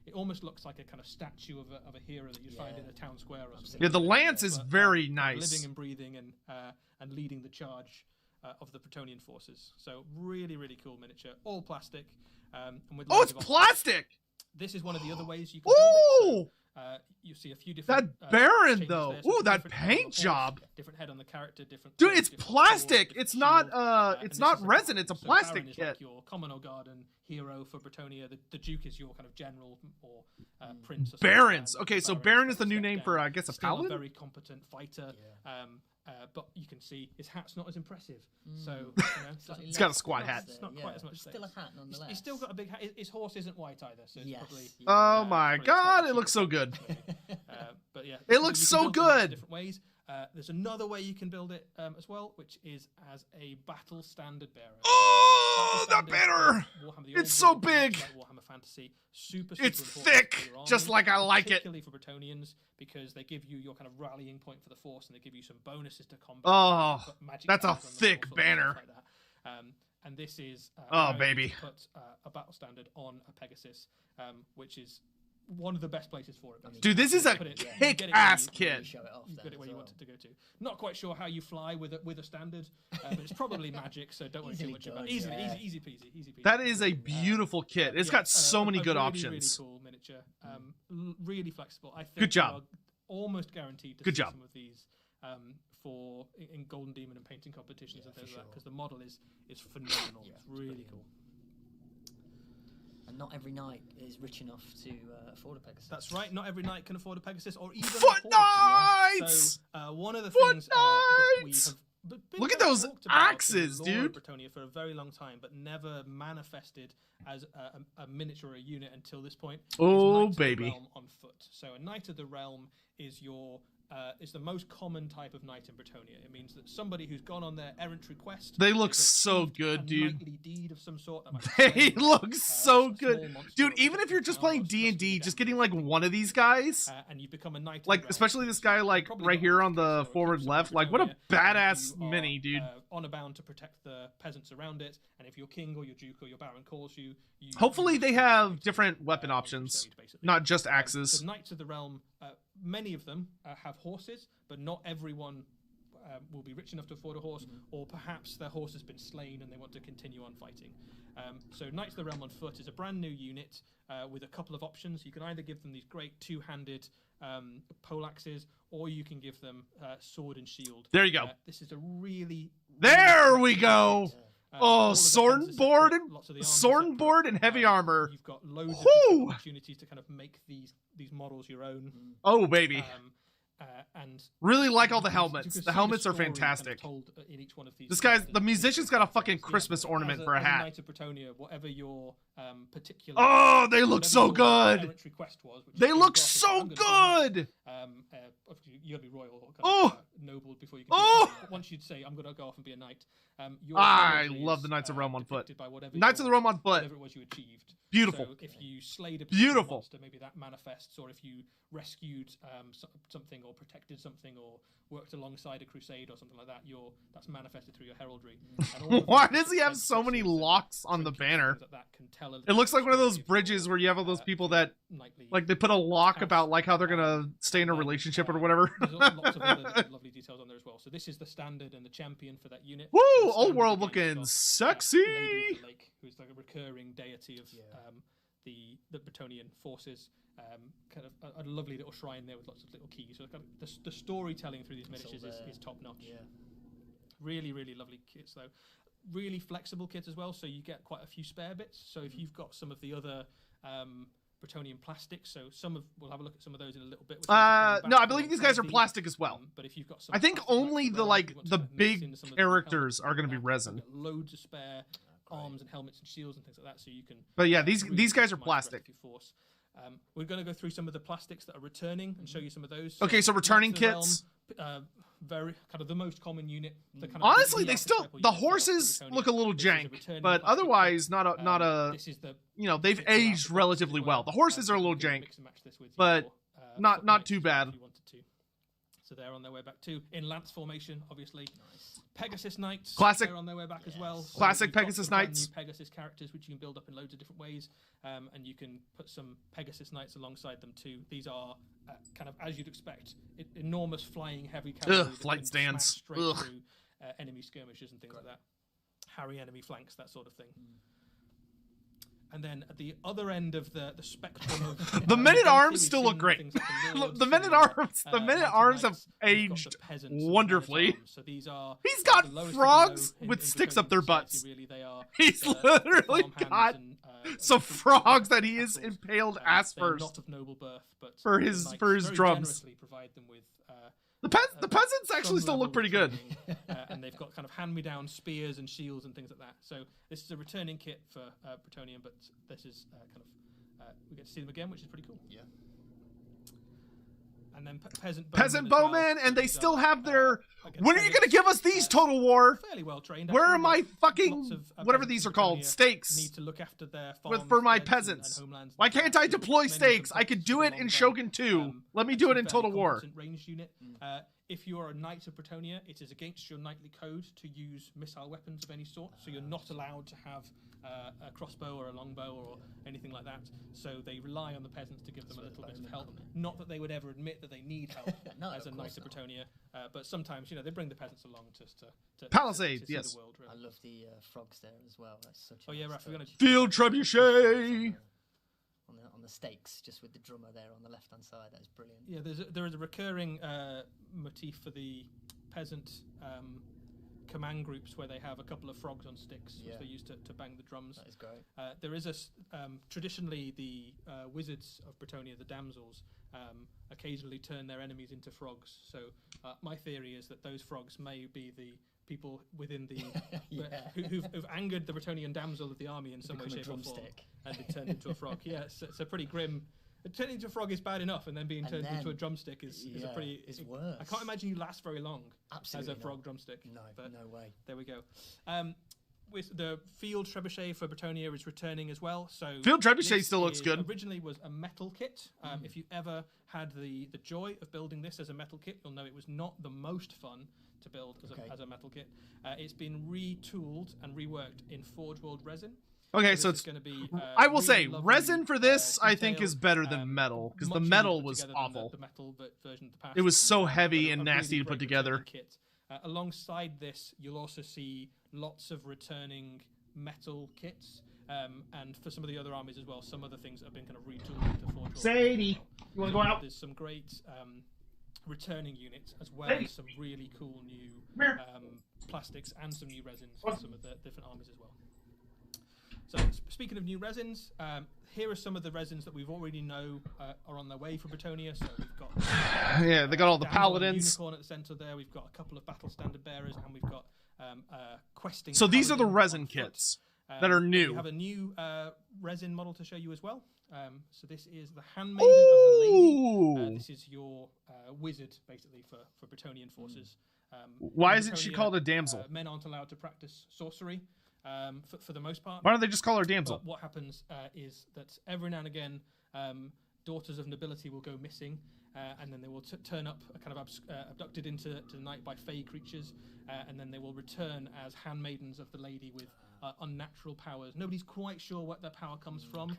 it almost looks like a kind of statue of a hero that you'd find in a town square or something. Yeah, the lance is very nice. Living and breathing and leading the charge of the Brettonian forces. So really, really cool miniature, all plastic. And with it's plastic. This is one of the other ways you can build it. So, you see a few different. That Baron though. Ooh, that paint job. Different head on the character. Different. Dude, it's plastic. It's not. It's not resin. It's a plastic kit. Like your common or garden hero for Brettonian. The Duke is your kind of general or prince. Or Barons. Okay, so Baron is the new name for I guess a still paladin. A very competent fighter. But you can see his hat's not as impressive. So you know, he's got a squat hat. It's not quite as much. Still a hat nonetheless. He's still got a big hat. His horse isn't white either. So it's probably, oh my god, it looks so good. But yeah, it looks so good. Different ways. There's another way you can build it as well, which is as a battle standard bearer. Oh, the banner! It's so big. Like Warhammer Fantasy, super It's important thick, for your army, just like I like it. Particularly for Brettonians, because they give you your kind of rallying point for the force, and they give you some bonuses to combat. Oh, magic that's a powers on them, thick all sorts of banner. stuff like that. And this is Oh, allowing you baby. to put a battle standard on a Pegasus, which is one of the best places for it. Basically. Dude, this is a kick-ass kit. Show it off. You've got it where you want it to go to. Not quite sure how you fly with a standard, but it's probably magic, so don't worry too much about it. Easy peasy. That is a beautiful kit. It's got so many good really, options. Really cool miniature. Really flexible. I think Good job. you are almost guaranteed to Good see job. some of these for in Golden Demon and painting competitions and things like that, because the model is phenomenal. It's really cool. And not every knight is rich enough to afford a Pegasus. That's right. Not every knight can afford a Pegasus or even Foot a horse. Knights! So one of the Foot things that we Knights! have been Look at kind of those talked about axes, in the lore of dude. Brettonian for a very long time, but never manifested as a miniature or a unit until this point. Oh, Knight of the baby. Realm on foot. So a Knight of the Realm is your is the most common type of knight in Brettonian. It means that somebody who's gone on their errantry quest. They look they've so achieved good, a dude. knightly deed of some sort. That might be They slaying, look so a good. small monster Dude, or even if you're just playing something D&D, down just the getting depth like one of these guys, and you become a knight. like especially this guy like Probably right got here on so the it forward keeps left, it like what a Bretonnia, badass and you mini, are, dude. Honor bound to protect the peasants around it, and if your king or your duke or your baron calls you, Hopefully they have fight, different weapon on options, crusade, basically. not just axes. The Knights of the Realm, many of them have horses, but not everyone will be rich enough to afford a horse, or perhaps their horse has been slain and they want to continue on fighting. So Knights of the Realm on foot is a brand new unit with a couple of options. You can either give them these great two-handed poleaxes, or you can give them sword and shield. There you go. This is a really There we go. all of the sword fences and board separate, and lots of the armor sword and separate. board and heavy armor. You've got loads of Whew. different opportunities to kind of make these models your own. Oh baby, And really like all the you can helmets. see The helmets are story kind of fantastic. told in each one of these This guy's characters. the musician's got a fucking Yeah, Christmas ornament for a as hat. Knight of Bretonnia, whatever your particular. Oh, they look whatever so your good. errantry quest was, which They you look got, so I'm gonna do that. good. Obviously, you gotta be royal or kind Oh. of, noble before you can. Oh. Be but once you'd say, "I'm gonna go off and be a knight," your I heraldry love is, the Knights of Realm on foot. depicted by whatever Knights of the your- Realm on foot. Whatever it was you achieved. Beautiful. So if you slayed a particular Beautiful. monster, maybe that manifests, or if you rescued something, or protected something, or worked alongside a crusade or something like that, that's manifested through your heraldry. And all of Why those does he have different so many specials and locks on the trinkets and banner? things like that can tell a It little looks like one of story those your, bridges where you have all those people that knightly like they put a lock house. about like how they're gonna stay in a relationship or whatever. There's lots of other lovely details on there as well. So this is the standard and the champion for that unit. Woo! The Old standard world again, looking you've got, sexy. Lady of the Lake, who's like a recurring deity of the Brettonian forces. Kind of a lovely little shrine there with lots of little keys. So kind of the storytelling through these miniatures is top notch. Yeah. Really, really lovely kits though. Really flexible kit as well, so you get quite a few spare bits. So if you've got some of the other Brettonian plastics, we'll have a look at some of those in a little bit. No, I believe these guys are plastic as well. But if you've got some, I think plastic only backs the as well, like if you want to the kind of mix big in some of the characters helmets are going to be and resin. you've got loads of spare arms and helmets and shields and things like that, so you can. But yeah, these really guys are customize the plastic. breadth of your force. We're going to go through some of the plastics that are returning and show you some of those. Okay, so returning Knights of the kits. Realm, very kind of the most common unit. The kind of Honestly, the they still archetypal the unit for horses Bretonnia. look a little This is a jank, returning but plastic otherwise kit. not a This is the you know they've it's the aged archetypal relatively as well. The horses are a little You can jank. mix and match this with but your, not foot not knights too bad. if you wanted to. So they're on their way back too in lance formation, obviously. Pegasus Knights, Classic- they're on their way back as well. So Classic you've got Pegasus some brand Knights. new Pegasus characters, which you can build up in loads of different ways, and you can put some Pegasus Knights alongside them too. These are kind of as you'd expect, enormous flying heavy cavalry. that flight can stands. smash straight Ugh. through enemy skirmishes and things like that. Harry enemy flanks, that sort of thing. And then at the other end of the spectrum of The men at arms we've still look seen great. things like the Lords The men at and, arms, the men Mounted at arms have Knights. You've got the aged peasants and the men at wonderfully. arms. So these are He's got the lowest of the frogs low with in sticks Bretonnian up their society, butts. Really, they are He's the literally farmhands got and, some fruit frogs that he has castles. impaled ass They're first. not of noble birth, but For the his- knights for his very drums. generously provide them with The peasants actually some still look level pretty of good. training, and they've got kind of hand-me-down spears and shields and things like that. So this is a returning kit for Brettonian, but this is kind of we get to see them again, which is pretty cool. Yeah. And then peasant Peasant bowmen, bowmen, and they still have their. against When are you peasants. going to give us these, Total War? Fairly well trained. Where are actually, my but fucking lots of, whatever peasants these in are called? Bretonnia Stakes. Need to look after their farms, For my and peasants. homelands. Why can't I deploy Many stakes? I different could do tactics it for in longbow. Shogun 2. Let me do it in It's a Total fairly War. competent ranged unit. If you are a Knight of Bretonnia, it is against your knightly code to use missile weapons of any sort, so you're not allowed to have a crossbow or a longbow or anything like that. So they rely on the peasants to give them a little bit of help. Not that they would ever admit that they need help No, as a of Knight course of not. Bretonnia, but sometimes they bring the peasants along to Palisades, to see yes. the world, really. I love the frogs there as well. That's such a Oh, yeah, nice Raph, we're gonna- touch. Field Trebuchet. On the stakes, just with the drummer there on the left hand side. That is brilliant. Yeah, there is a recurring motif for the peasant command groups where they have a couple of frogs on sticks, Yeah. which they use to bang the drums. That is great. There is traditionally the wizards of Bretonnia, the damsels, occasionally turn their enemies into frogs. So my theory is that those frogs may be the people within the who've angered the Bretonnian damsel of the army in some way, Become a shape, or form, drumstick. and been turned into a frog. Yeah, it's a pretty grim. Turning into a frog is bad enough, and then being turned into a drumstick is a pretty. It's worse. I can't imagine you last very long Absolutely as a frog not. drumstick. No, but no way. there we go. With the field trebuchet for Bretonnia is returning as well. So Field trebuchet this still looks good. Originally was a metal kit. If you ever had the joy of building this as a metal kit, you'll know it was not the most fun to build as a metal kit. It's been retooled and reworked in Forge World resin. Okay, so this it's is going to be. I will really say lovely, resin for this I think detail, is better than metal, because the much metal easier to put was together than awful. The metal version of the past. It was so But heavy a and really nasty to put great together. returning kit. Alongside this, you'll also see lots of returning metal kits, and for some of the other armies as well, some other things that have been kind of retooled into Forge World. Sadie, you want to go out? There's some great returning units, as well Sadie. as some really cool new here. plastics and some new resins for some of the different armies as well. So speaking of new resins, here are some of the resins that we've already know are on their way for Bretonnia. So we've got Yeah, they got all the Damsel and paladins. Unicorn at the center there. We've got a couple of battle standard bearers, and we've got questing. So these are the paladin resin on foot. kits that are new. We have a new resin model to show you as well. So this is the Handmaiden of the Lady. Ooh. This is your wizard, basically, for Bretonnian forces. Why in isn't she Bretonnia, called a damsel? Men aren't allowed to practice sorcery for the most part. Why don't they just call her damsel? But what happens is that every now and again, daughters of nobility will go missing, and then they will turn up, kind of abducted into the night by fey creatures, and then they will return as handmaidens of the lady with unnatural powers. Nobody's quite sure what their power comes from,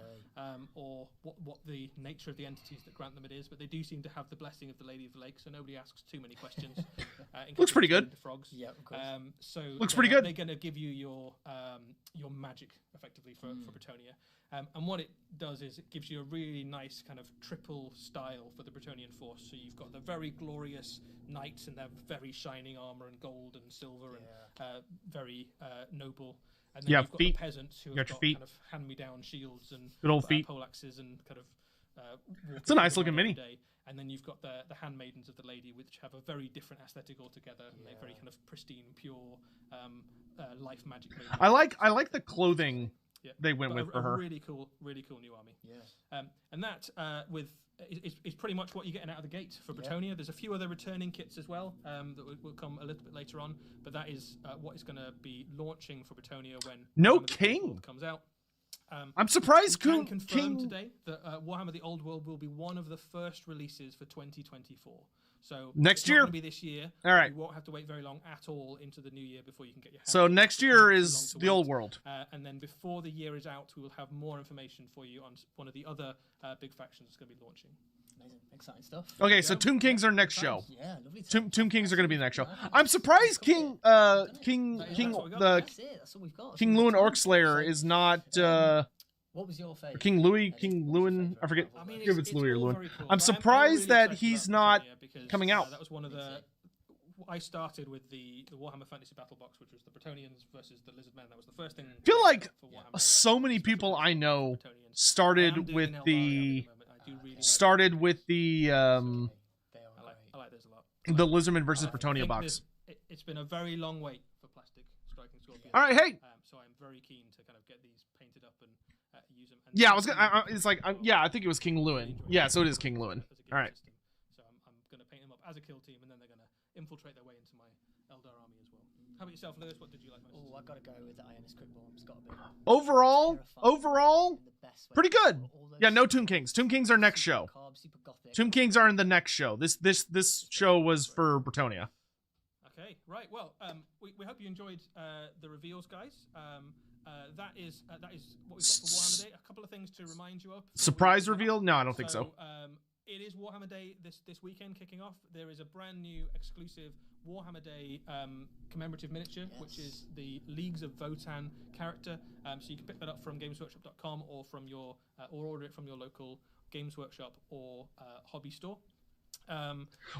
or what the nature of the entities that grant them it is, but they do seem to have the blessing of the Lady of the Lake, so nobody asks too many questions. Looks pretty good. Frogs. Yeah, of course. So Looks pretty good. They're going to give you your magic effectively for Bretonnia. And what it does is it gives you a really nice kind of triple style for the Bretonnian force. So you've got the very glorious knights in their very shining armor and gold and silver and very noble. And then Yeah, you've got feet. the peasants who You have got your got feet. kind of hand-me-down shields and Good old feet. poleaxes and kind of. It's a nice looking every mini. day. And then you've got the handmaidens of the lady, which have a very different aesthetic altogether. And they're very kind of pristine, pure life magic. I like the clothing they went But with for her. Really cool new army. Yeah. And that is pretty much what you're getting out of the gate for Bretonnia. There's a few other returning kits as well that will come a little bit later on, but that is what is going to be launching for Bretonnia when No Warhammer the Old king. World comes out. I'm surprised We can confirm King. today that Warhammer the Old World will be one of the first releases for 2024. So Next it's year? not going to be this year. All right. You won't have to wait very long at all into the new year before you can get your hands So on it. next It's year not too is long to the old wait. world. And then before the year is out, we will have more information for you on one of the other big factions that's going to be launching. Amazing. Exciting stuff. Okay, so Tomb Kings are next show. Yeah, lovely. Tomb Kings are going to be the next show. I'm surprised King That's what we got. That's it. That's all we've got. King Lewin Orc Slayer is not What was your favorite? King Lewin. I forget. I mean, If it's Louis or all Lewin. very cool. I'm So surprised really that excited he's about not Bretonnia because, coming out. That was one of the. I started with the Warhammer Fantasy Battle Box, which was the Bretonnians versus the Lizardmen. That was the first thing. I feel like for Warhammer. so many people I know Bretonnians. I am started doing with an Eldaria the at moment. I do really like started with the They are I like those a lot. the Lizardman versus I Bretonnia think box. It's been a very long wait for plastic striking scorpions. All right, hey. So I'm very keen to kind of get these painted up and use them. And Yeah, I was gonna. It's like yeah, I think it was King Lewin. Yeah, so it is King Lewin. as a game All right. system. So as a kill team, and then they're going to infiltrate their way into my Eldar army as well. How about yourself, Lewis? What did you like most? Oh, I gotta go with the Ionis Cryptborn. It's gotta be Overall, terrifying in the best way pretty good. possible. All those Yeah, no Tomb Kings. Tomb Kings are next super show. carb, super gothic. Tomb Kings are in the next show. This show was for Brettonian. Okay, right. Well, we hope you enjoyed the reveals, guys. That is what we've got for Warhammer Day. A couple of things to remind you of. Surprise reveal? No, I don't think so. It is Warhammer Day this weekend kicking off. There is a brand new exclusive Warhammer Day commemorative miniature, which is the Leagues of Votan character. So you can pick that up from gamesworkshop.com or from your or order it from your local Games Workshop or hobby store.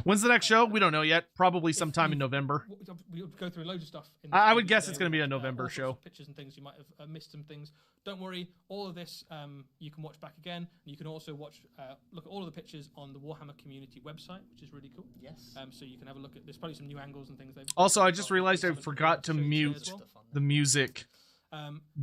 When's the next show? We don't know yet. Probably sometime in November. We'll go through loads of stuff. I would guess it's going to be a November show. Pictures and things. You might have missed some things. Don't worry. All of this you can watch back again. You can also look at all of the pictures on the Warhammer community website, which is really cool. Yes. So you can have a look at. There's probably some new angles and things. Also, I just realized I forgot to mute the music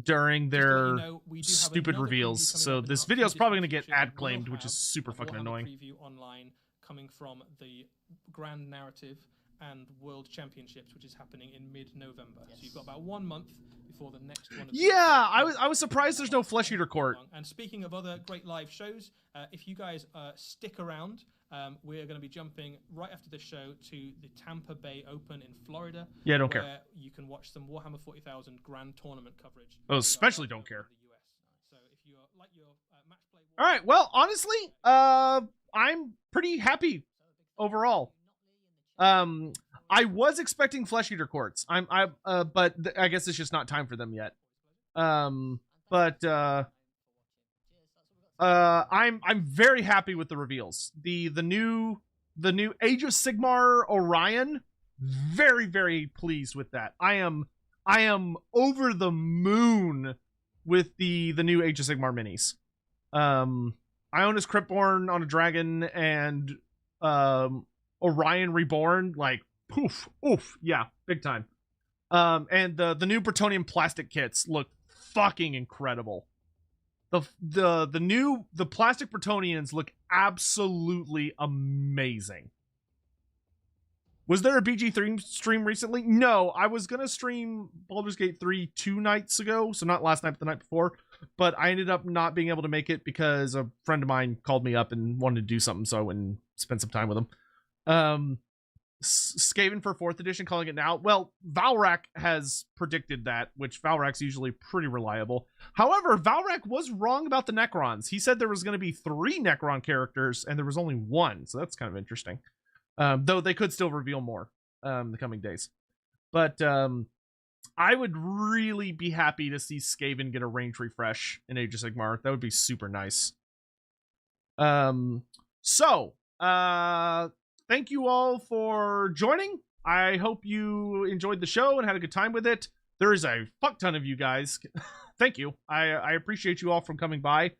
during their stupid reveals. So this video is probably going to get ad claimed, which is super fucking annoying. Preview online coming from the Grand Narrative and World Championships, which is happening in mid-November. Yes. So you've got about 1 month before the next one. Yeah, I was surprised there's no Flesh Eater Court. And speaking of other great live shows, if you guys stick around, we're going to be jumping right after this show to the Tampa Bay Open in Florida. Yeah, I don't where care. You can watch some Warhammer 40,000 Grand Tournament coverage. Oh, especially don't care. So if you like your match play. All right. Well, honestly, I'm pretty happy overall. I was expecting Flesh Eater Courts. But I guess it's just not time for them yet. I'm very happy with the reveals. The new Age of Sigmar Orion. Very, very pleased with that. I am over the moon with the new Age of Sigmar minis. Ionis Cryptborn on a dragon and Orion Reborn, like poof, oof, yeah, big time. And the new Brettonian plastic kits look fucking incredible. The plastic Brettonians look absolutely amazing. Was there a BG3 stream recently? No, I was gonna stream Baldur's Gate 3 2 nights ago, so not last night, but the night before. But I ended up not being able to make it because a friend of mine called me up and wanted to do something, so I went and spent some time with him. Skaven for 4th edition, calling it now. Well, Valrak has predicted that, which Valrak's usually pretty reliable. However, Valrak was wrong about the Necrons. He said there was going to be 3 Necron characters, and there was only 1, so that's kind of interesting. Though they could still reveal more in the coming days. But I would really be happy to see Skaven get a range refresh in Age of Sigmar. That would be super nice. Thank you all for joining. I hope you enjoyed the show and had a good time with it. There is a fuck ton of you guys. Thank you. I appreciate you all from coming by.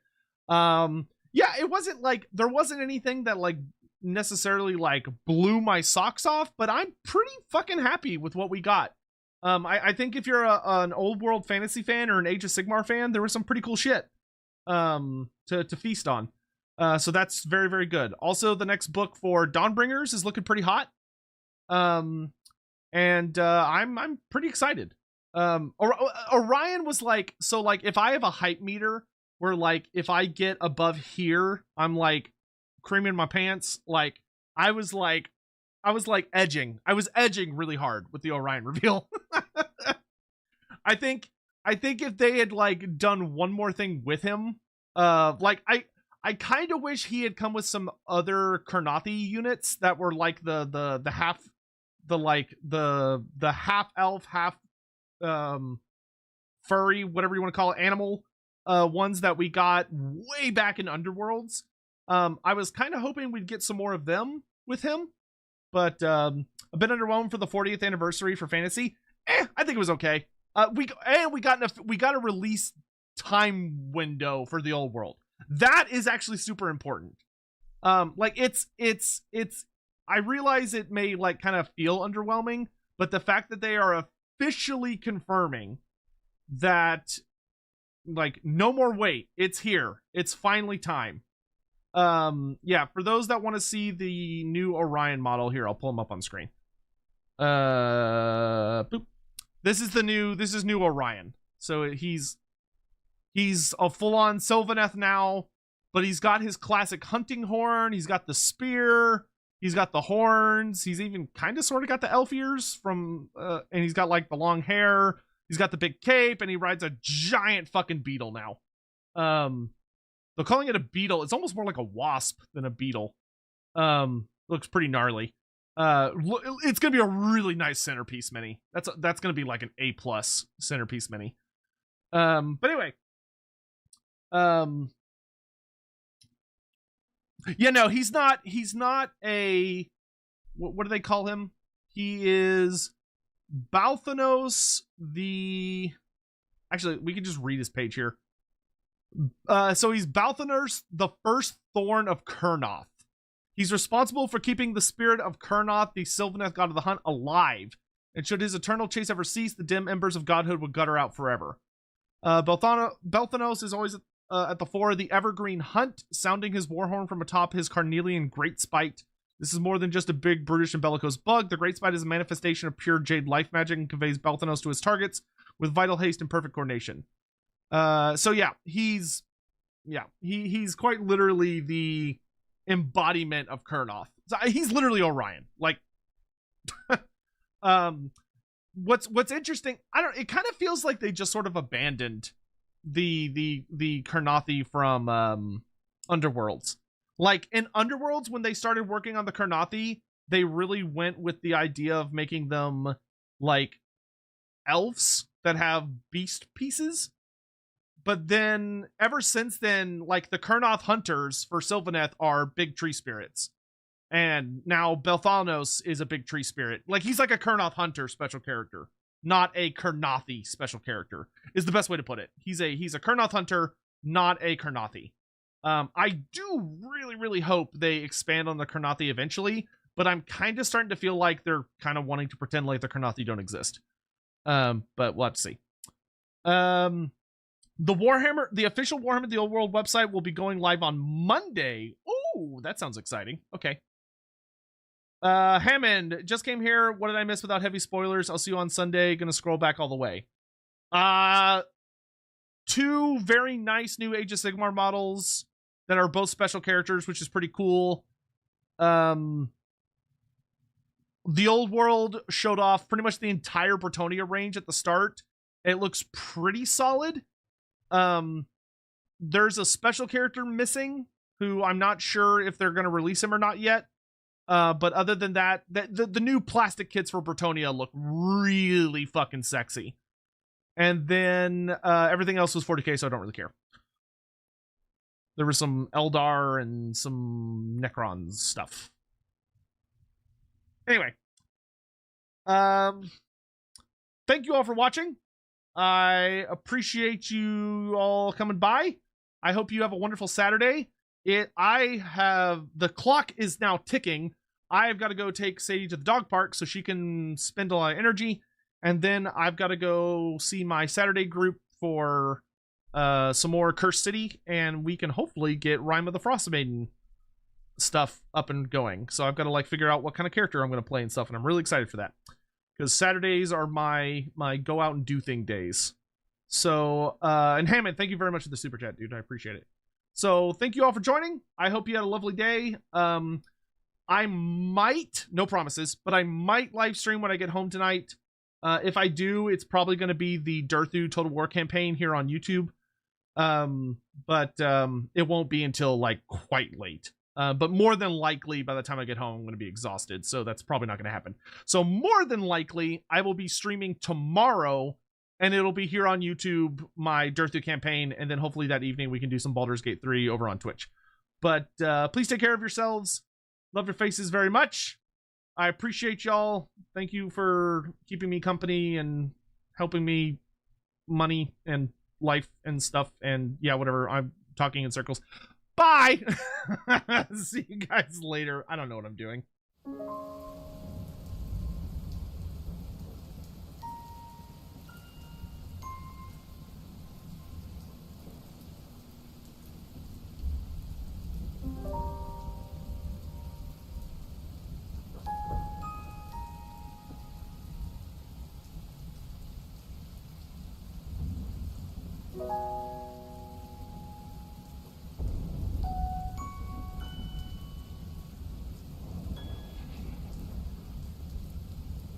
Yeah, it wasn't like there wasn't anything that like necessarily like blew my socks off, but I'm pretty fucking happy with what we got. I think if you're an old world fantasy fan or an Age of Sigmar fan, there was some pretty cool shit to feast on. So that's very, very good. Also, the next book for Dawnbringers is looking pretty hot. I'm pretty excited. Orion was like, so like if I have a hype meter where like if I get above here, I'm like creaming my pants. Like I was edging. I was edging really hard with the Orion reveal. I think if they had like done one more thing with him, like I kind of wish he had come with some other Karnathi units that were like the half elf, half furry, whatever you want to call it, animal ones that we got way back in Underworlds. I was kind of hoping we'd get some more of them with him, but a bit underwhelmed for the 40th anniversary for Fantasy. I think it was okay. We got a release time window for the old world. That is actually super important. Like it's I realize it may like kind of feel underwhelming, but the fact that they are officially confirming that like no more wait, it's here, it's finally time. Yeah, for those that want to see the new Orion model, here, I'll pull him up on screen. Boop. This is new Orion. So he's a full-on Sylvaneth now, but he's got his classic hunting horn, he's got the spear, he's got the horns, he's even kind of sort of got the elf ears from and he's got like the long hair, he's got the big cape, and he rides a giant fucking beetle now. They're calling it a beetle. It's almost more like a wasp than a beetle. Looks pretty gnarly. It's gonna be a really nice centerpiece mini. That's gonna be like an A+ centerpiece mini. But anyway, yeah, no, he's not a, what do they call him? He is Balthanos actually, we can just read his page here. So he's Balthanos, the first Thorn of Kurnoth. He's responsible for keeping the spirit of Kurnoth, the Sylvaneth god of the hunt, alive. And should his eternal chase ever cease, the dim embers of godhood would gutter out forever. Balthanos is always at the fore of the evergreen hunt, sounding his warhorn from atop his carnelian great spite. This is more than just a big, brutish, and bellicose bug. The great spite is a manifestation of pure jade life magic and conveys Balthanos to his targets with vital haste and perfect coordination. So yeah, he's quite literally the embodiment of Kurnoth. So he's literally Orion. Like, what's interesting, it kind of feels like they just sort of abandoned the Kurnothi from Underworlds. Like in Underworlds, when they started working on the Kurnothi, they really went with the idea of making them like elves that have beast pieces. But then, ever since then, like, the Kurnoth hunters for Sylvaneth are big tree spirits. And now Balthanos is a big tree spirit. Like, he's like a Kurnoth hunter special character, not a Kurnothi special character, is the best way to put it. He's a Kurnoth hunter, not a Kurnothi. I do really, really hope they expand on the Kurnothi eventually, but I'm kind of starting to feel like they're kind of wanting to pretend like the Kurnothi don't exist. But we'll have to see. The official Warhammer The Old World website will be going live on Monday. Ooh, that sounds exciting. Okay. Hammond just came here. What did I miss without heavy spoilers? I'll see you on Sunday. Gonna scroll back all the way. 2 very nice new Age of Sigmar models that are both special characters, which is pretty cool. The Old World showed off pretty much the entire Brettonian range at the start. It looks pretty solid. There's a special character missing who I'm not sure if they're going to release him or not yet. But other than that, the new plastic kits for Brettonian look really fucking sexy. And then everything else was 40k, so I don't really care. There was some Eldar and some Necron stuff. Anyway. Thank you all for watching. I appreciate you all coming by. I hope you have a wonderful Saturday. The clock is now ticking. I've got to go take Sadie to the dog park so she can spend a lot of energy. And then I've got to go see my Saturday group for some more Cursed City. And we can hopefully get Rime of the Frost Maiden stuff up and going. So I've got to like figure out what kind of character I'm going to play and stuff. And I'm really excited for that. Because Saturdays are my go out and do thing days. So, and Hammond, thank you very much for the super chat, dude. I appreciate it. So, thank you all for joining. I hope you had a lovely day. I might, no promises, but I might live stream when I get home tonight. If I do, it's probably going to be the Durthu Total War campaign here on YouTube. But it won't be until like quite late. But more than likely, by the time I get home, I'm going to be exhausted. So that's probably not going to happen. So more than likely, I will be streaming tomorrow. And it'll be here on YouTube, my Durthu campaign. And then hopefully that evening, we can do some Baldur's Gate 3 over on Twitch. But please take care of yourselves. Love your faces very much. I appreciate y'all. Thank you for keeping me company and helping me money and life and stuff. And yeah, whatever. I'm talking in circles. Bye. See you guys later. I don't know what I'm doing. Bye.